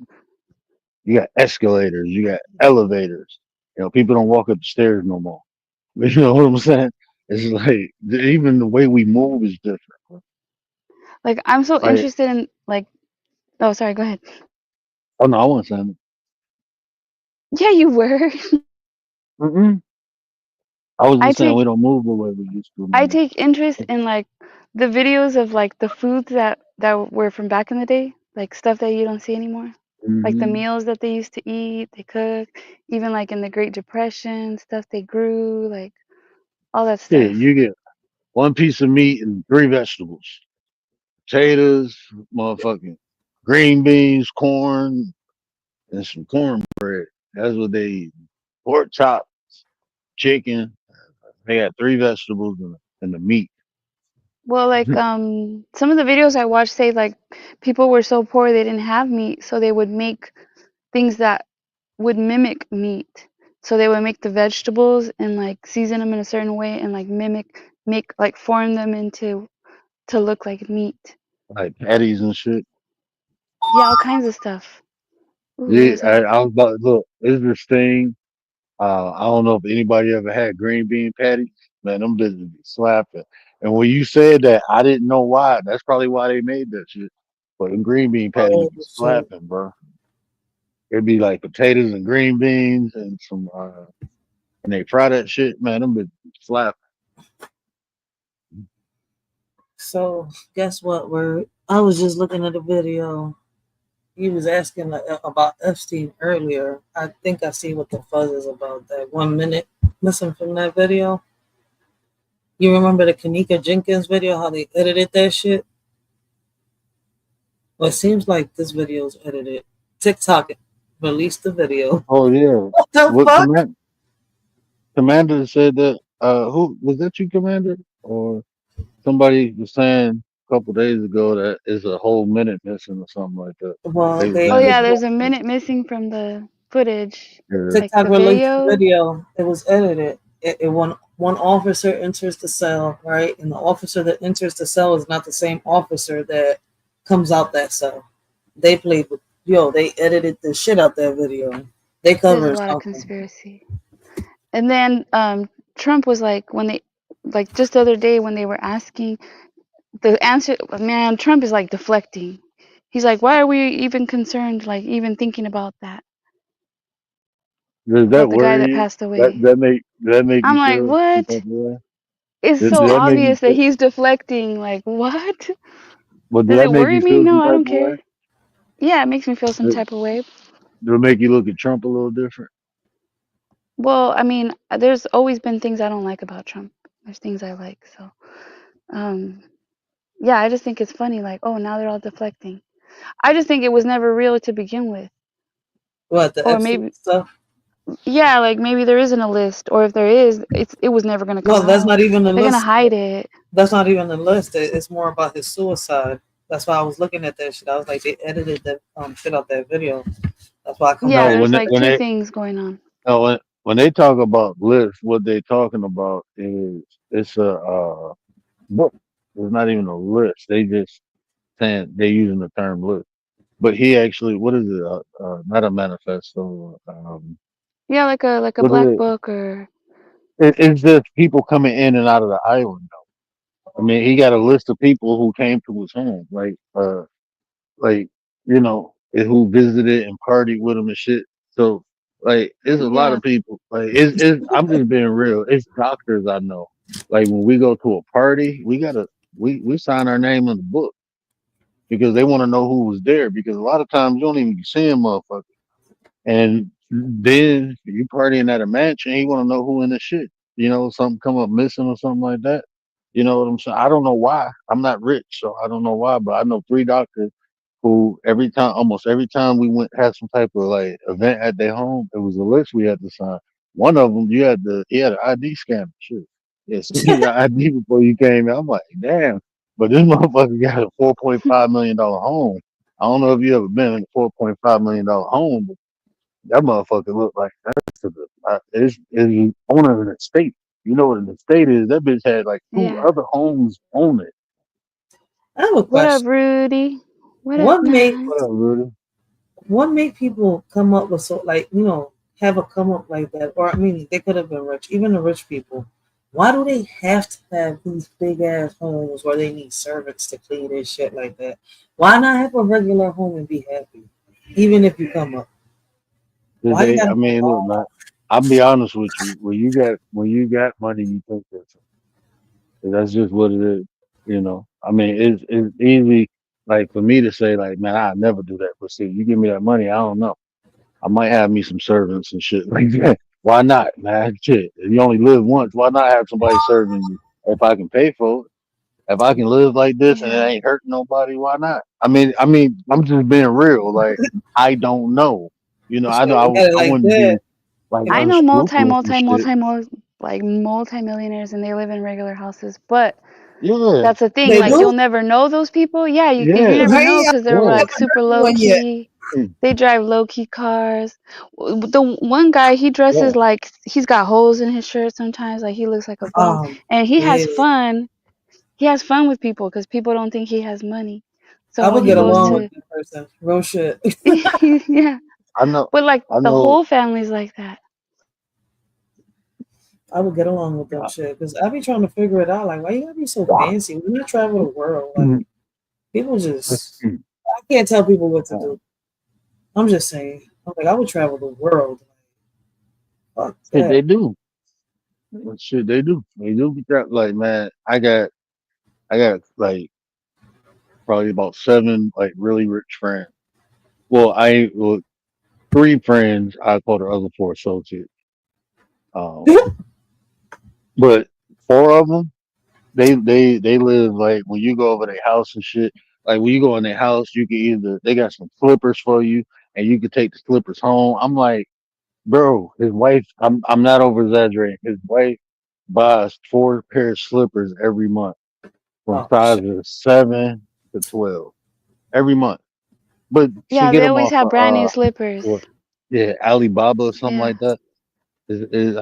You got escalators, you got elevators. You know, people don't walk up the stairs no more. You know what I'm saying? It's like even the way we move is different. Like I'm so Like, interested in like, oh sorry, go ahead. oh no, I wasn't saying Yeah, you were. it. I was I just saying take we don't move the way we used to no I more. take interest in like the videos of like the foods that were from back in the day, like stuff that you don't see anymore. Like the Hmm. meals that they used to eat, they cook, even like in the Great Depression, stuff they grew, like all that Shit, stuff. you get one piece of meat and three vegetables, potatoes, motherfucking green beans, corn, and some cornbread. That's what they eat. Pork chop, chicken. They got three vegetables and the meat. Well, like some of the videos I watched say like people were so poor they didn't have meat, so they would make things that would mimic meat. So they would make the vegetables and like season them in a certain way and like make like form them into to look like meat. Like patties and shit. Yeah, all kinds of stuff. Ooh, what Yeah, was that? I was about to look. Is this thing? I don't know if anybody ever had green bean patties. Man, them bitches be slapping. And when you said that, I didn't know why. That's probably why they made that shit. But them green bean patties Oh be shit. slapping, bro. It'd be like potatoes and green beans and some, and they fry that shit. Man, them bitches be slapping. So guess what? Word. I was just looking at a video. He was asking about Epstein earlier. I think I see what the fuzz is about. That 1 minute missing from that video. You remember the Kanika Jenkins video? How they edited that shit? Well, it seems like this video's edited. TikTok released the video. Oh yeah. What the What fuck? commander said that? Who was that? You, commander, or somebody was saying a couple days ago that is a whole minute missing or something like that. Well, They was they Oh saying yeah, it's there's a a minute missing from the footage, Yeah. like TikTok the released the video. video. It was edited. It one officer enters the cell, right? And the officer that enters the cell is not the same officer that comes out that cell. They played with they edited the shit out that video. They There's a covered lot of something. conspiracy. And then Trump was like, when they, like just the other day when they were asking the answer, man, Trump is like deflecting. He's like, why are we even concerned, like even thinking about that, Does about that the guy worry that you? passed away? That make I'm you like, feel some type what? of way? It's Does so that make you obvious that feel? he's deflecting. Like, what? Well, does Does that it make worry you me? feel No, some I type don't of way? care. Yeah, it makes me feel some Does type of way. it make you look at Trump a little different? Well, I mean, there's always been things I don't like about Trump. There's things I like. So, um, yeah, I just think it's funny. Like, oh, now they're all deflecting. I just think it was never real to begin with. What the Or Epstein maybe, stuff? yeah, like maybe there isn't a list. Or if there is, it was never going to come No, that's out. not even the They're going to list. hide it. That's not even the list. It's more about his suicide. That's why I was looking at that shit. I was like, they edited that shit out that video. That's why I come Yeah, No, back. there's like two things going on. no, when they talk about lists, what they talking about is it's a book. It's not even a list. They just saying they using the term list. But he actually, what is it? Not a manifesto. Yeah, like a What is black it? book or It's just people coming in and out of the island. I mean, he got a list of people who came to his home, like who visited and partied with him and shit. So, like, there's a lot yeah, of people. Like, it's I'm just being real. It's doctors I know. Like when we go to a party, we sign our name in the book because they want to know who was there. Because a lot of times you don't even be seeing motherfuckers. And then you partying at a mansion, you want to know who in the shit. Something come up missing or something like that. You know what I'm saying? I don't know why. I'm not rich, so I don't know why. But I know 3 doctors who almost every time we went had some type of like event at their home, it was a list we had to sign. One of them, he had an ID scanner. Shit, yeah, so you got ID before you came in. I'm like, damn. But this motherfucker got a $4.5 million home. I don't know if you ever been in a $4.5 million home, but that motherfucker look like is owner of an estate. You know what an estate is? That bitch had like 2 yeah. other homes on it. I have a What up, question. Rudy? What up, What make man? What up, Rudy? what make people come up with have a come up like that? Or I mean, they could have been rich, even the rich people. Why do they have to have these big ass homes where they need servants to clean their shit like that? Why not have a regular home and be happy, even if you come up? Did Why you they? I gotta mean, look, man. I'll be honest with you. When you got money, you think that's just what it is. I mean, it's easy like for me to say like, man, I'll never do that. But see, you give me that money, I don't know. I might have me some servants and shit like that. Why not, man? Shit, you only live once. Why not have somebody serving you if I can pay for it? If I can live like this and it Yeah. ain't hurting nobody, why not? I mean, I'm just being real. Like, I don't know. I know look at it I like wouldn't that? be like You I know, know unscrupulous and shit. like multi-millionaires and they live in regular houses, but Yeah, that's the thing, they like you'll do. never know those people. Yeah, you yeah, never know Hey, I've because they're yeah. like never super heard of low one yet. key. Mm, They drive low key cars. The one guy, he yeah. dresses like he's got holes in his shirt sometimes, like he looks like a bum, and he has Yeah, fun. He has fun with people because people don't think he has money. So I when would he get goes along with Mhm. to, that person. Real shit. yeah, I know, but like I the know. whole family's like that. I would get along with them shit because I be trying to figure it out. Like, why you gotta be so fancy? When I travel the world, like Mm, people just I can't tell people what to do. I'm just saying. I'm like, I would travel the world. Fuck Shit, that. they do. Shit, they do. They do be like, man. I got like probably about 7 like really rich friends. Well, 3 friends. I call the other 4 associates. Um, but 4 of them, they live like when you go over their house and shit. Like when you go in their house, you can either they got some slippers for you, and you can take the slippers home. I'm like, bro, his wife. I'm not over exaggerating. His wife buys 4 pair of slippers every month from Oh shit. sizes 7 to 12 every month. But she Yeah, get they them always off have brand new of slippers. what? Yeah, Alibaba or something Yeah. like that.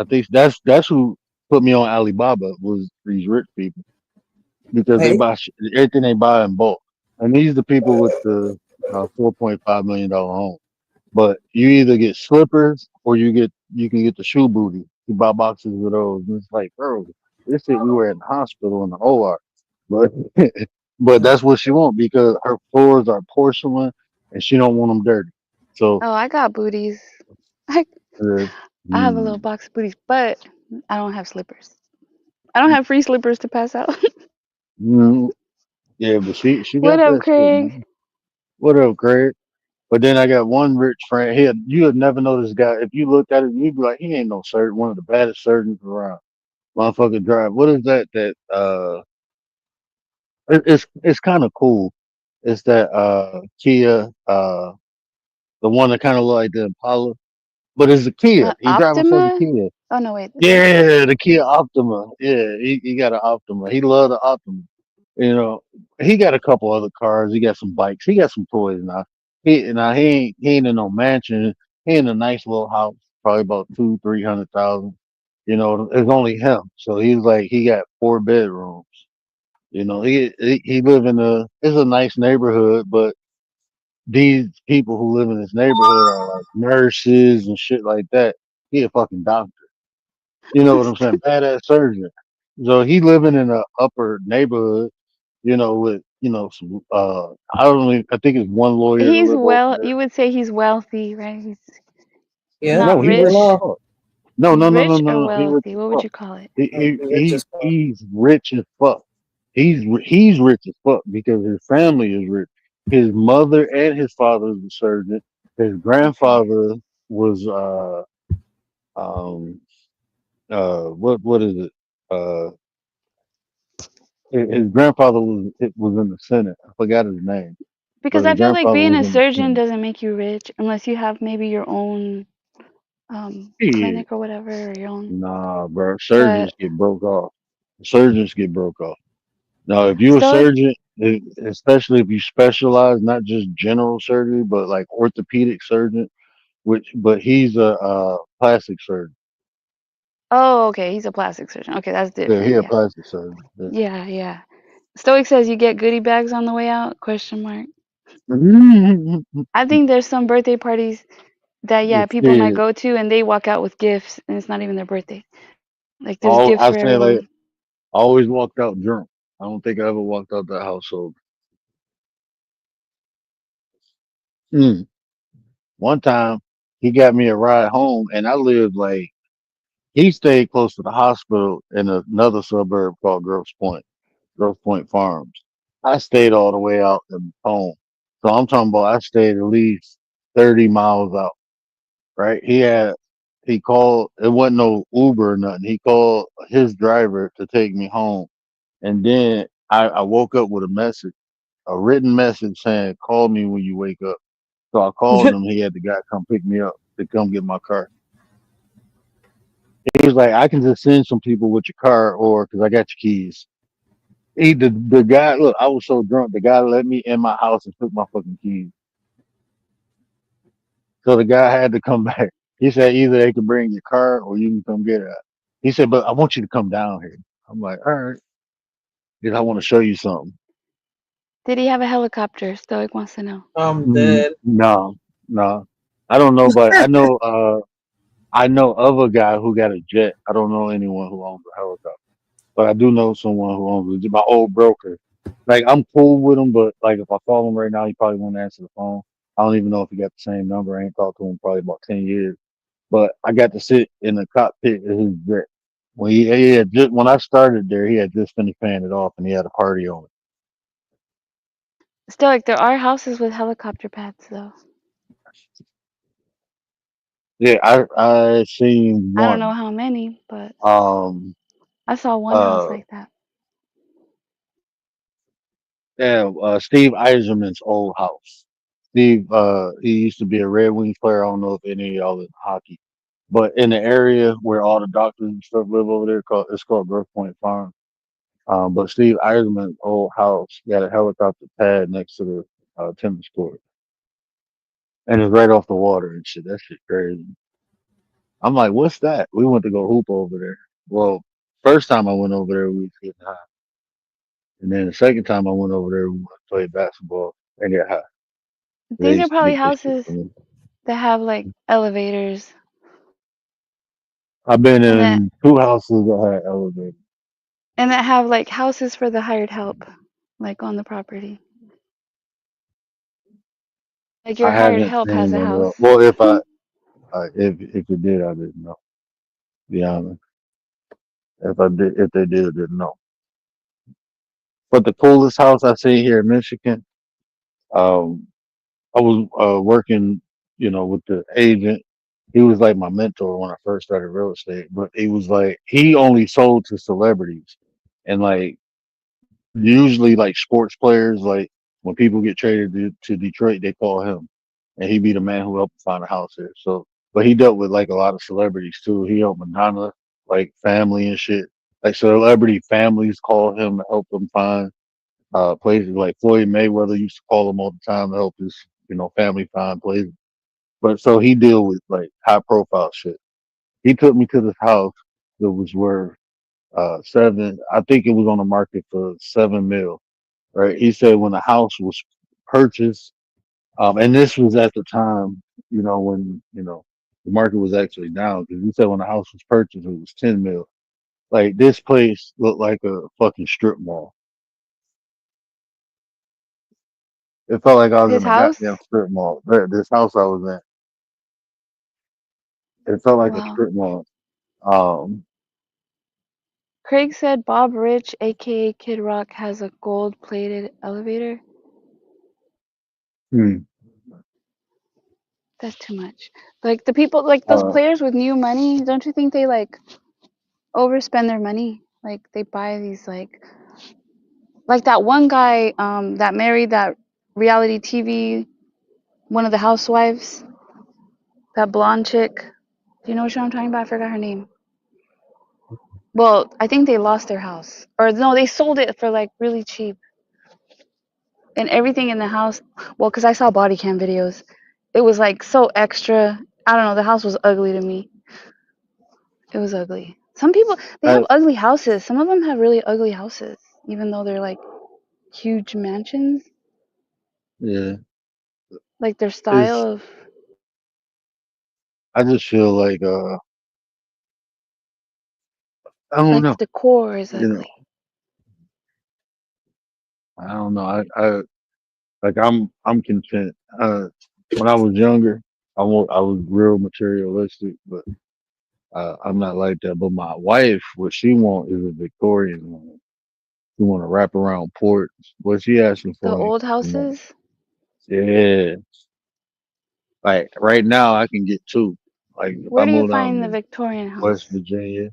I think that's who put me on Alibaba was these rich people because they Hey, buy everything they buy in bulk, and these the people with the $4.5 million home. But you either get slippers or you can get the shoe booty. You buy boxes of those, and it's like, bro, this shit we were in the hospital in the OR, but but that's what she want because her floors are porcelain and she don't want them dirty. So Oh, I got booties. I uh, I have a little mm, box of booties, but I don't have slippers. I don't have free slippers to pass out. mm, yeah, but she What got up, that shit, Craig? man. What up, Craig? But then I got one rich friend. You would never know this guy. If you looked at him, you'd be like, he ain't no surgeon. One of the baddest surgeons around. Motherfucker drive. What is that? It's kind of cool. It's that Kia, the one that kind of look like the Impala, but it's a Kia. He drive a fucking Optima? Kia. Oh no, wait. Yeah, the Kia Optima. Yeah, he got an Optima. He love the Optima. You know, he got a couple other cars. He got some bikes. He got some toys now. He ain't in no mansion. He in a nice little house, probably about 200,000-300,000. You know, it's only him. So he's like he got 4 bedrooms. You know, he live in it's a nice neighborhood, but these people who live in this neighborhood are like nurses and shit like that. He a fucking doctor. You know what I'm saying? Badass surgeon. So he living in a upper neighborhood, with some I think it's one lawyer to He's live over well. there. You would say he's wealthy, right? He's yeah, not No, he well rich as rich. off. fuck. No, He's no, no, no, rich or no, no. He rich wealthy. as What would fuck. you call it? Rich as fuck. He's rich as fuck. He's rich as fuck because his family is rich. His mother and his father is a surgeon. His Okay. grandfather was um what is it? Uh his grandfather was in the Senate. I forgot his name, but Because his I feel like grandfather being was a in the surgeon Senate. doesn't make you rich unless you have maybe your own Yeah, clinic or whatever, or your own. nah, bro. But Surgeons get broke off. Surgeons get broke off. Now, if you a stoic, surgeon, especially if you specialize, not just general surgery, but like orthopedic surgeon, but he's a plastic surgeon. oh, okay, he's a plastic surgeon. Okay, that's Yeah, he different. a Yeah. plastic surgeon. Yeah. Yeah, yeah. Stoic says you get goodie bags on the way out? Question mark. I think there's some birthday parties that yeah, people might Shit. go to and they walk out with gifts and it's not even their birthday. Like there's gifts I for say like everyone. I always walked out drunk. I don't think I ever walked out that household. Mm. One time he got me a ride home, and I lived like he stayed close to the hospital in another suburb called Grosse Point Farms. I stayed all the way out in home. So I'm talking about I stayed at least 30 miles out, right? He called, it wasn't no Uber or nothing. He called his driver to take me home. And then I woke up with a written message saying, call me when you wake up. So I called him. He had the guy come pick me up to come get my car. He was like, I can just send some people with your car or because I got your keys. The guy, look, I was so drunk. The guy let me in my house and took my fucking keys. So the guy had to come back. He said either they can bring your car or you can come get it. He said, but I want you to come down here. I'm like, all right, because I want to show you something. Did he have a helicopter? Stoic wants to know. I'm dead. No, no, I don't know, but I know of a guy who got a jet. I don't know anyone who owns a helicopter, but I do know someone who owns it. My old broker. Like I'm cool with him, but like if I call him right now, he probably won't answer the phone. I don't even know if he got the same number. I ain't talked to him probably about 10 years. But I got to sit in the cockpit of his jet. He had just when I started there, he had just finished paying it off, and he had a party on it. Stoic, there are houses with helicopter pads though. Yeah, I seen I don't know one. how many, but Um, I saw one house uh, like that. yeah, Steve Eiserman's old house. Steve, he used to be a Red Wings player. I don't know if any of y'all in hockey, but in the area where all the doctors and stuff live over there, it's called Grosse Point Farm. But Steve Eiserman's old house got a helicopter pad next to the tennis court. and it's right off the water and shit. That shit crazy. I'm like, what's that? We went to go hoop over there. Well, first time I went over there, we was getting high, and then the second time I went over there, we went to play basketball and get high. They These are used to probably get this shit houses for me. that have like elevators I've been and that in two houses that had elevators. have like houses for the hired help, like on the property. Like your I hired haven't help has seen a one of house. those. Well, if it did, I didn't know. To be honest, if they did, I didn't know. But the coolest house I see here in Michigan, um, I was working, with the agent. He was like my mentor when I first started real estate, but he was like he only sold to celebrities, and like usually like sports players, like when people get traded to Detroit, they call him, and he be the man who helped find a house here. So, but he dealt with like a lot of celebrities too. He helped Madonna, like family and shit. Like celebrity families call him to help them find places. Like Floyd Mayweather used to call him all the time to help his family find places. But so he deal with like high profile shit. He took me to this house that was worth seven. I think it was on the market for 7 mil. Right? He said when the house was purchased, and this was at the time, when the market was actually down. Because he said when the house was purchased, it was 10 mil. Like this place looked like a fucking strip mall. It felt like I was His in a house? goddamn strip mall. This house I was in, it felt like a Wow. strip mall. Um, Craig said Bob Rich, aka Kid Rock, has a gold plated elevator. hmm, That's too much. Like the people, like those uh, players with new money, don't you think they like overspend their money? Like they buy these like that one guy that married that reality TV, one of the housewives, that blonde chick. Do you know what I'm talking about? I forgot her name. Well, I think they lost their house. Or no, they sold it for like really cheap. And everything in the house, well, because I saw body cam videos, it was like so extra. I don't know, the house was ugly to me. It was ugly. Some people, they have I, ugly houses. Some of them have really ugly houses, even though they're like huge mansions. yeah, Like their style it's. of, I just feel like I don't like know. the decor is You know, ugly. I don't know. I like I'm content. When I was younger, I was real materialistic, but I'm not like that. But my wife, what she want is a Victorian one. She want a wraparound porch. What she asking The for old me? houses, Yeah, like right now I can get two. Like if where I do you move down find the to Victorian house? West Virginia,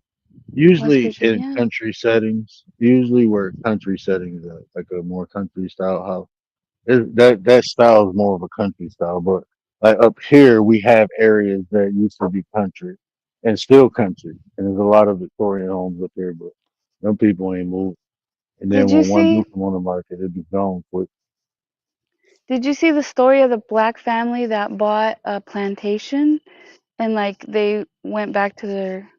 West usually in Virginia? country settings, usually where country settings are, like a more country style house. That style is more of a country style, but like up here we have areas that used to be country and still country, and there's a lot of Victorian homes up here, but some people ain't moved. And then Did you when one do see? come on the market, it be gone quick. Did you see the story of the black family that bought a plantation and like they went back to their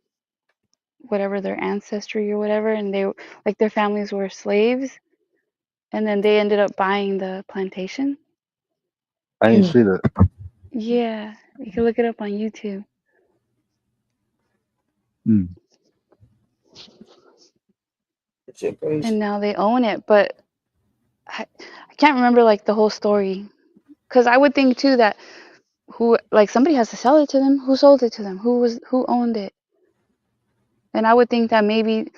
whatever their ancestry or whatever, and they like their families were slaves, and then they ended up buying the plantation? I ain't Mm. see that. Yeah, you can look it up on YouTube. Hmm. That shit crazy. And now they own it, but I can't remember like the whole story because I would think too that who like somebody has to sell it to them. Who sold it to them? Who owned it? And I would think that maybe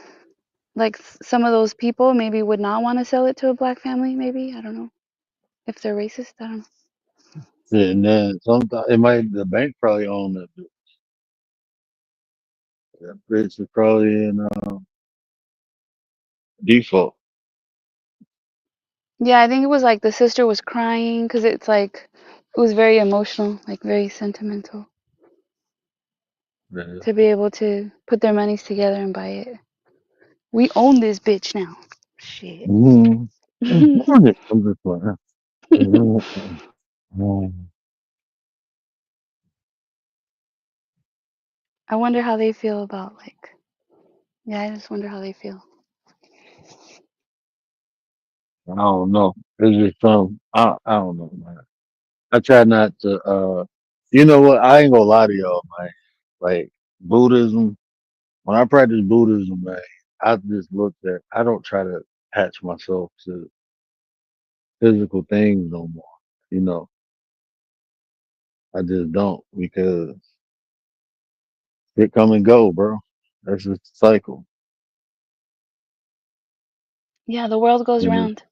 like some of those people maybe would not want to sell it to a black family. Maybe I don't know if they're racist. I don't know. Yeah, and then sometimes it might the bank probably own that. That bitch is probably in default. Yeah, I think it was like the sister was crying because it's like it was very emotional, like very sentimental Yeah. to be able to put their monies together and buy it. We own this bitch now. Shit. Mm-hmm. I'm just playing. I wonder how they feel about like. Yeah, I just wonder how they feel. I don't know. It's just some. I don't know, man. I try not to. You know what? I ain't gonna lie to y'all, man. Like Buddhism. When I practice Buddhism, man, I just look at. I don't try to attach myself to physical things no more. You know, I just don't because it come and go, bro. That's just a cycle. Yeah, the world goes You just round.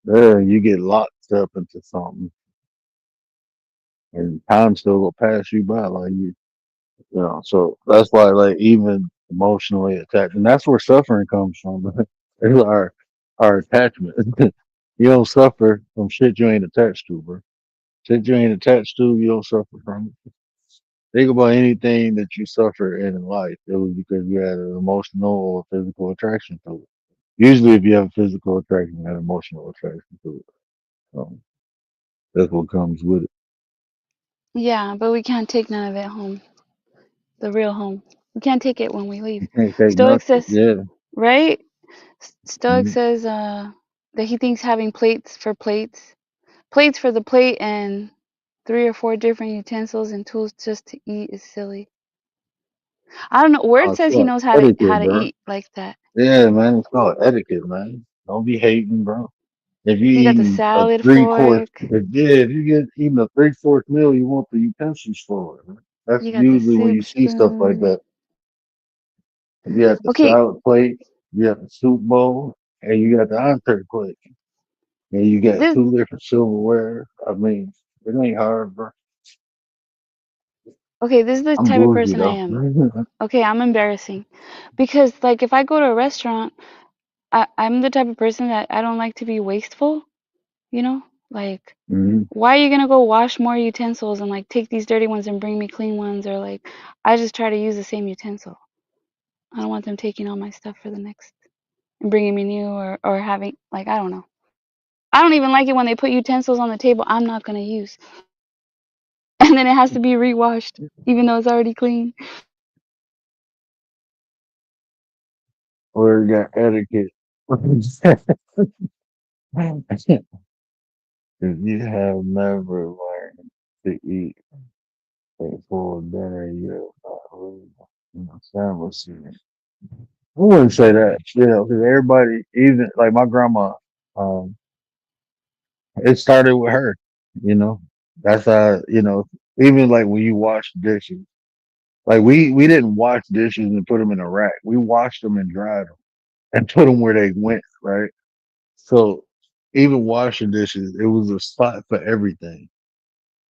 there, you get locked up into something, and time still go pass you by. Like you know. So that's why, like, even emotionally attached, and that's where suffering comes from. It's our attachment. You don't suffer from shit you ain't attached to, bro. Shit you ain't attached to, you don't suffer from it. Think about anything that you suffer in life. It was because you had an emotional or physical attraction to it. Usually, if you have a physical attraction, you have emotional attraction to it. So that's what comes with it. Yeah, but we can't take none of it home. The real home. We can't take it when we leave. You can't take Stoic nothing. says, Yeah. right? Stoic Mhm. says that he thinks having plates for the plate, and 3 or 4 different utensils and tools just to eat is silly. I don't know. Word Oh, says he fuck. knows how Etiquette, to bro. eat like that. Yeah, man. It's called etiquette, man. Don't be hating, bro. If you You got the eating a salad 3 course, fork. if you get eating a 3 course meal, you want the utensils for it. Man. That's You got the usually when soup you see stuff like spoon. that. You got the Okay, salad plate, you got the soup bowl, and you got the entree plate, and you got this 2 different silverware. I mean, it ain't hard, bro. this is the I'm type of bougie person I though. am. Okay, I'm embarrassing. Because like if I go to a restaurant, I'm the type of person that I don't like to be wasteful, you know? Like Hmm. why are you gonna go wash more utensils and like take these dirty ones and bring me clean ones, or like I just try to use the same utensil. I don't want them taking all my stuff for the next and bringing me new, or having like I don't know. I don't even like it when they put utensils on the table I'm not gonna use, and then it has to be rewashed even though it's already clean. Or you got etiquette. If you have never learned to eat a full dinner, you're not really, sandwich. I wouldn't say that, because everybody, even like my grandma, um, it started with her, you know. That's how, even like when you wash dishes, like we didn't wash dishes and put them in a rack. We washed them and dried them and put them where they went, right? So even washing dishes, it was a spot for everything.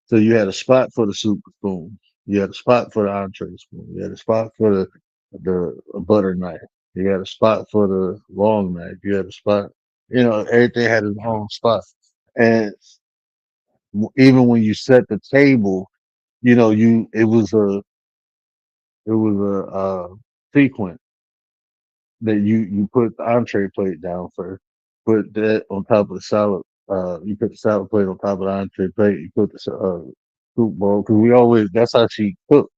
So you had a spot for the soup spoon. You had a spot for the entree spoon. You had a spot for the butter knife. You had a spot for the long knife. You had a spot. Everything had its own spot. And even when you set the table, you it was a sequence that you put the entree plate down first. Put that on top of the salad. You put the salad plate on top of the entree plate. You put the soup bowl because we always that's how she cooked.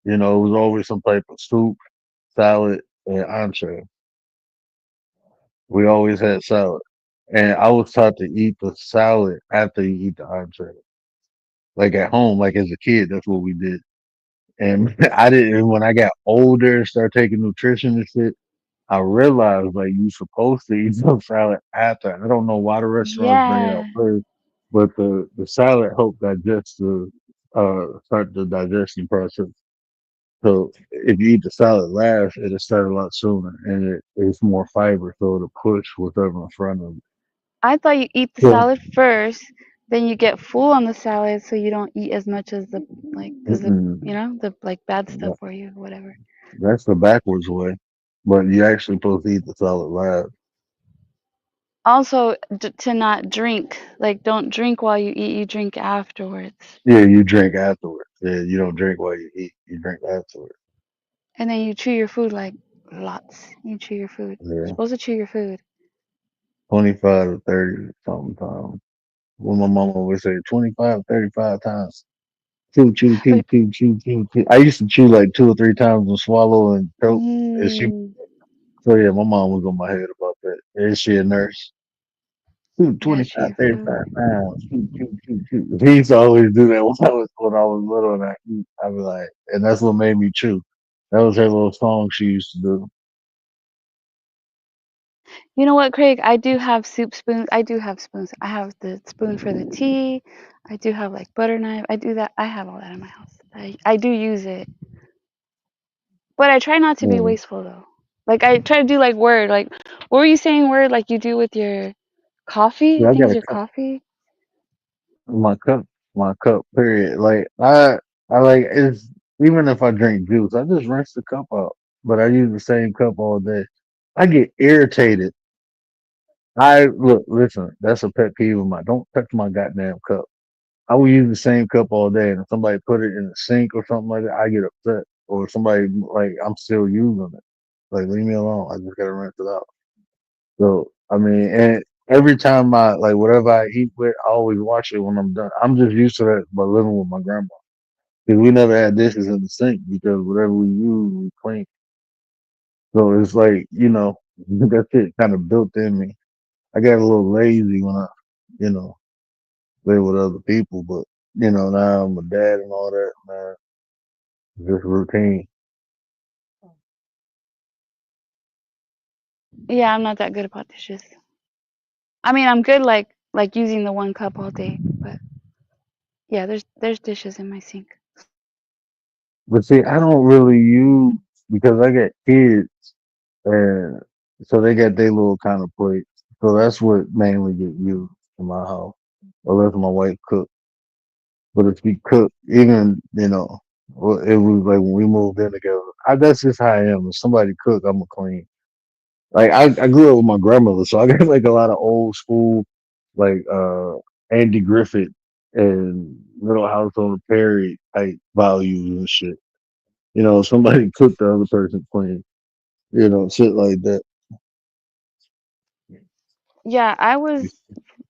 It was always some type of soup, salad, and entree. We always had salad, and I was taught to eat the salad after you eat the entree. Like at home, like as a kid, that's what we did. And I didn't. When I got older and started taking nutrition and shit, I realized like you supposed to eat some salad after. I don't know why the restaurants bring it out Yeah, first, but the salad helped start the digestion process. So if you eat the salad last, it'll start a lot sooner, and it's more fiber, so it'll push whatever in front of it. I thought you eat the So, salad first, then you get full on the salad so you don't eat as much as the like because mm-mm, the like bad stuff that- for you, whatever. that's the backwards way. But you actually supposed to eat the salad last. Also, to not drink, like don't drink while you eat, you drink afterwards. Yeah, you drink afterwards. Yeah, you don't drink while you eat. You drink afterwards. And then you chew your food like lots. You chew your food. You're Yeah, supposed to chew your food. 25 to 30 sometimes. Well, my mom always say 25, 35 times. chew, chew, chew, chew, chew, chew, chew. I used to chew like 2 or 3 times and swallow and choke. And she, Mm, so yeah, my mom was on my head about that. Is she a nurse? Shoot, yeah, 25, she. 35 pounds. Shoot, shoot, shoot, shoot. He used to always do that when I was little, and I be like, and that's what made me chew. That was her little song she used to do. You know what, Craig? I do have soup spoons. I do have spoons. I have the spoon for the tea. I do have like butter knife. I do that. I have all that in my house. I do use it, but I try not to be Mm. wasteful though. Like I try to do like Word. Like what were you saying? Word like you do with your coffee? Yeah, I I think got it's a your cup, coffee. my cup. Period. Like I like it's even if I drink juice, I just rinse the cup out. But I use the same cup all day. I get irritated. Listen. That's a pet peeve of mine. Don't touch my goddamn cup. I will use the same cup all day, and if somebody put it in the sink or something like that, I get upset. Or somebody like I'm still using it. Like leave me alone. I just gotta rinse it out. So I mean, and every time I like whatever I eat with, I always wash it when I'm done. I'm just used to that by living with my grandma because we never had dishes in the sink because whatever we use, we clean. So it's like that shit kind of built in me. I got a little lazy when I, you know, live with other people, but now I'm a dad and all that, man. Just routine. Yeah, I'm not that good about dishes. I mean, I'm good like using the one cup all day, but yeah, there's dishes in my sink. But see, I don't really use because I got kids, and so they got their little kind of plates. So that's what mainly get used in my house, unless my wife cooks. But if she cook, even well, it was like when we moved in together. That's just how I am. If somebody cook, I'm a clean. Like I grew up with my grandmother, so I got like a lot of old school, like Andy Griffith and Little House on the Prairie type values and shit. Somebody cook the other person clean. Shit like that. Yeah, I was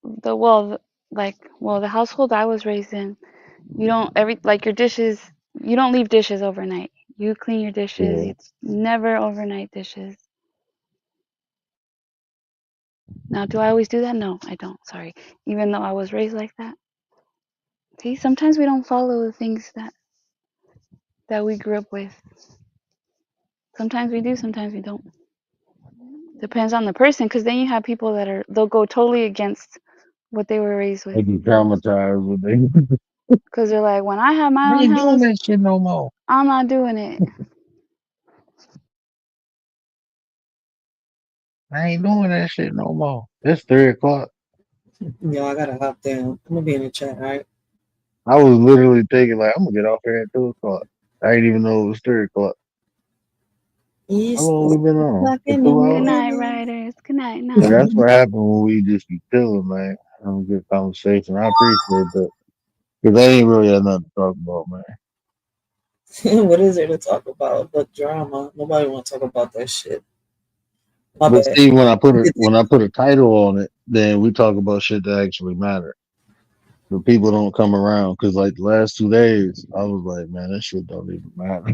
the well, the household I was raised in. You don't every like your dishes. You don't leave dishes overnight. You clean your dishes. Yeah. It's never overnight dishes. Now, do I always do that? No, I don't. Sorry. Even though I was raised like that. See, sometimes we don't follow the things that we grew up with. Sometimes we do, sometimes we don't. Depends on the person, because then you have people they'll go totally against what they were raised They with. be traumatized with they. Because they're like, when I have I my own ain't doing house, that shit no more. I'm not doing it. I ain't doing that shit no more. It's 3 o'clock. Yo, I gotta hop down. I'm gonna be in the chat, all right? I was literally thinking like I'm gonna get off here at 2 o'clock. I didn't even know it was 3 o'clock. How It's long we been on? o'clock For in the 'Good2 hours? night, morning. writers. Good night, And night. that's what happened when we just be chilling, man. Having a good conversation. I appreciate that. Because they ain't really had nothing to talk about, man. What is there to talk about but drama? Nobody want to talk about that shit. My But bad. see, when I put a title on it, then we talk about shit that actually matter. But people don't come around because like the last 2 days, I was like, man, that shit don't even matter.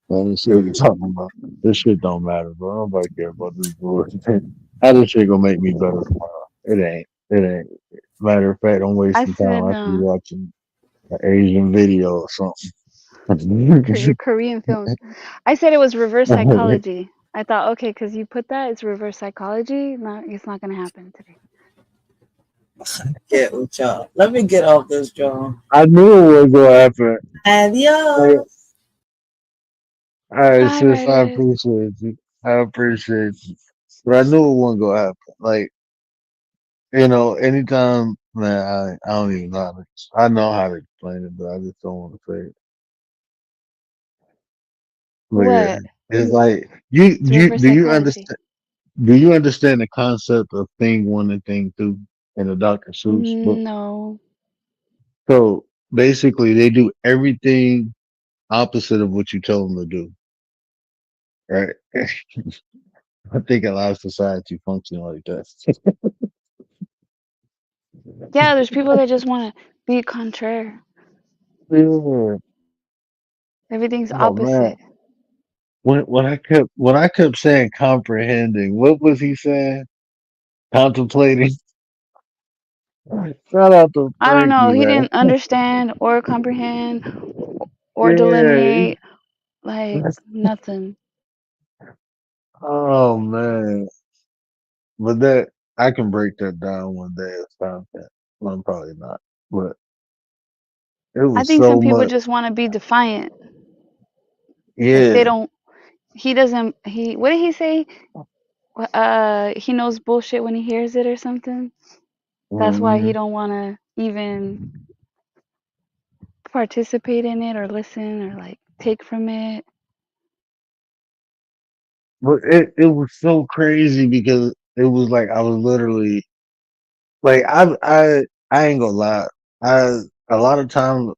Man, this shit we talking about. This shit don't matter, bro. Nobody care about this bullshit. How this shit gonna make me better tomorrow? It ain't. It ain't. Matter of fact, I'm I wasting time. said I should be watching an Asian video or something. Korean films. I said it was reverse psychology. I thought, okay, because you put that, it's reverse psychology. No, it's not going to happen today. Get with y'all. Let me get off this, John. I knew it was gonna happen. Like, Adios. all right, Bye, sis, I writers. appreciate you. I appreciate you. But I knew it wasn't gonna happen. Like, anytime, man, I don't even know how to, I know how to explain it, but I just don't want to say it. But yeah, What? it's like you, It's you, reverse do you psychology. understand? Do you understand the concept of thing one and thing two in the Dr. Seuss book? No. So basically, they do everything opposite of what you tell them to do, right? I think a lot of society function like that. Yeah, there's people that just want to be contraire. Yeah. Everything's Oh man. opposite. When I kept saying comprehending, what was he saying? Contemplating. Shout out to I don't know. Frankie, He man. didn't understand or comprehend or Yeah. delineate like nothing. Oh man. But that I can break that down one day as content. Well, I'm probably not. But it I was think some so people much. just want to be defiant. Like they Yeah. don't. He doesn't. He. What did he say? He knows bullshit when he hears it or something. That's why he hmm don't want to even participate in it or listen or like take from it. But it was so crazy because it was like I was literally like I ain't gonna lie. I a lot of times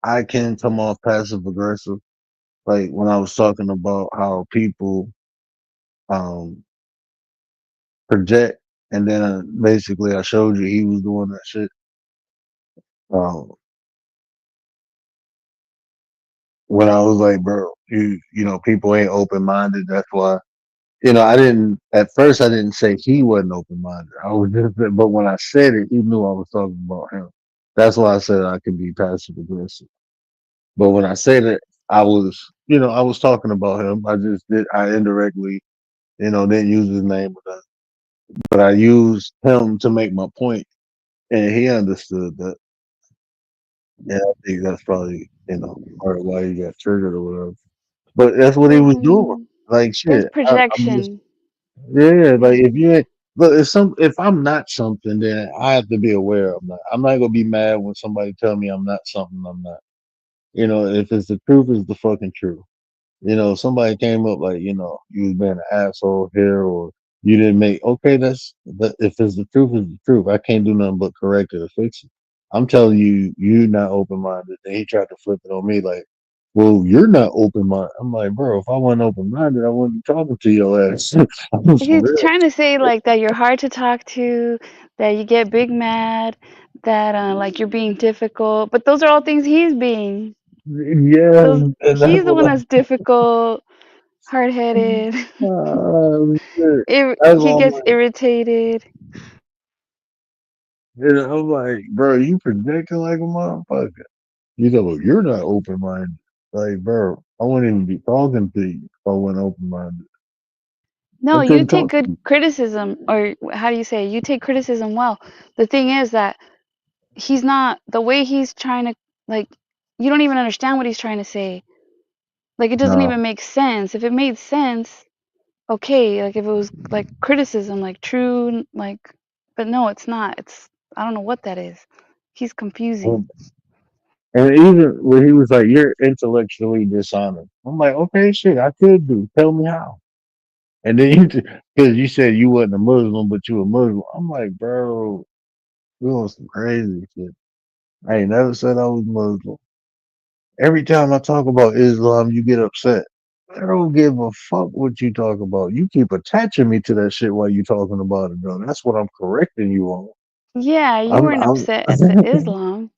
I can come off passive aggressive. Like when I was talking about how people um project, and then basically I showed you he was doing that shit. Um, when I was like, bro, you know, people ain't open minded. That's why, I didn't at first. I didn't say he wasn't open minded. I was just, but when I said it, he knew I was talking about him. That's why I said I could be passive aggressive. But when I said it, I was talking about him. I indirectly, didn't use his name, but I used him to make my point, and he understood that. Yeah, I think that's probably, part of why he got triggered or whatever. But that's what he was doing. Hmm. Like It's shit. I'm just projection. yeah. Like Yeah. if you ain't look, if I'm not something, then I have to be aware I'm not. I'm not gonna be mad when somebody tell me I'm not something I'm not. If it's the truth, it's the fucking truth. Somebody came up like, you was being an asshole here, or you didn't make okay, but if it's the truth, it's the truth. I can't do nothing but correct it or fix it. I'm telling you, you not open minded. And he tried to flip it on me like, well, you're not open minded. I'm like, bro, if I wasn't open minded, I wouldn't be talking to your ass. I'm for He's real. trying to say like that you're hard to talk to, that you get big mad, that like you're being difficult. But those are all things he's being. Yeah, Those and that's he's the one what that's difficult, hard headed. shit. That's He why I'm gets like, irritated. I'm like, bro, you projecting like a motherfucker. You know, you're not open minded. Like, bro, I wouldn't even be talking to you if I wasn't open minded. I No, you couldn't take talk to good you. criticism, or how do you say it? You take criticism well. The thing is that he's not the way he's trying to like. You don't even understand what he's trying to say. Like it doesn't No. even make sense. If it made sense, okay. Like if it was like criticism, like true, like, but no, it's not. It's I don't know what that is. He's confusing. And even when he was like, you're intellectually dishonest. I'm like, okay, shit, I could do. Tell me how. And then because you said you wasn't a Muslim, but you a Muslim. I'm like, bro, you on some crazy shit. I ain't never said I was Muslim. Every time I talk about Islam, you get upset. I don't give a fuck what you talk about. You keep attaching me to that shit while you talking about it, though. That's what I'm correcting you on. Yeah, you weren't I'm upset at the Islam.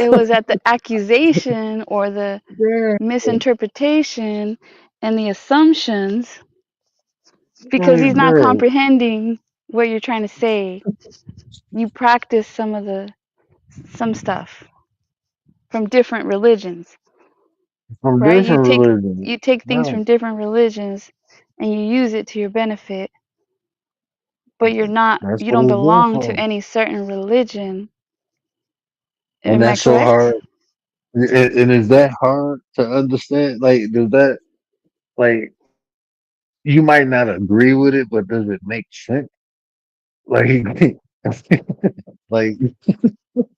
It was at the accusation or the yeah, misinterpretation and the assumptions because like, he's not bro, comprehending what you're trying to say. You practice some stuff from different religions, from right? You different take religions. you take things Right. from different religions and you use it to your benefit, but That's you what don't it's there belong to for. any certain religion. And Am I that's so correct? hard. And is that hard to understand? Like, does that, like, you might not agree with it, but does it make sense? Like, like,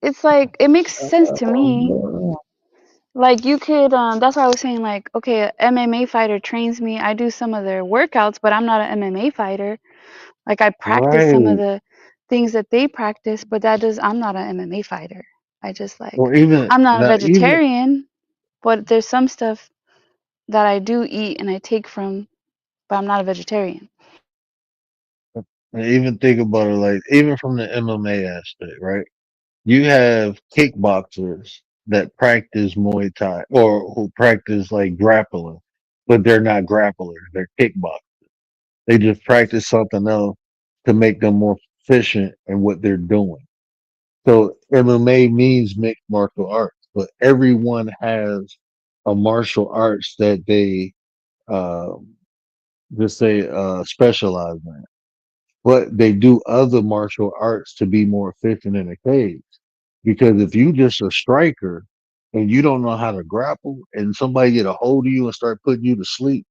It's like it makes sense to oh, me. no. Like you could that's why I was saying like okay, a MMA fighter trains me. I do some of their workouts, but I'm not an MMA fighter. Like I practice some of Right. the things that they practice, but that does I'm not an MMA fighter. I just like Or even, I'm not a not even, vegetarian, but there's some stuff that I do eat and I take from, but I'm not a vegetarian. and even think about it, like, even from the MMA aspect, right? You have kickboxers. that practice Muay Thai or who practice like grappling, but they're not grapplers. They're kickboxers. They just practice something else to make them more efficient in what they're doing. So MMA means mixed martial arts, but everyone has a martial arts that they um, just say specialize in. But they do other martial arts to be more efficient in a cage. Because if you just a striker and you don't know how to grapple and somebody get a hold of you and start putting you to sleep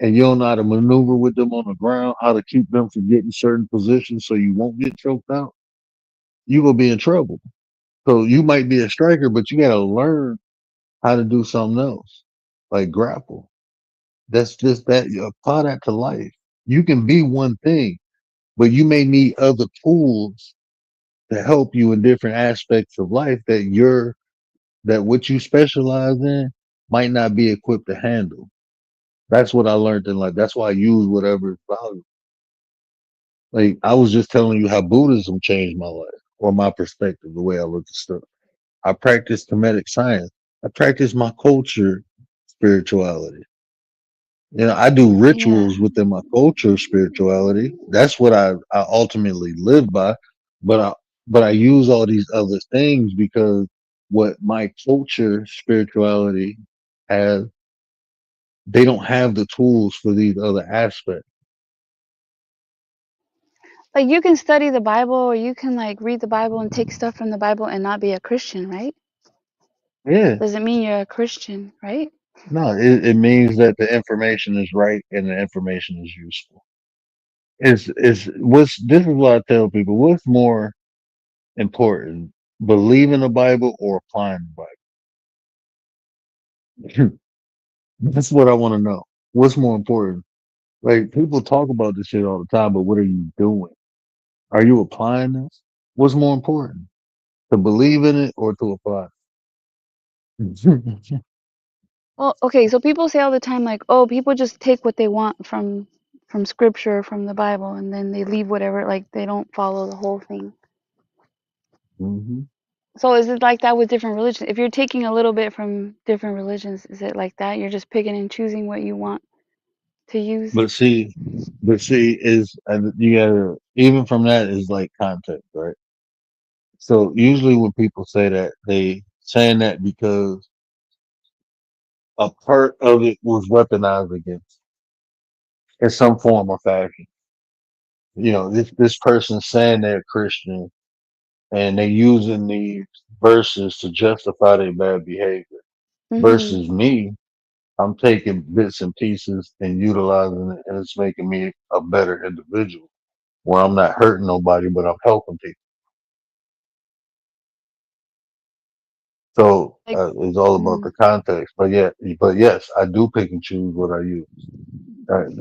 and you don't know how to maneuver with them on the ground, how to keep them from getting certain positions so you won't get choked out, you gonna be in trouble. So you might be a striker, but you gotta learn how to do something else, like grapple. That's just that you apply that to life. You can be one thing, but you may need other tools to help you in different aspects of life that what you specialize in might not be equipped to handle. That's what I learned in life. That's why I use whatever is valuable. Like I was just telling you how Buddhism changed my life or my perspective, the way I look at stuff. I practice Kemetic science. I practice my culture spirituality. You know, I do Yeah. rituals within my culture spirituality. That's what I ultimately live by. But I use all these other things because what my culture spirituality has, they don't have the tools for these other aspects. Like you can study the Bible or you can like read the Bible and take stuff from the Bible and not be a Christian, right? Yeah. Doesn't mean you're a Christian, right? No, it means that the information is right and the information is useful. It's what's this is what I tell people, what's more important, believing the Bible or applying the Bible? That's what I want to know. What's more important? Like people talk about this shit all the time, but what are you doing? Are you applying this? What's more important? To believe in it or to apply it? Well, okay, so people say all the time like, "Oh, people just take what they want from scripture, from the Bible, and then they leave whatever, like they don't follow the whole thing." hmm So is it like that with different religions? If you're taking a little bit from different religions, is it like that? You're just picking and choosing what you want to use? But see, is and you gotta even from that is like context, right? So usually when people say that, they saying that because a part of it was weaponized against in some form or fashion. You know, this person saying they're Christian and they using these verses to justify their bad behavior. Mhm. Versus me, I'm taking bits and pieces and utilizing it, and it's making me a better individual where I'm not hurting nobody, but I'm helping people. So Like it's all about mhm. the context. But yes, I do pick and choose what I use.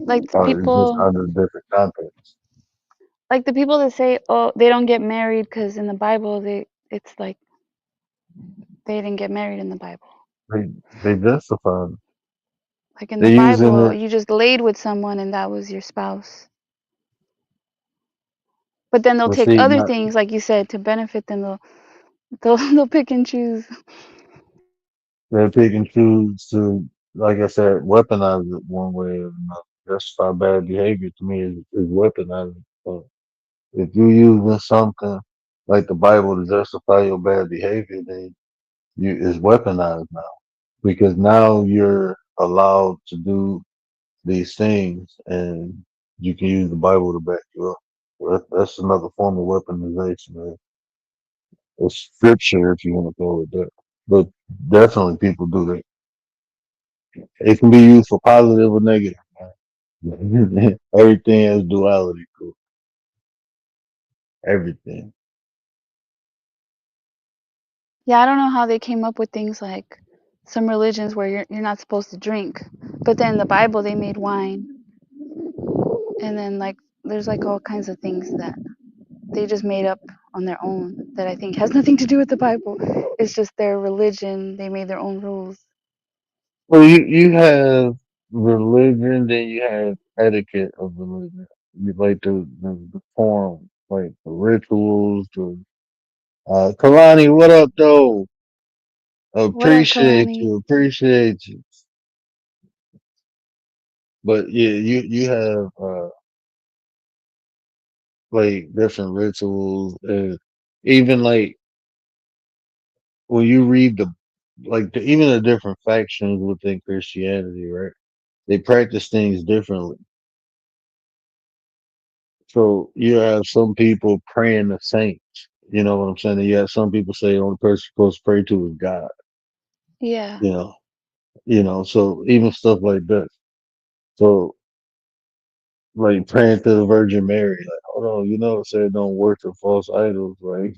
Like the It's just people under different contexts. like the people that say, "Oh, they don't get married because in the Bible it's like they didn't get married in the Bible." They they justify it. Like in the They using Bible, it. you just laid with someone and that was your spouse. But then they'll But take see, other not things, like you said, to benefit them. They'll pick and choose. they pick and choose to, like I said, weaponize it one way or another. Justify bad behavior to me is weaponizing. So if you using something like the Bible to justify your bad behavior, then you is weaponized now because now you're allowed to do these things and you can use the Bible to back you up. Well, that's another form of weaponization, man. It's scripture if you want to call it that. But definitely people do that. It can be used for positive or negative. Man. Everything has duality, cool. Everything. Yeah, I don't know how they came up with things like some religions where you're not supposed to drink, but then in the Bible they made wine, and then like there's like all kinds of things that they just made up on their own that I think has nothing to do with the Bible. It's just their religion. They made their own rules. Well, you have religion, then you have etiquette of religion. You like the form, like the rituals, the Kalani, what up, though? What up, Appreciate Kalani? you. Appreciate you. But yeah, you have like different rituals, and even like when you read even the different factions within Christianity, right? They practice things differently. So you have some people praying to saints. You know what I'm saying? And you have some people say the only person you're supposed to pray to is God. Yeah. You know, So even stuff like that. So like praying to the Virgin Mary, like, hold on, it said don't worship false idols, right?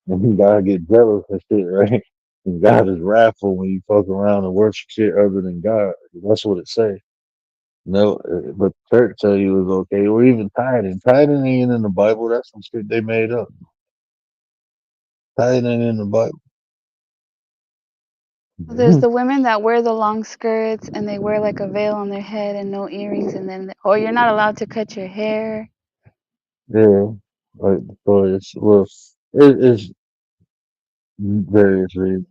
And God get jealous and shit, right? And God is wrathful when you fuck around and worship shit other than God. That's what it say. No, but the church tell you it's okay, or even tithing. Tithing ain't in the Bible. That's some shit they made up. Tithing ain't in the Bible. There's the women that wear the long skirts and they wear like a veil on their head and no earrings, and then or you're not allowed to cut your hair. Yeah, like so it's various reasons.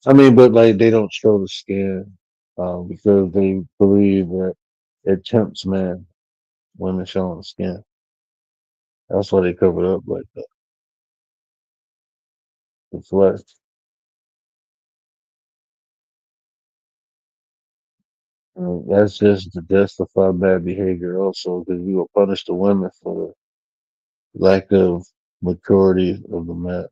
I mean, but like they don't show the skin, because they believe that it tempts men, women showing the skin. That's why they cover it up like that. The flesh. And that's just to justify bad behavior also, because you will punish the women for the lack of maturity of the men.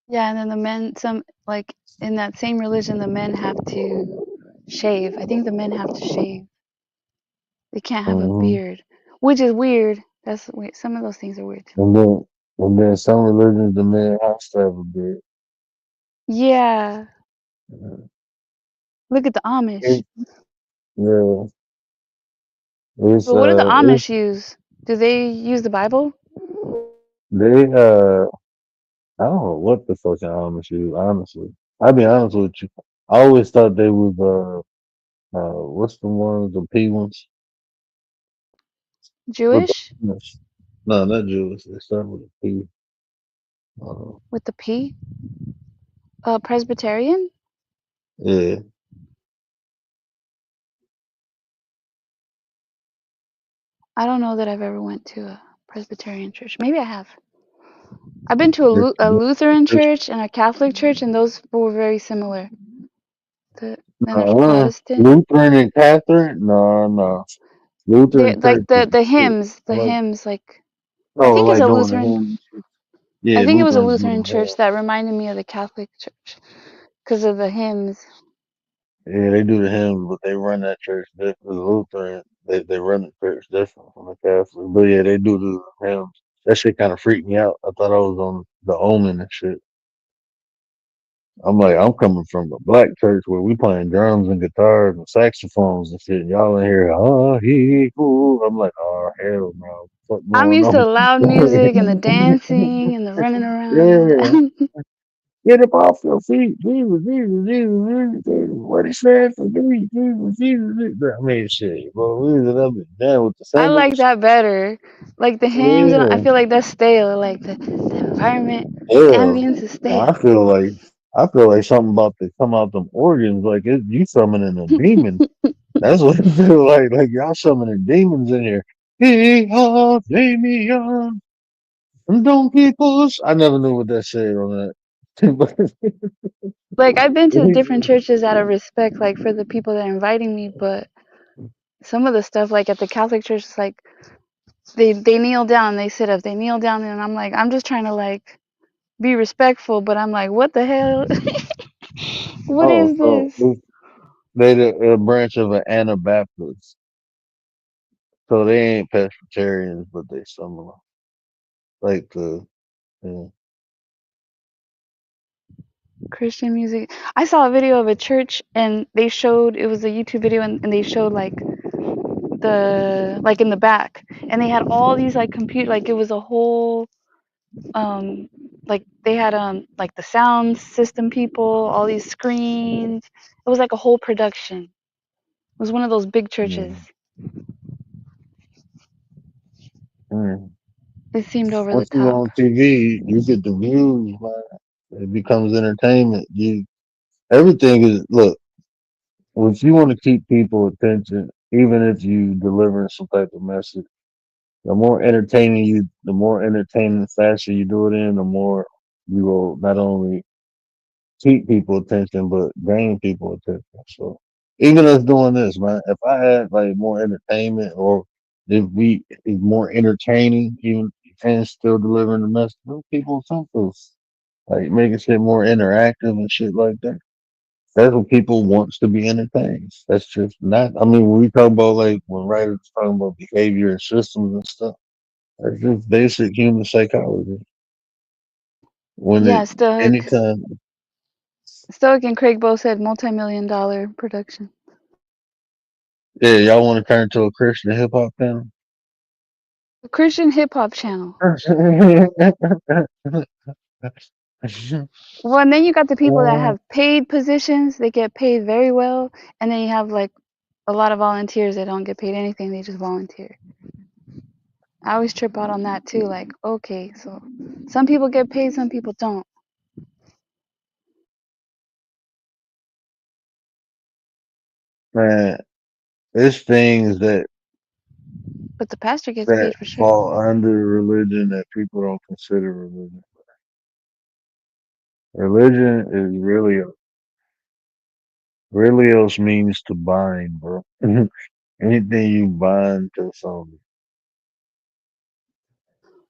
Yeah, and then the men, some like in that same religion, the men have to shave. I think the men have to shave. They can't have a Hmm. beard, which is weird. That's weird. Some of those things are weird to me. And then some religions, the men have to have a beard. Yeah, Uh, look at the Amish. It, yeah, it's But what do the it's Amish use? Do they use the Bible? they I don't know what the fucking Amish is, honestly. I'll be honest with you. I always thought they was what's the ones, the P ones? What the Jewish Amish? No, not Jewish. They start with a P. Uh, with the P? Presbyterian? yeah. I don't know that I've ever went to a Presbyterian church. Maybe I have. I've been to a Christian- Lutheran Christian- church and a Catholic church, and those were very similar. Then there's Uh-uh. Protestant. Lutheran and Catherine? No, no. They're Lutheran church like is the shit. hymns, the Like, hymns. Like I oh, think it's like a doing the Lutheran. hymns. Yeah, I think it was a Lutherans do Lutheran the church hymns. that reminded me of the Catholic church because of the hymns. Yeah, they do the hymns, but they run that church different. The Lutheran, they run the church different from the Catholic. But yeah, they do the hymns. That shit kind of freaked me out. I thought I was on the Omen and shit. I'm like, I'm coming from the black church where we playing drums and guitars and saxophones and shit. Y'all in here, ooh. I'm like, oh hell no, what's I'm going used to on? the loud music and the dancing and the running around. Yeah, get up off your feet, Jesus, Jesus, Jesus, Jesus. What he said for me, Jesus, Jesus, Jesus. I mean, shit, bro, we was up and down with the I like sandwich. that better. Like the hymns, and I Yeah, feel like that's stale. Like the environment, the yeah. ambience is I stale. feel like I feel like something about to come out them organs, like you summoning a demon. That's what it feel like. Like y'all summoning demons in here. Hey, Damien, don't keep us. I never knew what that said on that. Like I've been to different churches out of respect, like for the people that are inviting me, but some of the stuff, like at the Catholic church, it's like they kneel down, they sit up, they kneel down, and I'm like, I'm just trying to like be respectful, but I'm like, what the hell? What Oh, is so this? they a branch of an Anabaptist. So they ain't Presbyterians, but they similar. Like yeah. Christian music. I saw a video of a church and they showed it was a YouTube video and they showed like the like in the back and they had all these like compute like it was a whole like they had like the sound system people, all these screens. It was like a whole production. It was one of those big churches. Mm, mm. It seemed over the Once you top. on TV, you get the views, man. It becomes entertainment. Everything is look. If you want to keep people attention, even if you delivering some type of message, the more entertaining fashion you do it in, the more you will not only keep people attention, but gain people attention. So even us doing this, man, if I had like more entertainment or if we is more entertaining, even and still delivering the message, those people something like making shit more interactive and shit like that. That's what people wants to be entertained. That's just not. I mean, when we talk about like when writers talking about behavior and systems and stuff, that's just basic human psychology. When Yeah, it Stoic. anytime, Stoic and Craig both said multi-million-dollar production. yeah, y'all want to turn to a Christian hip hop channel. A Christian hip hop channel. Well, and then you got the people that have paid positions. They get paid very well, and then you have like a lot of volunteers that don't get paid anything. They just volunteer. I always trip out on that too. Like, okay, so some people get paid, some people don't. Man, there's things But the pastor gets that paid for sure. fall under religion that people don't consider religion. Religion is religios means to bind, bro. Anything you bind to something.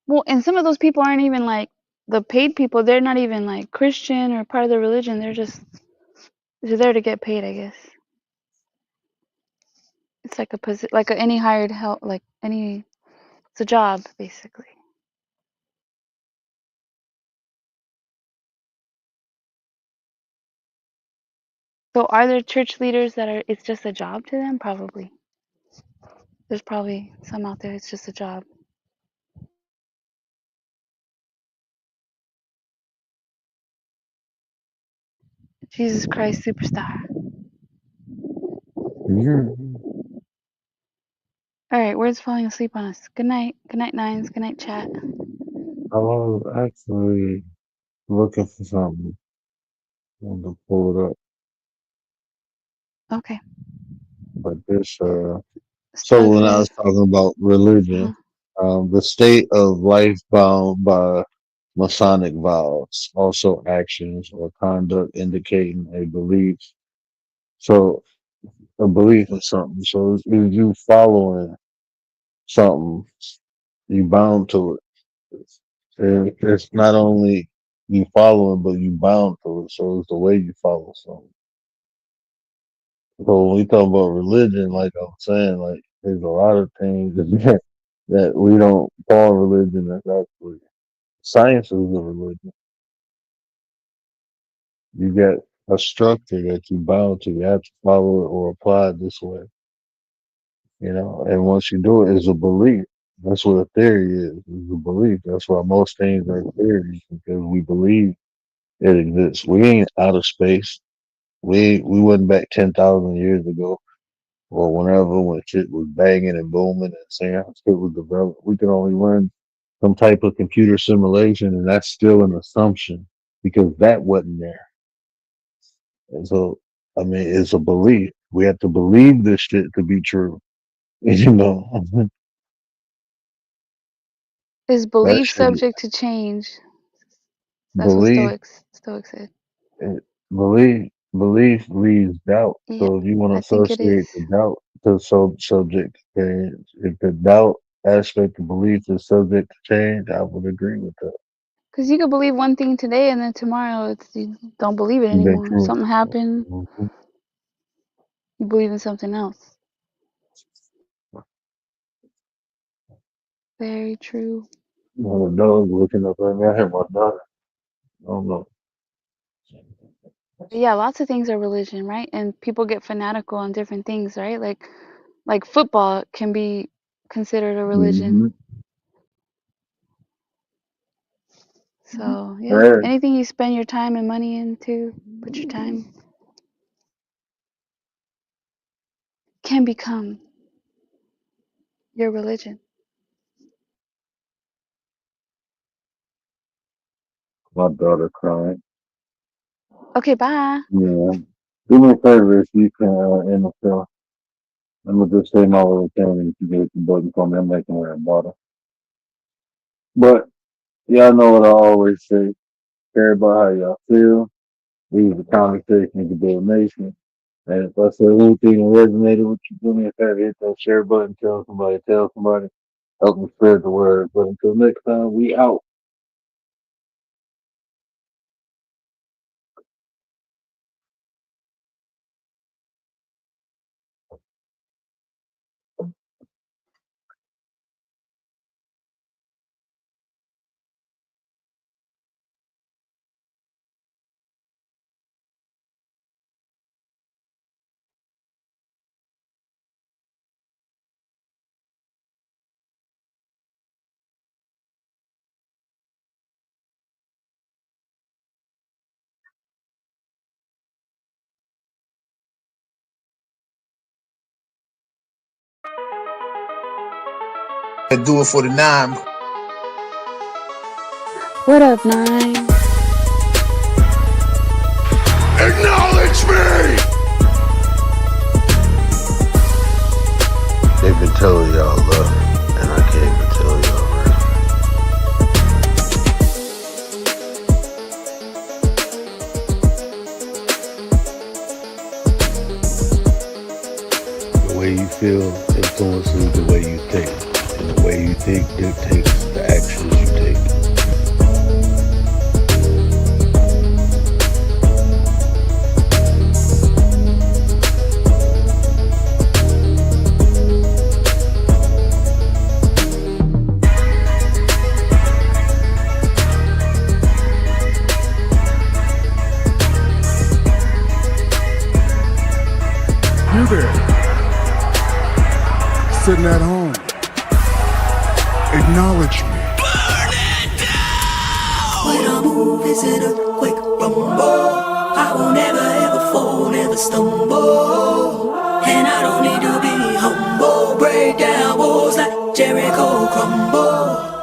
Well, and some of those people aren't even like the paid people. They're not even like Christian or part of the religion. They're there to get paid, I guess. It's like any hired help, like any. It's a job basically. So are there church leaders that are? It's just a job to them? Probably. There's probably some out there. It's just a job. Jesus Christ Superstar. Mhm. All right, words falling asleep on us. Good night. Good night, Nines. Good night, chat. I was actually looking for something. I wanted to pull it up, Okay. but this. So Stoic when I was says, talking about religion, uh-huh. the state of life bound by Masonic vows, also actions or conduct indicating a belief. So a belief in something. So if you following something, you bound to it. It's not only you following, but you bound to it. So it's the way you follow something. So when we talk about religion, like I was saying, like there's a lot of things that we don't call religion. That's actually science is a religion. You get a structure that you bound to. You have to follow it or apply it this way. And once you do it, it's a belief. That's what a theory is. It's a belief. That's why most things are theories because we believe it exists. We ain't out of space. We wasn't back 10,000 years ago or whenever when shit was banging and booming and saying how shit was developed. We could only run some type of computer simulation, and that's still an assumption because that wasn't there. And so, I mean, it's a belief. We have to believe this shit to be true. You know, Is that belief shit. subject to change? That's what Belief, Stoic said. eh, belief leaves doubt. Yeah, So if you want to I think it is. associate the doubt to subject to change, if the doubt aspect of belief is subject to change, I would agree with that. Because you could believe one thing today and then tomorrow you don't believe it They anymore. true. Something happened, Mhm. you believe in something else. Very true. My dog looking up at me. I hear my daughter. I don't know. But yeah, lots of things are religion, right? And people get fanatical on different things, right? Like football can be considered a religion. Mm-hmm. So yeah, Yeah. anything you spend your time and money into, put your time, can become your religion. My daughter crying. Okay, bye. Yeah. Do me a favor if you can end the show. I'm gonna just say my little thing and if you get the button for me, I'm making her a bottle. But y'all know what I always say. Care about how y'all feel. Leave the conversation to the nation. And if I said anything that resonated with you, do me a favor, hit that share button, tell somebody, help me spread the word. But until next time, we out. And do it for the 9. What up, Nine? Acknowledge me! They've been telling y'all love, and I can't even tell y'all right. The way you feel influences the way you think, and the way you think dictates the actions you take. You there, sitting at home, acknowledge me. When I move, is it a quick rumble? I will never ever fall, never stumble. And I don't need to be humble. Break down walls like Jericho crumble.